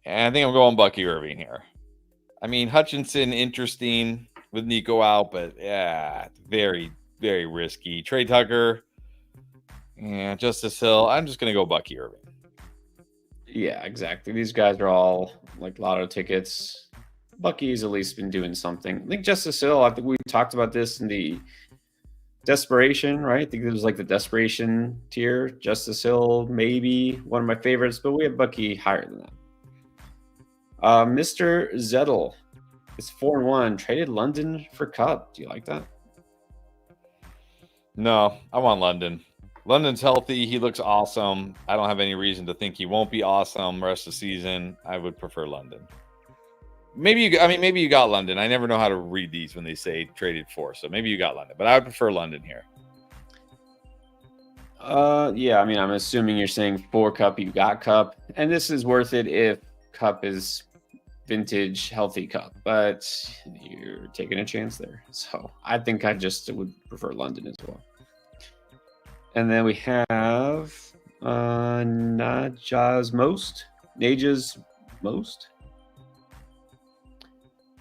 And I think I'm going Bucky Irving here. I mean, Hutchinson, interesting with Nico out, but yeah, very, very risky. Trey Tucker, yeah, Justice Hill. I'm just going to go Bucky Irving. Yeah, exactly. These guys are all like lotto tickets. Bucky's at least been doing something. I think Justice Hill, I think we talked about this in the desperation, right? I think it was like the desperation tier. Justice Hill, maybe one of my favorites, but we have Bucky higher than that. Mr. Zettel is 4-1. Traded London for Cup. Do you like that? No, I want London. London's healthy. He looks awesome. I don't have any reason to think he won't be awesome the rest of the season. I would prefer London. Maybe you got London. I never know how to read these when they say traded for. So maybe you got London, but I would prefer London here. Yeah, I mean, I'm assuming you're saying for Cup, you got Cup, and this is worth it if Cup is vintage healthy Cup, but you're taking a chance there. So I think I just would prefer London as well. And then we have Naja's Most.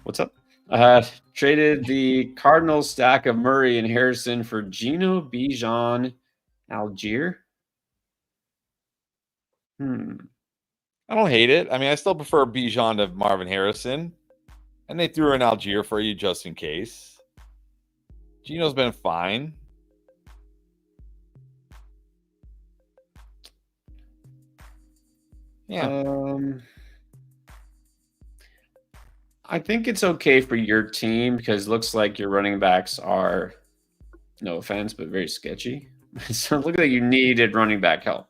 What's up? Traded the Cardinals stack of Murray and Harrison for Gino Bijan Algier. I don't hate it. I mean, I still prefer Bijan to Marvin Harrison. And they threw in Algier for you just in case. Gino's been fine. Yeah. I think it's okay for your team because it looks like your running backs are, no offense, but very sketchy. So it looks like you needed running back help.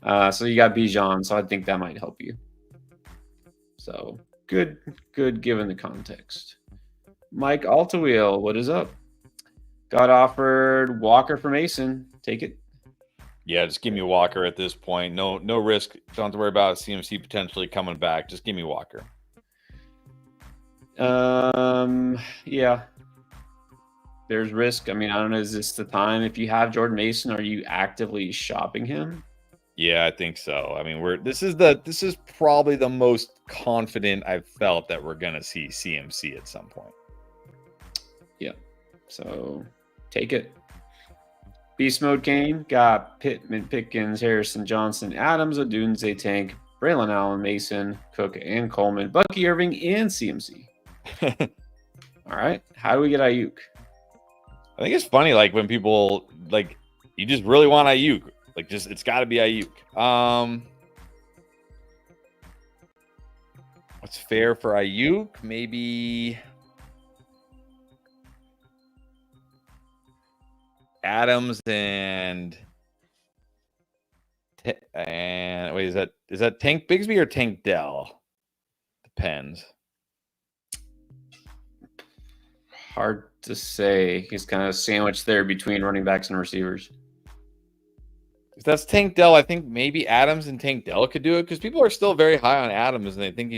So you got Bijan, so I think that might help you. So good given the context. Mike Altawheel, what is up? Got offered Walker for Mason. Take it. Yeah, just give me Walker at this point. No risk. Don't have to worry about CMC potentially coming back. Just give me Walker. Yeah. There's risk. I mean, I don't know. Is this the time? If you have Jordan Mason, are you actively shopping him? Yeah, I think so. I mean, this is probably the most confident I've felt that we're gonna see CMC at some point. Yeah. So take it. Beast Mode Kane got Pittman, Pickens, Harrison, Johnson, Adams, Odunze, Tank, Braylon Allen, Mason, Cook, and Coleman, Bucky Irving, and CMC. All right. How do we get Ayuk? I think it's funny, like when people like you just really want Ayuk. Like just it's gotta be Ayuk. What's fair for Ayuk? Maybe Adams and wait, is that Tank Bigsby or Tank Dell? Depends. Hard to say. He's kind of sandwiched there between running backs and receivers. If that's Tank Dell, I think maybe Adams and Tank Dell could do it because people are still very high on Adams and they think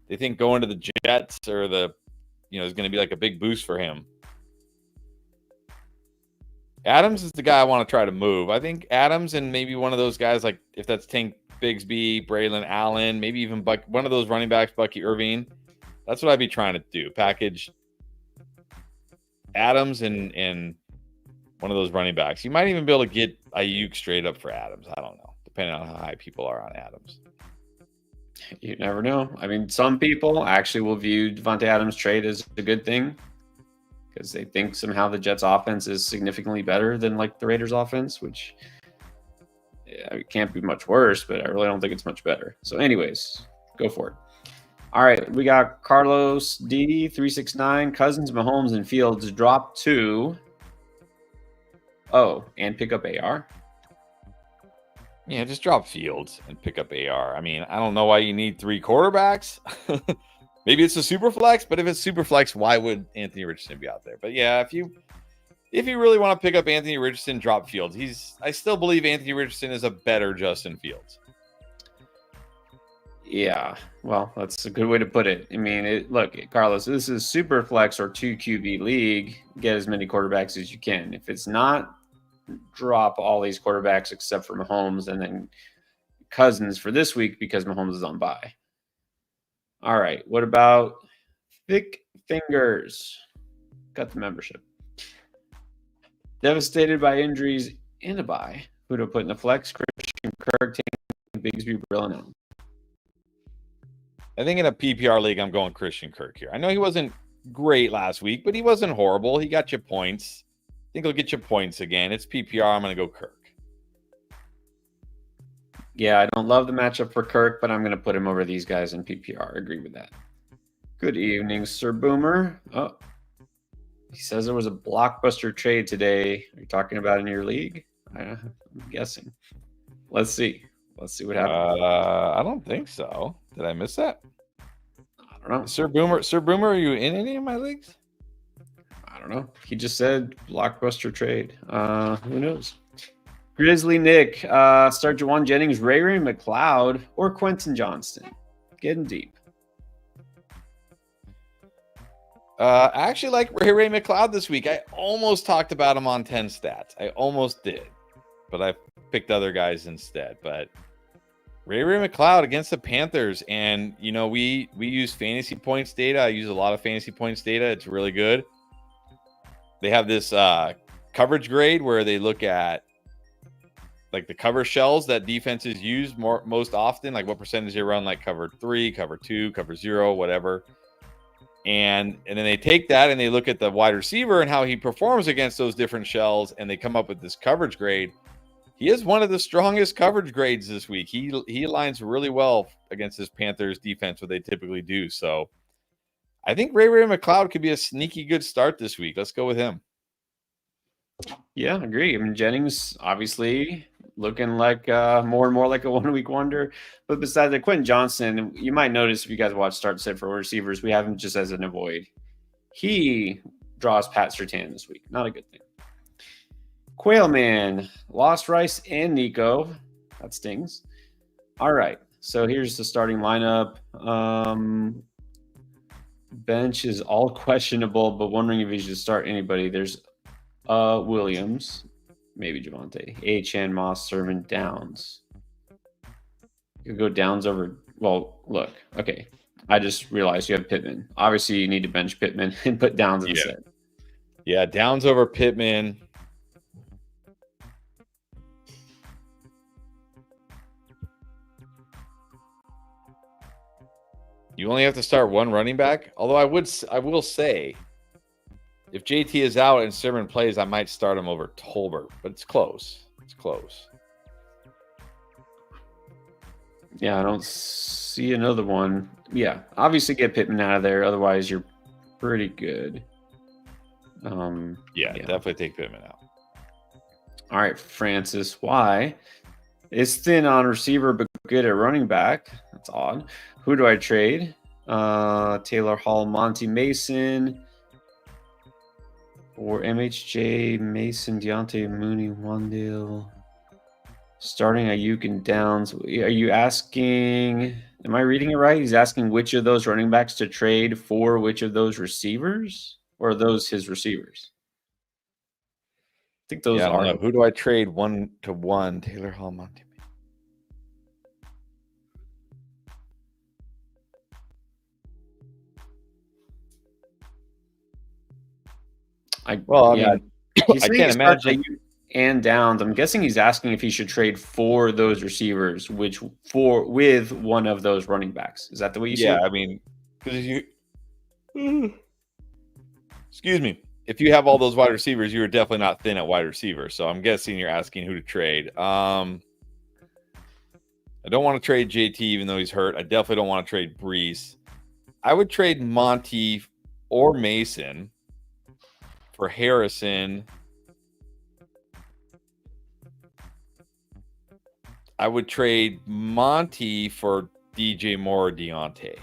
they think going to the Jets or is going to be like a big boost for him. Adams is the guy I want to try to move. I think Adams and maybe one of those guys, like if that's Tank Bigsby, Braylon Allen, maybe even one of those running backs, Bucky Irving. That's what I'd be trying to do. Package Adams and one of those running backs. You might even be able to get Ayuk straight up for Adams. I don't know, depending on how high people are on Adams. You never know. I mean, some people actually will view Devante Adams' trade as a good thing because they think somehow the Jets' offense is significantly better than like the Raiders' offense, which it can't be much worse, but I really don't think it's much better. So anyways, go for it. All right, we got Carlos D 369, Cousins, Mahomes, and Fields drop to and pick up AR. Yeah, just drop Fields and pick up AR. I mean, I don't know why you need 3 quarterbacks. Maybe it's a super flex, but if it's super flex, why would Anthony Richardson be out there? But yeah, if you really want to pick up Anthony Richardson, drop Fields. I still believe Anthony Richardson is a better Justin Fields. Yeah, well, that's a good way to put it. I mean, look, Carlos, this is super flex or 2 QB league. Get as many quarterbacks as you can. If it's not, drop all these quarterbacks except for Mahomes and then Cousins for this week because Mahomes is on bye. All right, what about Thick Fingers? Got the membership. Devastated by injuries and a bye. Who to put in the flex? Christian Kirk, Tank Bigsby, Braylon Allen. I think in a PPR league, I'm going Christian Kirk here. I know he wasn't great last week, but he wasn't horrible. He got you points. I think he'll get you points again. It's PPR. I'm going to go Kirk. Yeah, I don't love the matchup for Kirk, but I'm going to put him over these guys in PPR. Agree with that. Good evening, Sir Boomer. Oh, he says there was a blockbuster trade today. Are you talking about in your league? I'm guessing. Let's see. Let's see what happens. I don't think so. Did I miss that? I don't know. Sir Boomer, are you in any of my leagues? I don't know. He just said blockbuster trade. Who knows? Grizzly Nick, start Juwan Jennings, Ray McLeod, or Quentin Johnston. Getting deep. I actually like Ray McLeod this week. I almost talked about him on 10 stats. I almost did, but I picked other guys instead. But Ray McLeod against the Panthers, and we use fantasy points data. I use a lot of fantasy points data. It's really good. They have this coverage grade where they look at like the cover shells that defenses use most often, like what percentage they run, like cover 3, cover 2, cover 0, whatever. And then they take that and they look at the wide receiver and how he performs against those different shells, and they come up with this coverage grade. He is one of the strongest coverage grades this week. He aligns really well against this Panthers defense, what they typically do. So I think Ray McLeod could be a sneaky good start this week. Let's go with him. Yeah, I agree. I mean, Jennings obviously looking like more and more like a 1 week wonder. But besides that, Quentin Johnson, you might notice if you guys watch start set for receivers, we have him just as an avoid. He draws Pat Surtain this week. Not a good thing. Quail Man lost Rice and Nico. That stings. All right. So here's the starting lineup. Bench is all questionable, but wondering if he should start anybody. There's Williams, maybe Devante, H.N. Moss, Sermon, Downs. You could go Downs over. Well, look. Okay. I just realized you have Pittman. Obviously, you need to bench Pittman and put Downs instead. Yeah, Downs over Pittman. You only have to start one running back. Although I will say, if JT is out and Sermon plays, I might start him over Tolbert. But it's close. It's close. Yeah, I don't see another one. Yeah, obviously get Pittman out of there. Otherwise, you're pretty good. Yeah, definitely take Pittman out. All right, Francis. Why is thin on receiver but good at running back? That's odd. Who do I trade? Taylor Hall, Monty Mason, or MHJ, Mason, Deontay, Mooney, Wandale. Starting Ayuk and Downs. Are you asking? Am I reading it right? He's asking which of those running backs to trade for which of those receivers, or are those his receivers? I think those are. Know. Who do I trade 1-to-1? Taylor Hall, Monty. I can't imagine. And Downs. I'm guessing he's asking if he should trade for those receivers, with one of those running backs. Is that the way you see it? Yeah, I mean, because excuse me, if you have all those wide receivers, you are definitely not thin at wide receiver. So I'm guessing you're asking who to trade. I don't want to trade JT even though he's hurt. I definitely don't want to trade Brees. I would trade Monty or Mason for Harrison. I would trade Monty for DJ Moore or Deontay.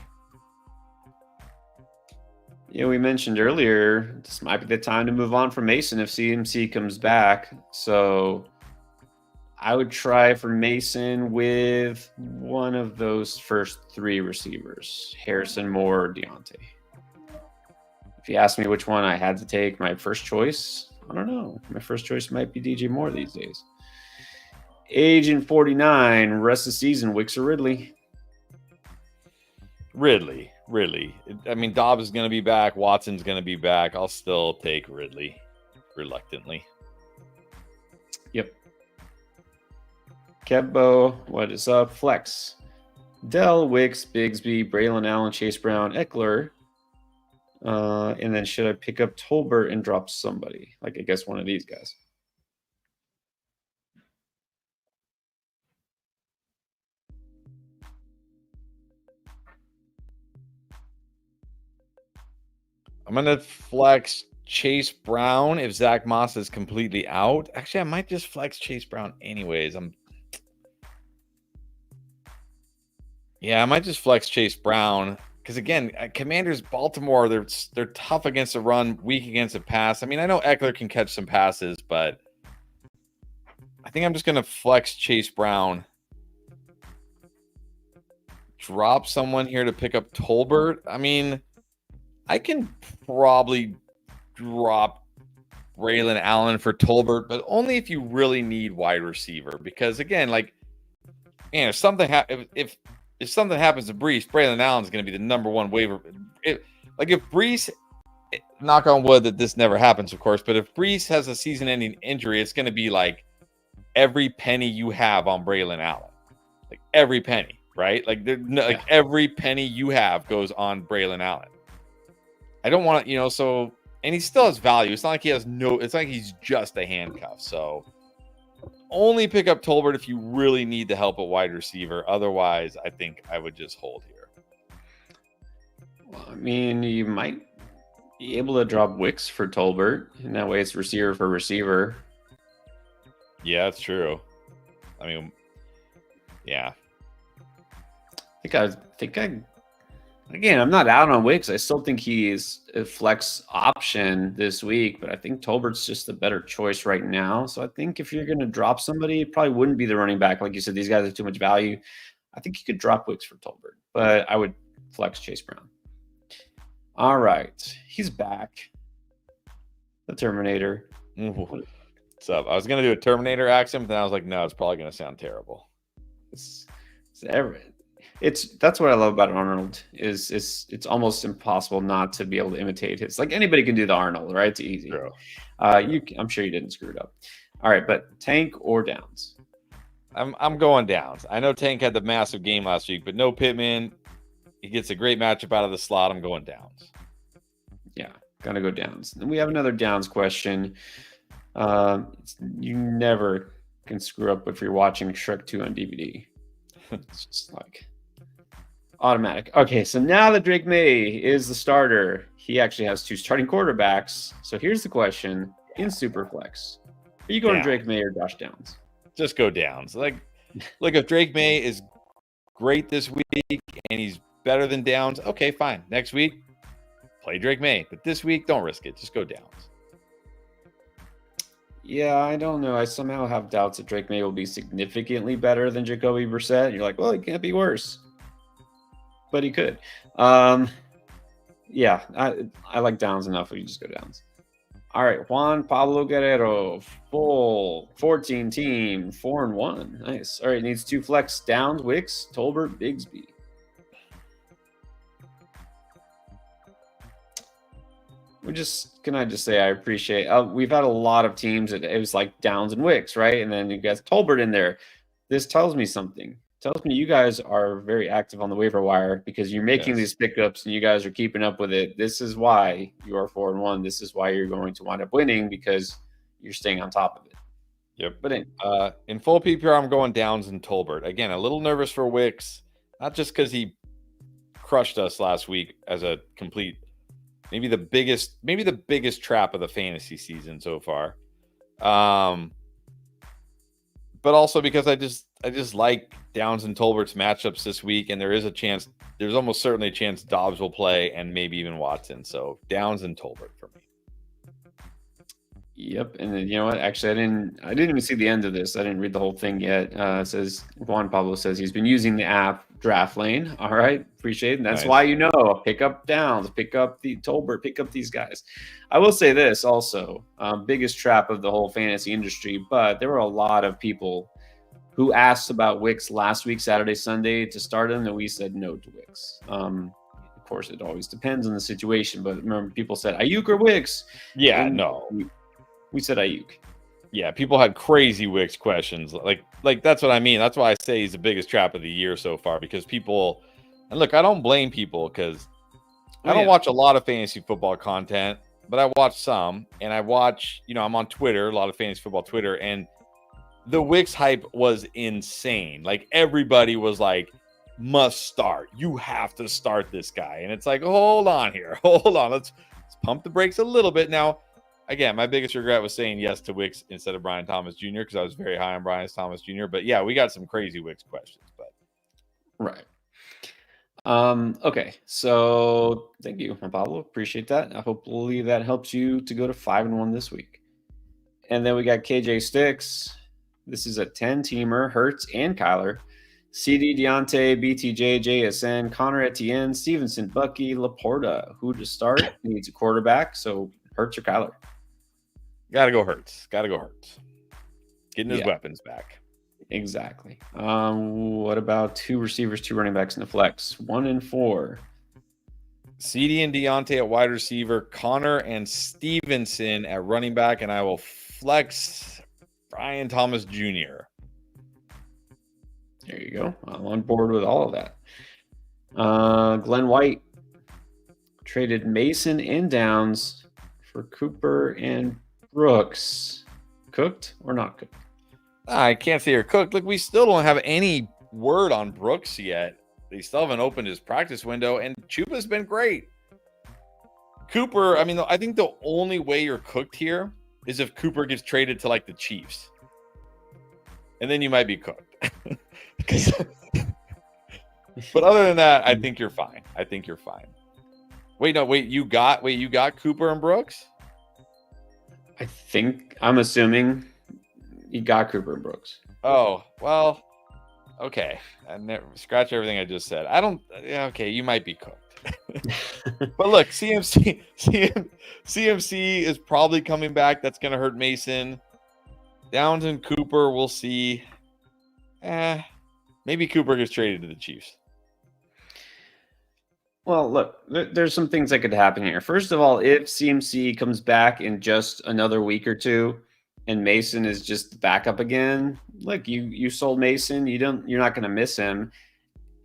Yeah, we mentioned earlier, this might be the time to move on from Mason if CMC comes back. So I would try for Mason with one of those first three receivers, Harrison, Moore, or Deontay. If you ask me which one I had to take, my first choice, I don't know. My first choice might be DJ Moore these days. Agent 49, rest of the season, Wicks or Ridley? Ridley. I mean, Dobbs is going to be back. Watson's going to be back. I'll still take Ridley, reluctantly. Yep. Kebbo, what is up? Flex. Dell, Wicks, Bigsby, Braylon Allen, Chase Brown, Eckler. And then should I pick up Tolbert and drop somebody? Like, I guess one of these guys. I'm going to flex Chase Brown if Zach Moss is completely out. Actually, I might just flex Chase Brown anyways. I might just flex Chase Brown because, again, Commanders, Baltimore, they're tough against the run, weak against the pass. I mean, I know Eckler can catch some passes, but I think I'm just going to flex Chase Brown. Drop someone here to pick up Tolbert. I mean, I can probably drop Braylon Allen for Tolbert, but only if you really need wide receiver. Because again, like, man, if something happens to Brees, Braylon Allen's going to be the number one waiver. If Brees, knock on wood that this never happens, of course, but if Brees has a season-ending injury, it's going to be like every penny you have on Braylon Allen, like every penny, right? Like every penny you have goes on Braylon Allen. I don't want to, so, and he still has value. It's not like it's like he's just a handcuff. So only pick up Tolbert if you really need the help at wide receiver. Otherwise, I think I would just hold here. Well, I mean, you might be able to drop Wicks for Tolbert, and that way it's receiver for receiver. Yeah, that's true. I mean, yeah. I think again, I'm not out on Wicks. I still think he is a flex option this week, but I think Tolbert's just a better choice right now. So I think if you're going to drop somebody, it probably wouldn't be the running back. Like you said, these guys have too much value. I think you could drop Wicks for Tolbert, but I would flex Chase Brown. All right. He's back. The Terminator. What's up? I was going to do a Terminator accent, but then I was like, no, it's probably going to sound terrible. That's what I love about Arnold is it's almost impossible not to be able to imitate his. Like anybody can do the Arnold, right? It's easy. True. I'm sure you didn't screw it up. All right, but Tank or Downs? I'm going Downs. I know Tank had the massive game last week, but no Pittman. He gets a great matchup out of the slot. I'm going Downs. Yeah, gotta go Downs. Then we have another Downs question. You never can screw up if you're watching Shrek 2 on DVD. It's just like automatic. Okay, so now that Drake May is the starter, he actually has 2 starting quarterbacks. So here's the question in Superflex. Are you going Drake May or Josh Downs? Just go Downs. Like, look, if Drake May is great this week and he's better than Downs, okay, fine. Next week, play Drake May. But this week, don't risk it. Just go Downs. Yeah, I don't know. I somehow have doubts that Drake May will be significantly better than Jacoby Brissett. You're like, well, he can't be worse. But he could. Yeah, I like Downs enough. We just go Downs. All right, Juan Pablo Guerrero, full 14 team, 4-1. Nice. All right, needs 2 flex. Downs, Wicks, Tolbert, Bigsby. Can I just say I appreciate we've had a lot of teams that it was like Downs and Wicks, right? And then you guys Tolbert in there. This tells me something. It tells me you guys are very active on the waiver wire because you're making these pickups and you guys are keeping up with it. This is why you are 4-1. This is why you're going to wind up winning because you're staying on top of it. Yep. But in full PPR, I'm going Downs and Tolbert. Again, a little nervous for Wicks, not just because he crushed us last week as a complete. Maybe the biggest trap of the fantasy season so far. But also because I just like Downs and Tolbert's matchups this week, and there's almost certainly a chance Dobbs will play and maybe even Watson. So Downs and Tolbert for me. Yep, and then, you know what? Actually, I didn't even see the end of this. I didn't read the whole thing yet. It says Juan Pablo says he's been using the app Draft Lane. All right, appreciate it. And that's why pick up Downs, pick up the Tolbert, pick up these guys. I will say this also, biggest trap of the whole fantasy industry, but there were a lot of people who asked about Wicks last week, Saturday, Sunday to start him, and we said no to Wicks. Of course, it always depends on the situation, but remember, people said Ayuk or Wicks. Yeah, and no. We said Ayuk. Yeah, people had crazy Wicks questions. Like that's what I mean. That's why I say he's the biggest trap of the year so far because people – and look, I don't blame people because I don't watch a lot of fantasy football content, but I watch some. And I watch – I'm on Twitter, a lot of fantasy football Twitter, and the Wicks hype was insane. Like everybody was like, must start. You have to start this guy. And it's like, hold on here. Hold on. Let's pump the brakes a little bit. Now, again, my biggest regret was saying yes to Wicks instead of Brian Thomas Jr. because I was very high on Brian Thomas Jr. But yeah, we got some crazy Wicks questions. But right. Okay. So thank you, Pablo. Appreciate that. Hopefully that helps you to go to 5-1 this week. And then we got KJ Sticks. This is a 10-teamer, Hurts and Kyler. CD, Deontay, BTJ, JSN, Connor Etienne, Stevenson, Bucky, Laporta. Who to start? Needs a quarterback. So Hurts or Kyler? Gotta go Hurts. Getting his weapons back. Exactly. What about 2 receivers, 2 running backs in the flex? 1 and 4. CD and Deontay at wide receiver, Connor and Stevenson at running back, and I will flex Brian Thomas Jr. There you go. I'm on board with all of that. Glenn White traded Mason and Downs for Cooper and Brooks. Cooked or not cooked? I can't say you're cooked. Look, we still don't have any word on Brooks yet. They still haven't opened his practice window, and Chuba's been great. Cooper, I think the only way you're cooked here is if Cooper gets traded to like the Chiefs. and then you might be cooked. But other than that, I think you're fine. Wait, you got Cooper and Brooks? I'm assuming you got Cooper and Brooks. Oh, well, okay. Scratch everything I just said. Okay, you might be cooked. But look, CMC is probably coming back. That's going to hurt Mason. Downs and Cooper, we'll see. Maybe Cooper gets traded to the Chiefs. Well, look, there's some things that could happen here. First of all, if CMC comes back in just another week or two and Mason is just back up again, look, you sold Mason, you're not going to miss him.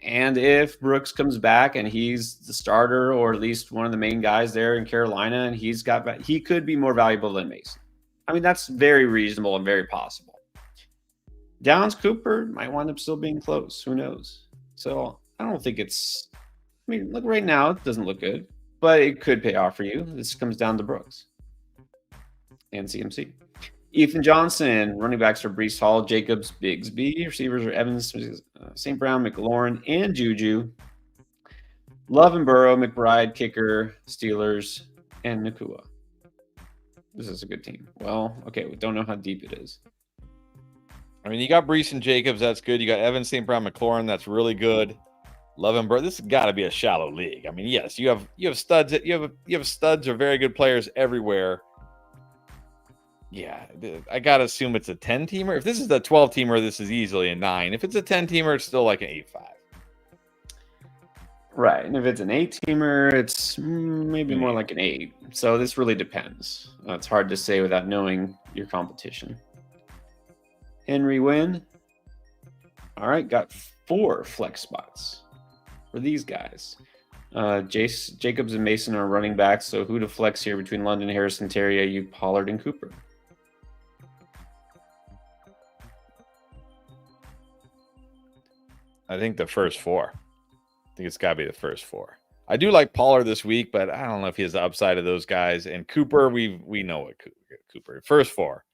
And if Brooks comes back and he's the starter or at least one of the main guys there in Carolina and he could be more valuable than Mason. I mean, that's very reasonable and very possible. Downs Cooper might wind up still being close. Who knows? So I don't think look, right now it doesn't look good, but it could pay off for you. This comes down to Brooks and CMC. Ethan Johnson, running backs are Breece Hall, Jacobs, Bigsby. Receivers are Evans, St. Brown, McLaurin, and Juju. Love and Burrow, McBride, kicker, Steelers, and Nakua. This is a good team. Well, okay, we don't know how deep it is. I mean, you got Breece and Jacobs. That's good. You got Evans, St. Brown, McLaurin. That's really good. Love and Burrow. This has got to be a shallow league. I mean, yes, you have studs. You have studs or very good players everywhere. Yeah, I gotta assume it's a 10-teamer. If this is a 12-teamer, this is easily a 9. If it's a 10-teamer, it's still like an 8-5. Right, and if it's an 8-teamer, it's maybe more like an 8. So this really depends. It's hard to say without knowing your competition. Henry Wynn. All right, got 4 flex spots for these guys. Jacobs and Mason are running backs, so who to flex here between London, Harrison, Terry, Pollard, and Cooper? I think the first 4. I think it's got to be the first 4. I do like Pollard this week, but I don't know if he has the upside of those guys. And Cooper, we know what Cooper. First 4.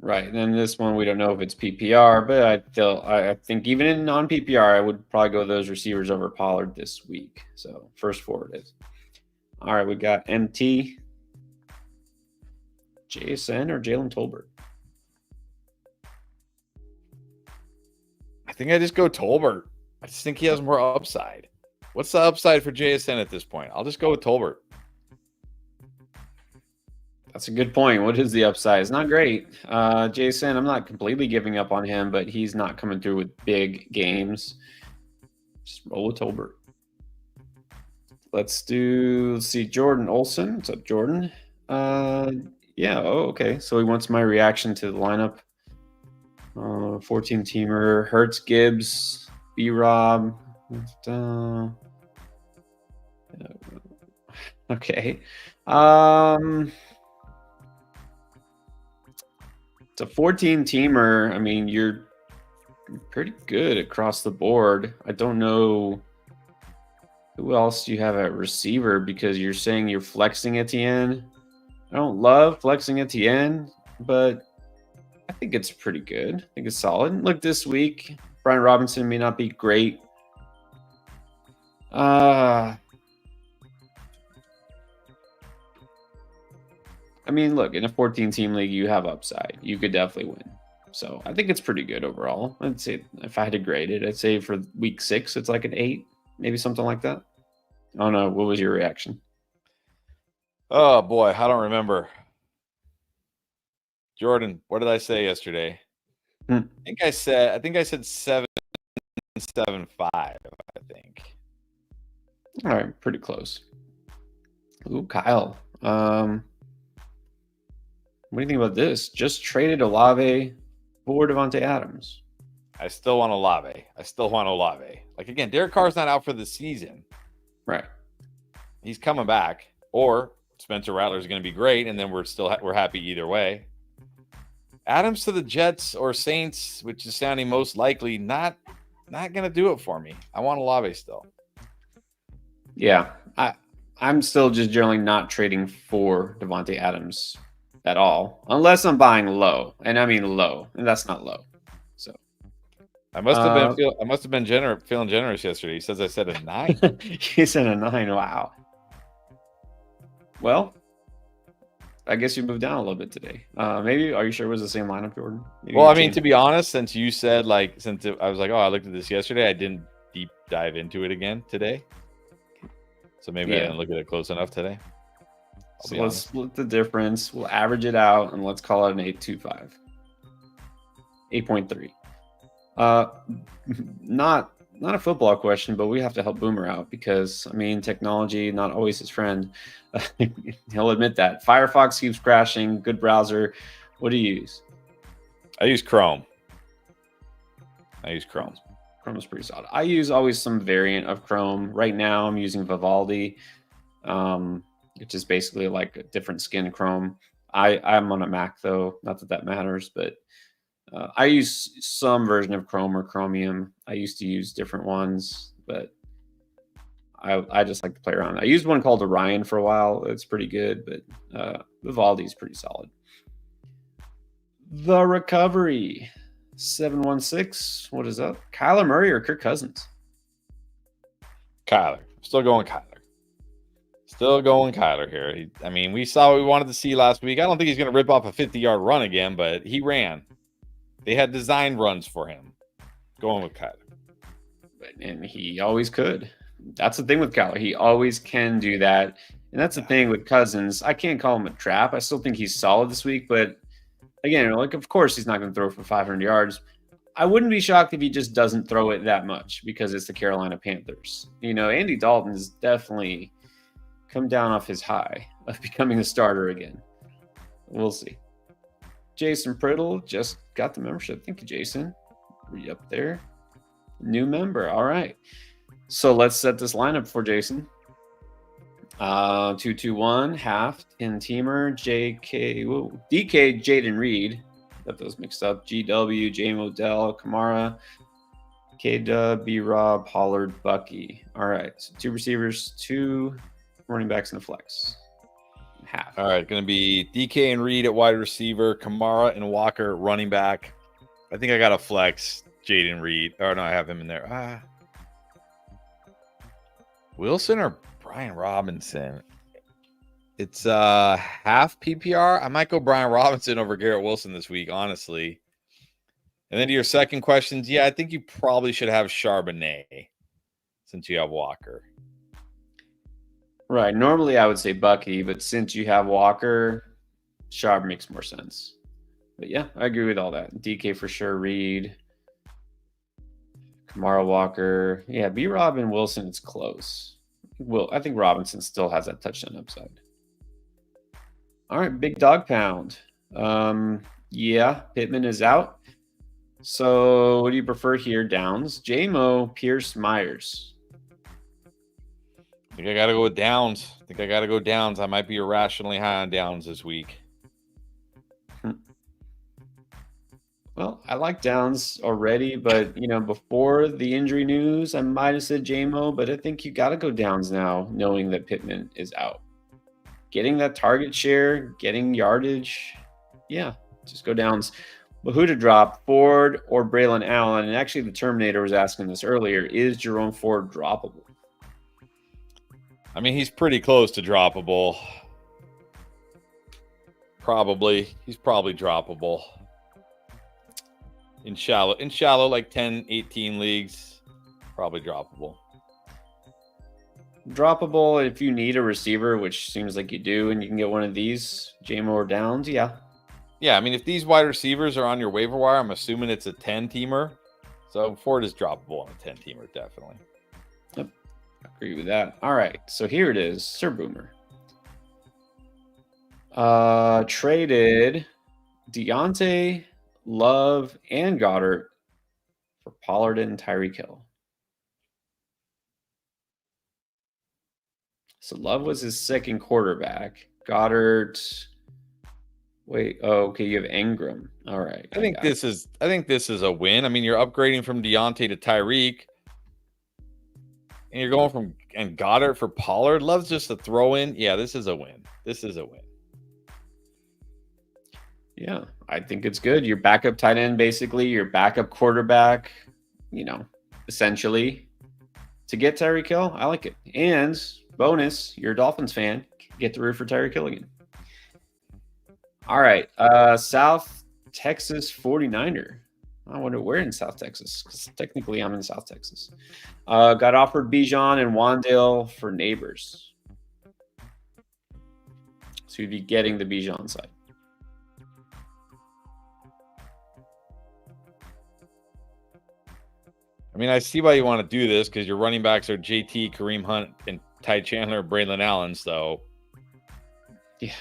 Right, and then this one we don't know if it's PPR, but I think even in non-PPR, I would probably go those receivers over Pollard this week. So first 4 it is. All right, we got MT, JSN, or Jalen Tolbert. I think I just go Tolbert. I just think he has more upside. What's the upside for JSN at this point? I'll just go with Tolbert. That's a good point. What is the upside? It's not great. Jason, I'm not completely giving up on him, but he's not coming through with big games. Just roll with Tolbert. Let's see, Jordan Olson. What's up, Jordan? Yeah, okay. So he wants my reaction to the lineup. 14-teamer, Hertz, Gibbs, B-Rob. Okay. It's a 14-teamer. I mean, you're pretty good across the board. I don't know who else you have at receiver because you're saying you're flexing Etienne. I don't love flexing Etienne, but I think it's pretty good. I think it's solid. Look, this week, Brian Robinson may not be great. I mean, look, in a 14-team league, you have upside. You could definitely win. So I think it's pretty good overall. I'd say if I had to grade it, I'd say for week 6, it's like an 8, maybe something like that. I don't know. What was your reaction? Oh, boy. I don't remember. Jordan, what did I say yesterday? I think I said 7.75, I think. All right, pretty close. Ooh, Kyle. What do you think about this? Just traded Olave for Devante Adams. I still want Olave. Like, again, Derek Carr's not out for the season. Right. He's coming back. Or Spencer Rattler is going to be great, and then we're happy either way. Adams to the Jets or Saints, which is sounding most likely, not going to do it for me. I want Olave still. Yeah. I'm still just generally not trading for Devante Adams at all, unless I'm buying low, and I mean low, and that's not low. So I must have been feeling generous yesterday. He says I said a 9. He said a 9. Wow. Well, I guess you moved down a little bit today. Maybe, are you sure it was the same lineup, Jordan? Maybe Well, I mean, to be honest, since you said I was like, oh, I looked at this yesterday, I didn't deep dive into it again today. So maybe I didn't look at it close enough today. So let's split the difference. We'll average it out, and let's call it an 8.25. 8.3. Not a football question, but we have to help Boomer out because, I mean, technology, not always his friend. He'll admit that. Firefox keeps crashing. Good browser. What do you use? I use Chrome. Chrome is pretty solid. I use always some variant of Chrome. Right now, I'm using Vivaldi, which is basically like a different skin Chrome. I'm on a Mac, though. Not that that matters, but I use some version of Chrome or Chromium. I used to use different ones, but I just like to play around. I used one called Orion for a while. It's pretty good, but Vivaldi is pretty solid. The recovery. 716. What is up? Kyler Murray or Kirk Cousins? Kyler. Still going Kyler here. I mean, we saw what we wanted to see last week. I don't think he's going to rip off a 50-yard run again, but he ran. They had designed runs for him. Going with Kyler. And he always could. That's the thing with Kyler. He always can do that. And that's the thing with Cousins. I can't call him a trap. I still think he's solid this week, but again, like, of course he's not going to throw for 500 yards. I wouldn't be shocked if he just doesn't throw it that much because it's the Carolina Panthers. You know, Andy Dalton's definitely come down off his high of becoming a starter again. We'll see. Jason Priddle just got the membership. Thank you, Jason. Were you up there? New member. All right. So let's set this lineup for Jason. 2-2-1, half, 10-teamer, DK, Jaden Reed. Got those mixed up. GW, JMO, Dell, Kamara, KW, B-Rob, Pollard, Bucky. All right. So 2 receivers, 2 running backs, and a flex. Half. All right. Going to be DK and Reed at wide receiver, Kamara and Walker running back. I think I got a flex Jaden Reed. Oh, no, I have him in there. Wilson or Brian Robinson? It's half PPR. I might go Brian Robinson over Garrett Wilson this week, honestly. And then to your second questions, I think you probably should have Charbonnet since you have Walker. Right. Normally I would say Bucky, but since you have Walker, Charbonnet makes more sense. But yeah, I agree with all that. DK for sure, Reed, Kamara, Walker. Yeah, B-Rob and Wilson, it's close. I think Robinson still has that touchdown upside. All right, big dog pound. Yeah, Pittman is out. So what do you prefer here, Downs? JMO, Pierce, Myers. I think I got to go with Downs. I might be irrationally high on Downs this week. Well, I like Downs already, but, before the injury news, I might have said JMO, but I think you got to go Downs now, knowing that Pittman is out. Getting that target share, getting yardage, just go Downs. But who to drop, Ford or Braylon Allen? And actually, the Terminator was asking this earlier. Is Jerome Ford droppable? I mean, he's pretty close to droppable. He's probably droppable. In shallow, like 10, 18 leagues, probably droppable. Droppable if you need a receiver, which seems like you do, and you can get one of these, JMO or Downs, yeah. Yeah, I mean, if these wide receivers are on your waiver wire, I'm assuming it's a 10-teamer. So Ford is droppable on a 10-teamer, definitely. Yep, I agree with that. All right, so here it is, Sir Boomer. Traded Deontay, Love, and Goddard for Pollard and Tyreek Hill. So Love was his second quarterback. Goddard. Okay, you have Ingram. All right. I think this is a win. I mean, you're upgrading from Deontay to Tyreek, and you're going from Goddard for Pollard. Love's just a throw in. Yeah, this is a win. Yeah, I think it's good. Your backup tight end, basically, your backup quarterback, essentially, to get Tyreek Hill. I like it. And bonus, you're a Dolphins fan, get to root for Tyreek Hill again. All right. South Texas 49er. I wonder where in South Texas, because technically I'm in South Texas. Got offered Bijan and Wandale for Neighbors. So you'd be getting the Bijan side. I mean, I see why you want to do this because your running backs are JT, Kareem Hunt, and Ty Chandler, Braylon Allen. So, yeah,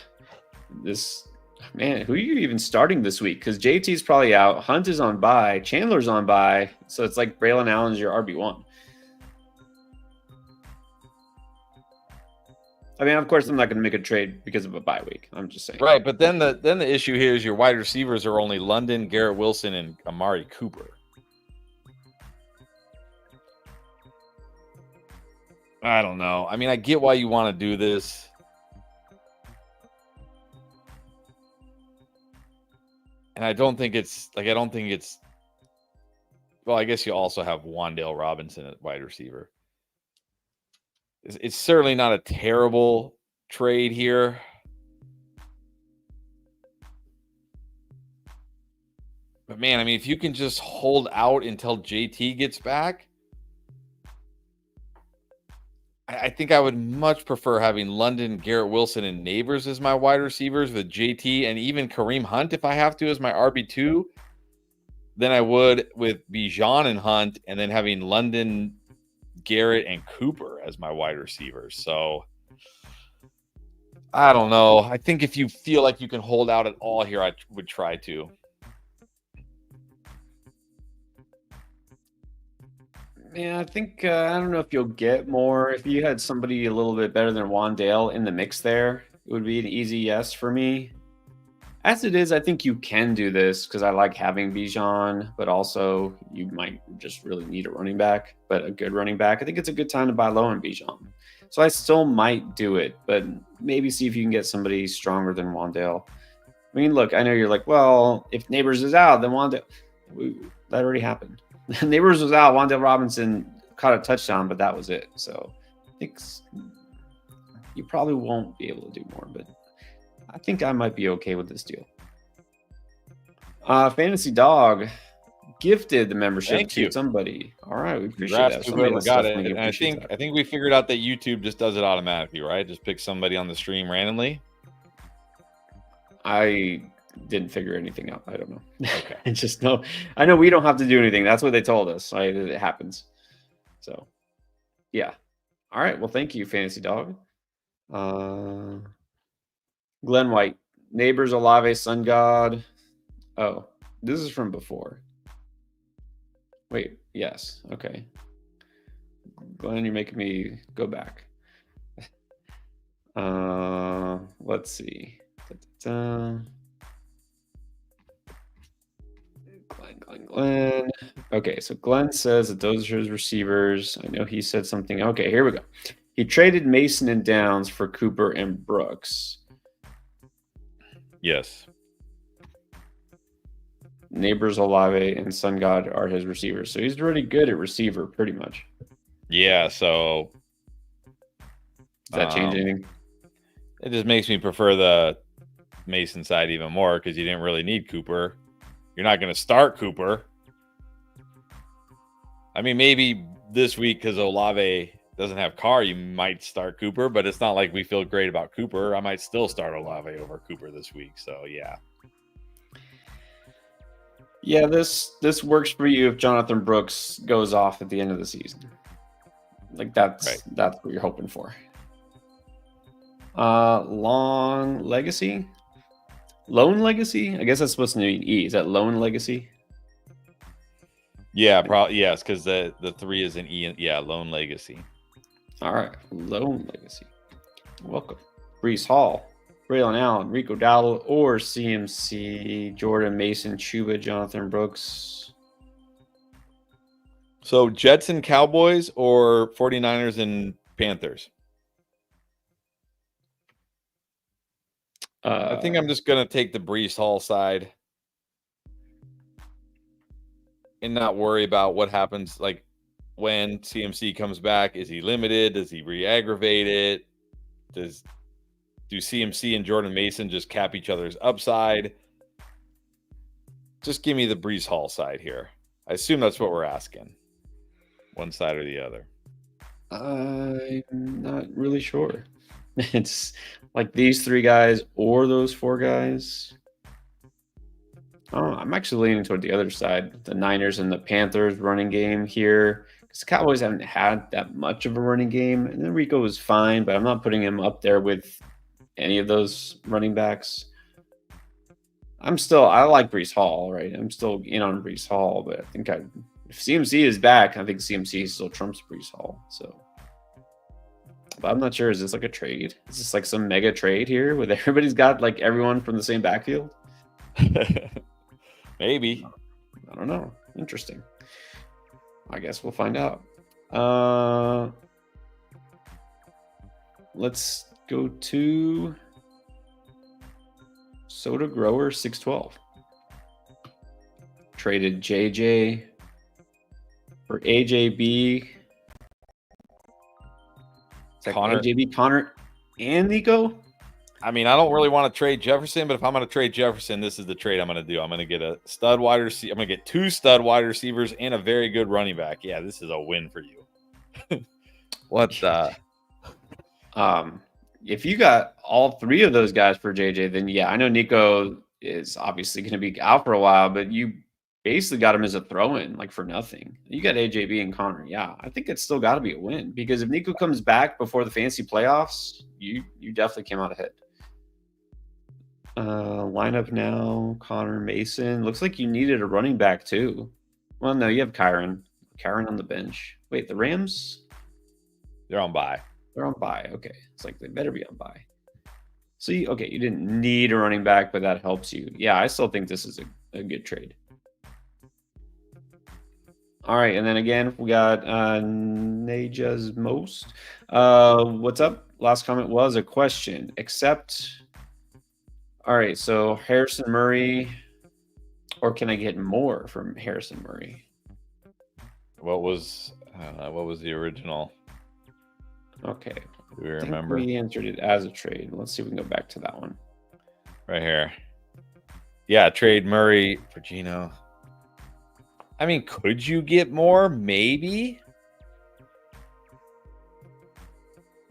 man, who are you even starting this week? Because JT's probably out, Hunt is on bye, Chandler's on bye, so it's like Braylon Allen's your RB1. I mean, of course, I'm not going to make a trade because of a bye week. I'm just saying. Right, but then the issue here is your wide receivers are only London, Garrett Wilson, and Amari Cooper. I don't know. I mean, I get why you want to do this. And I don't think it's well, I guess you also have Wandale Robinson at wide receiver. It's certainly not a terrible trade here. But man, I mean, if you can just hold out until JT gets back, I think I would much prefer having London, Garrett Wilson, and Neighbors as my wide receivers with JT and even Kareem Hunt if I have to as my RB2 than I would with Bijan and Hunt and then having London, Garrett, and Cooper as my wide receivers. So I don't know. I think if you feel like you can hold out at all here, I would try to. Yeah, I think I don't know if you'll get more. If you had somebody a little bit better than Wandale in the mix there, it would be an easy yes for me. As it is, I think you can do this because I like having Bijan, but also you might just really need a running back, but a good running back. I think it's a good time to buy low on Bijan. So I still might do it, but maybe see if you can get somebody stronger than Wandale. I mean, look, I know you're like, well, if Neighbors is out, then Wandale. That already happened. Neighbors was out. Wandale Robinson caught a touchdown, but that was it. So I think you probably won't be able to do more, but I think I might be okay with this deal. Fantasy Dog gifted the membership to somebody. All right, we appreciate that. Whoever got it. And I think we figured out that YouTube just does it automatically, right? Just pick somebody on the stream randomly. I didn't figure anything out. I don't know. Okay. I just know. I know we don't have to do anything. That's what they told us. It happens. So, yeah. All right. Well, thank you, Fantasy Dog. Glenn White, Neighbors, Olave, Sun God. Oh, this is from before. Wait. Yes. Okay. Glenn, you're making me go back. Let's see. Glenn. Okay, so Glenn says that those are his receivers. I know he said something. Okay, here we go. He traded Mason and Downs for Cooper and Brooks. Yes. Neighbors, Olave, and Sun God are his receivers. So he's already good at receiver, pretty much. Yeah, so does that change anything? It just makes me prefer the Mason side even more because you didn't really need Cooper. You're not going to start Cooper. I mean, maybe this week because Olave doesn't have Carr, you might start Cooper, but it's not like we feel great about Cooper. I might still start Olave over Cooper this week. So, yeah. Yeah, this works for you if Jonathan Brooks goes off at the end of the season. Like that's what you're hoping for. Long legacy? Lone legacy? I guess that's supposed to mean E. Is that lone legacy? Yeah, probably yes, because the 3 is an E. Yeah, lone legacy. All right, lone legacy. Welcome. Brees Hall, Braylon Allen, Rico Dowdle, or CMC, Jordan Mason, Chuba, Jonathan Brooks. So Jets and Cowboys or 49ers and Panthers? I think I'm just going to take the Breece Hall side and not worry about what happens. Like when CMC comes back, is he limited? Does he re-aggravate it? Do CMC and Jordan Mason just cap each other's upside? Just give me the Breece Hall side here. I assume that's what we're asking. One side or the other. I'm not really sure. It's like these 3 guys or those 4 guys. I'm actually leaning toward the other side, the Niners and the Panthers running game here. Because the Cowboys haven't had that much of a running game. And then Rico was fine, but I'm not putting him up there with any of those running backs. I like Breece Hall, right? I'm still in on Breece Hall, but I think if CMC is back, I think CMC still trumps Breece Hall. So, but I'm not sure. Is this like a trade? Is this like some mega trade here with everybody's got like everyone from the same backfield? Maybe. I don't know. Interesting. I guess we'll find out. Let's go to Soda Grower 612. Traded JJ for AJB. Connor. AJB, Connor, and Nico. I mean, I don't really want to trade Jefferson, but if I'm going to trade Jefferson, this is the trade I'm going to do. I'm going to get a stud wide receiver. I'm going to get 2 stud wide receivers and a very good running back. Yeah, this is a win for you. What the? If you got all 3 of those guys for JJ, then yeah, I know Nico is obviously going to be out for a while, but you basically got him as a throw-in, like for nothing. You got AJB and Connor. Yeah, I think it's still got to be a win because if Nico comes back before the fancy playoffs, you definitely came out ahead. Lineup now, Connor, Mason. Looks like you needed a running back too. Well, no, you have Kyron on the bench. Wait, the Rams? They're on bye. They're on bye. Okay. It's like they better be on bye. So, you didn't need a running back, but that helps you. Yeah, I still think this is a good trade. All right. And then again, we got Naja's Most. What's up? Last comment was a question. All right. So, Harrison Murray, or can I get more from Harrison Murray? What was the original? Okay. Do we remember? We answered it as a trade. Let's see if we can go back to that one. Right here. Yeah, trade Murray for Geno. I mean, could you get more? Maybe.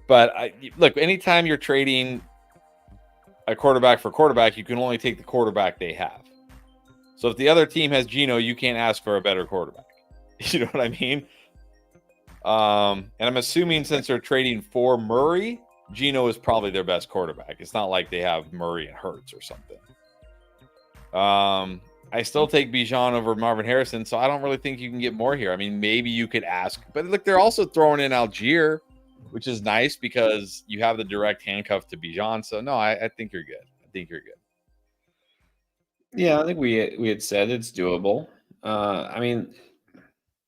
But look, anytime you're trading a quarterback for quarterback, you can only take the quarterback they have. So if the other team has Geno, you can't ask for a better quarterback. You know what I mean? And I'm assuming since they're trading for Murray, Geno is probably their best quarterback. It's not like they have Murray and Hurts or something. I still take Bijan over Marvin Harrison, so I don't really think you can get more here. I mean, maybe you could ask, but look, they're also throwing in Algier, which is nice because you have the direct handcuff to Bijan. So no, I think you're good. I think you're good. Yeah, I think we had said it's doable. I mean,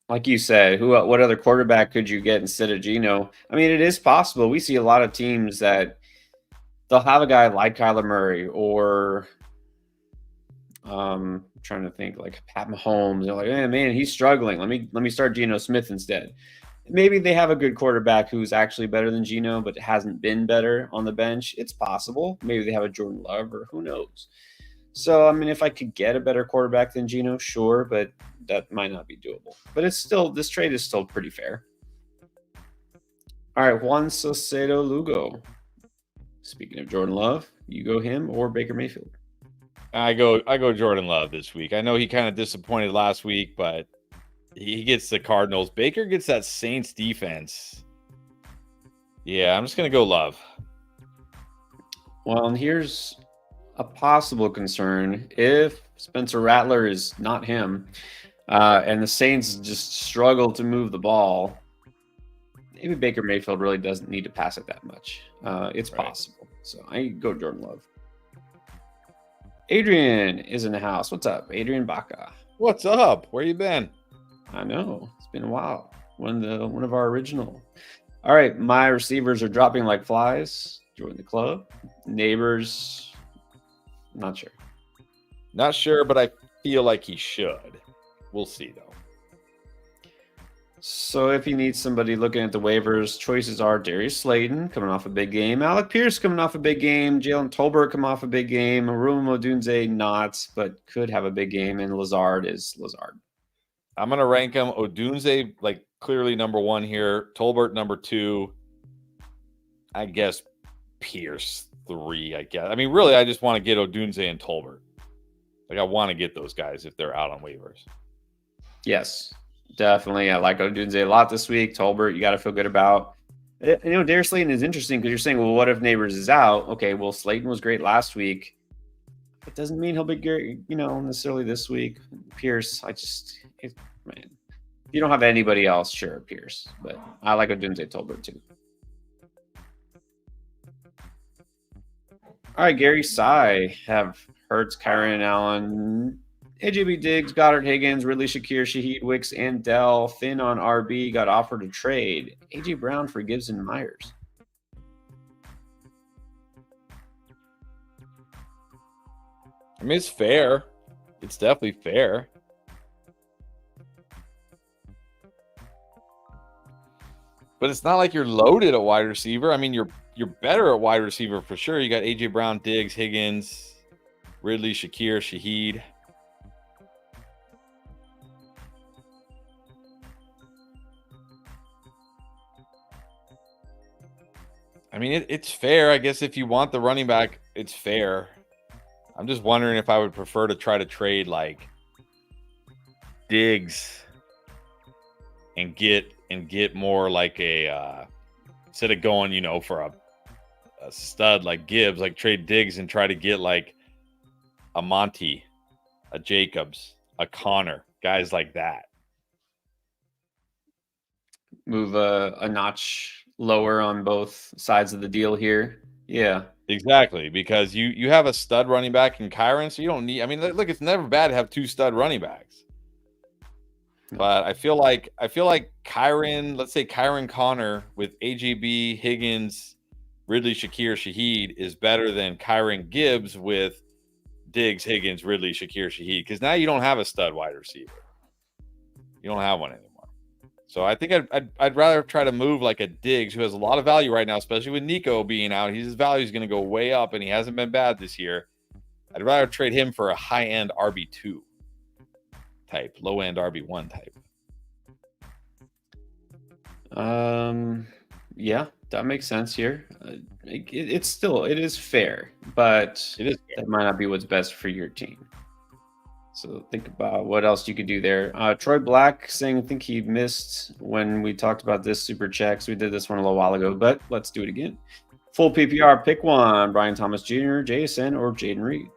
like you said, what other quarterback could you get instead of Geno? I mean, it is possible. We see a lot of teams that they'll have a guy like Kyler Murray or trying to think like Pat Mahomes. They're like, man, he's struggling. Let me start Geno Smith instead. Maybe they have a good quarterback who's actually better than Geno, but hasn't been better on the bench. It's possible. Maybe they have a Jordan Love or who knows. So, I mean, if I could get a better quarterback than Geno, sure, but that might not be doable. But this trade is still pretty fair. All right, Juan Salcedo Lugo. Speaking of Jordan Love, you go him or Baker Mayfield? I go Jordan Love this week. I know he kind of disappointed last week, but he gets the Cardinals. Baker gets that Saints defense. Yeah, I'm just going to go Love. Well, and here's a possible concern. If Spencer Rattler is not him, and the Saints just struggle to move the ball, maybe Baker Mayfield really doesn't need to pass it that much. It's possible. So I go Jordan Love. Adrian is in the house. What's up, Adrian Baca? What's up? Where you been? I know. It's been a while. One of our original. All right, my receivers are dropping like flies. Join the club. Neighbors Not sure. Not sure, but I feel like he should. We'll see, though. So if you need somebody looking at the waivers, choices are Darius Slayton coming off a big game, Alec Pierce coming off a big game, Jalen Tolbert coming off a big game, Aruma Odunze not, but could have a big game, and Lazard is Lazard. I'm going to rank him. Odunze, like, clearly number 1 here. Tolbert, number 2. I guess Pierce, 3, I guess. I mean, really, I just want to get Odunze and Tolbert. Like, I want to get those guys if they're out on waivers. Yes, definitely. I like Odunze a lot this week. Tolbert, you got to feel good about. Darius Slayton is interesting because you're saying, well, what if Neighbors is out? Okay, well, Slayton was great last week. It doesn't mean he'll be great, necessarily this week. Pierce, man, if you don't have anybody else, sure, Pierce. But I like Odunze Tolbert too. All right, Gary Sy have Hurts, Kyron Allen, AJB Diggs, Goddard, Higgins, Ridley, Shakir, Shaheed, Wicks, and Dell. Finn on RB got offered a trade. AJ Brown for Gibbs and Myers. I mean, it's fair. It's definitely fair. But it's not like you're loaded at wide receiver. I mean, you're better at wide receiver for sure. You got AJ Brown, Diggs, Higgins, Ridley, Shakir, Shaheed. I mean, it's fair. I guess if you want the running back, it's fair. I'm just wondering if I would prefer to try to trade like Diggs and get more like a instead of going, for a stud like Gibbs, like trade Diggs and try to get like a Monty, a Jacobs, a Connor, guys like that. Move a notch lower on both sides of the deal here. Yeah. Exactly, because you have a stud running back in Kyron, so you don't need. I mean, look, it's never bad to have 2 stud running backs. But I feel like Kyron, let's say Kyron Connor with AJB, Higgins, Ridley, Shakir, Shaheed is better than Kyron Gibbs with Diggs, Higgins, Ridley, Shakir, Shaheed, because now you don't have a stud wide receiver. You don't have one anymore. So I think I'd rather try to move like a Diggs, who has a lot of value right now, especially with Nico being out. His value is going to go way up, and he hasn't been bad this year. I'd rather trade him for a high-end RB2 type, low-end RB1 type. Yeah, that makes sense here. It is fair, but It is fair. that might not be what's best for your team. So think about what else you could do there. Troy Black saying, I think he missed when we talked about this super checks. We did this one a little while ago, but let's do it again. Full PPR, pick one. Brian Thomas Jr., Jason, or Jaden Reed.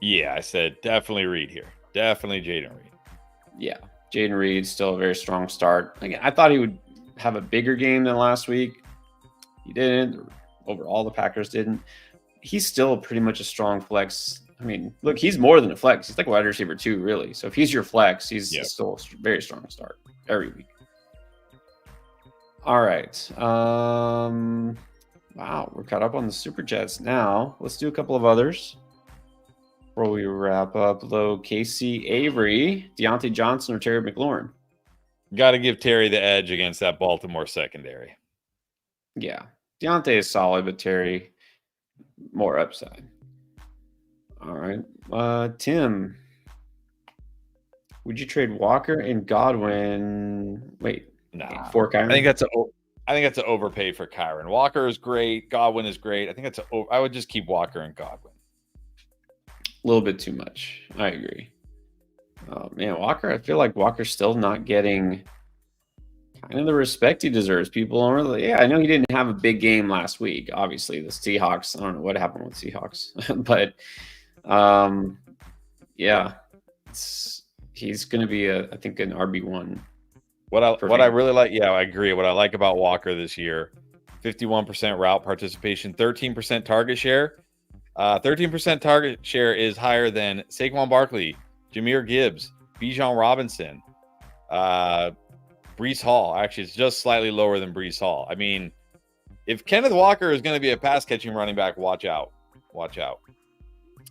Yeah, I said definitely Reed here. Definitely Jaden Reed. Yeah, Jaden Reed, still a very strong start. Again, I thought he would have a bigger game than last week. He didn't. Overall, the Packers didn't. He's still pretty much a strong flex. I mean, look, he's more than a flex. He's like a wide receiver too, really. So if he's your flex, he's still a very strong start every week. All right. Wow, we're caught up on the Super Chats now. Let's do a couple of others before we wrap up. Though Casey Avery, Deontay Johnson, or Terry McLaurin. Got to give Terry the edge against that Baltimore secondary. Yeah, Deontay is solid, but Terry more upside. All right. Tim, would you trade Walker and Godwin? Wait, nah. For Kyron? I think that's an overpay for Kyron. Walker is great. Godwin is great. I think I would just keep Walker and Godwin. A little bit too much. I agree. Oh man, Walker. I feel like Walker's still not getting kind of the respect he deserves. People don't really. Yeah, I know he didn't have a big game last week. Obviously, the Seahawks. I don't know what happened with Seahawks, but. Yeah, he's going to be I think an RB1. What I really like, yeah, I agree. What I like about Walker this year, 51% route participation, 13% target share. 13% target share is higher than Saquon Barkley, Jahmyr Gibbs, Bijan Robinson, Breece Hall. Actually, it's just slightly lower than Breece Hall. I mean, if Kenneth Walker is going to be a pass catching running back, watch out. Watch out.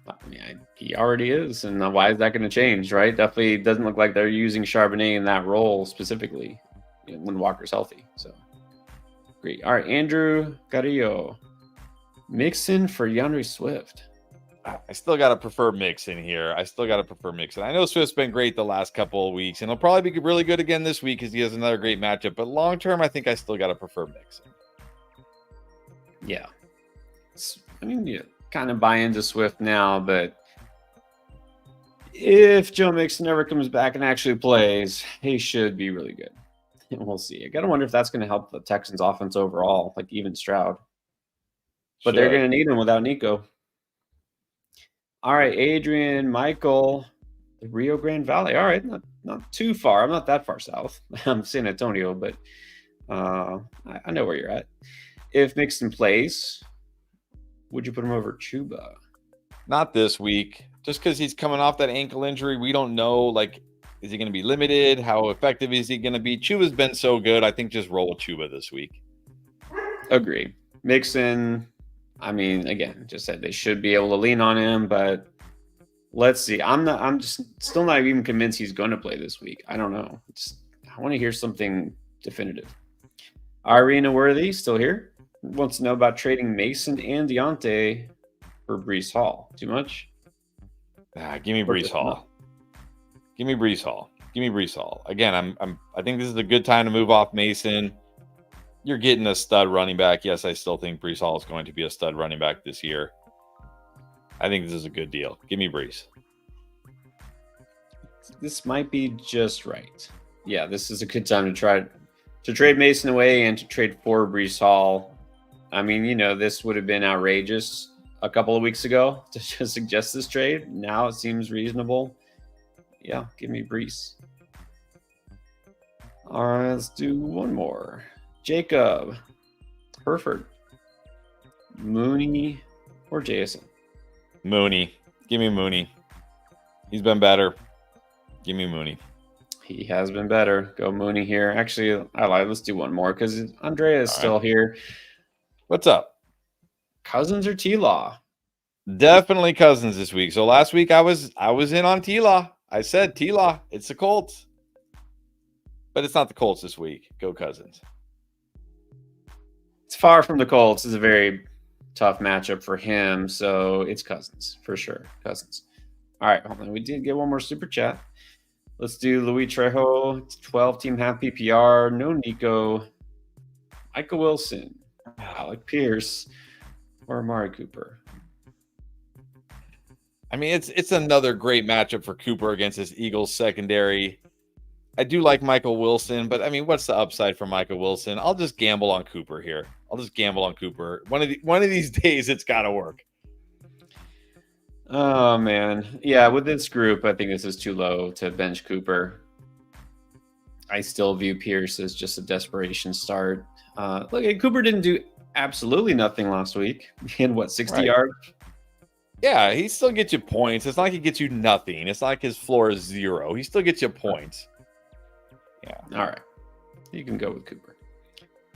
I mean, he already is, and why is that going to change, right? Definitely doesn't look like they're using Charbonnet in that role specifically when Walker's healthy. So, great. All right, Andrew Carrillo. Mixon for DeAndre Swift. I still got to prefer Mixon here. I know Swift's been great the last couple of weeks, and he'll probably be really good again this week because he has another great matchup. But long term, I think I still got to prefer Mixon. Yeah. I mean, you kind of buy into Swift now, but if Joe Mixon ever comes back and actually plays, he should be really good. And we'll see. I got to wonder if that's going to help the Texans offense overall, like even Stroud. But they're going to need him without Nico. All right, Adrian, Michael, the Rio Grande Valley. All right, not too far. I'm not that far south. I'm San Antonio, but I know where you're at. If Mixon plays, would you put him over Chuba? Not this week. Just because he's coming off that ankle injury, we don't know, like, is he going to be limited? How effective is he going to be? Chuba's been so good. I think just roll with Chuba this week. Agree. Mixon, I mean, again, just said they should be able to lean on him, but let's see. I'm just still not even convinced he's going to play this week. I don't know. I want to hear something definitive. Irina Worthy, still here, wants to know about trading Mason and Deontay for Breece Hall. Too much? Give me Breece Hall. Give me Breece Hall. Give me Breece Hall. Again, I think this is a good time to move off Mason. You're getting a stud running back. Yes, I still think Breece Hall is going to be a stud running back this year. I think this is a good deal. Give me Breece. This might be just right. Yeah, this is a good time to try to trade Mason away and to trade for Breece Hall. I mean, this would have been outrageous a couple of weeks ago to just suggest this trade. Now it seems reasonable. Yeah, give me Breece. All right, let's do one more. Jacob, Herford, Mooney, or Jason? Mooney. Give me Mooney. He's been better. Give me Mooney. He has been better. Go Mooney here. Actually, I lied. Let's do one more because Andrea is still here. What's up? Cousins or T-Law? Definitely Cousins this week. So last week I was in on T-Law. I said T-Law. It's the Colts. But it's not the Colts this week. Go Cousins. It's far from the Colts. It's a very tough matchup for him. So it's Cousins for sure. Cousins. All right. Hold on. We did get one more super chat. Let's do Louis Trejo, 12 team half PPR. No Nico. Michael Wilson. Alec Pierce. Or Amari Cooper. I mean, it's another great matchup for Cooper against this Eagles secondary. I do like Michael Wilson, but I mean, what's the upside for Michael Wilson? I'll just gamble on Cooper here. One of these days, it's got to work. Oh man, yeah. With this group, I think this is too low to bench Cooper. I still view Pierce as just a desperation start. Look, Cooper didn't do absolutely nothing last week. He had 60 yards. Yeah, he still gets you points. It's not like he gets you nothing. It's not like his floor is 0. He still gets you points. Yeah. All right. You can go with Cooper.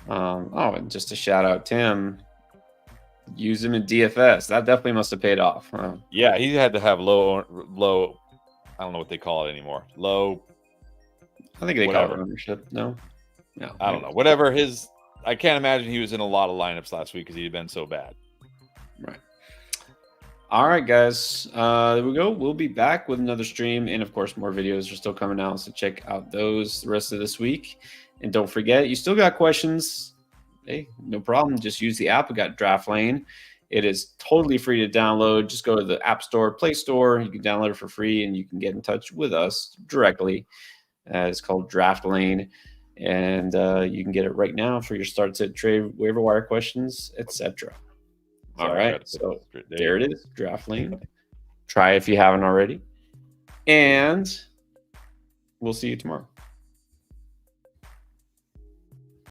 And just to shout out Tim, use him in DFS. That definitely must have paid off. Huh? Yeah, he had to have low. I don't know what they call it anymore. Low. I think they call it ownership. No. I don't know. Whatever his. I can't imagine he was in a lot of lineups last week because he had been so bad. Right. All right, guys. There we go. We'll be back with another stream. And, of course, more videos are still coming out. So check out those the rest of this week. And don't forget, you still got questions. Hey, no problem. Just use the app. We got Draft Lane. It is totally free to download. Just go to the App Store, Play Store. You can download it for free, and you can get in touch with us directly. It's called Draft Lane. And you can get it right now for your start to trade waiver wire questions, etc. All right, so there it is, Draft Lane. Try if you haven't already. And we'll see you tomorrow.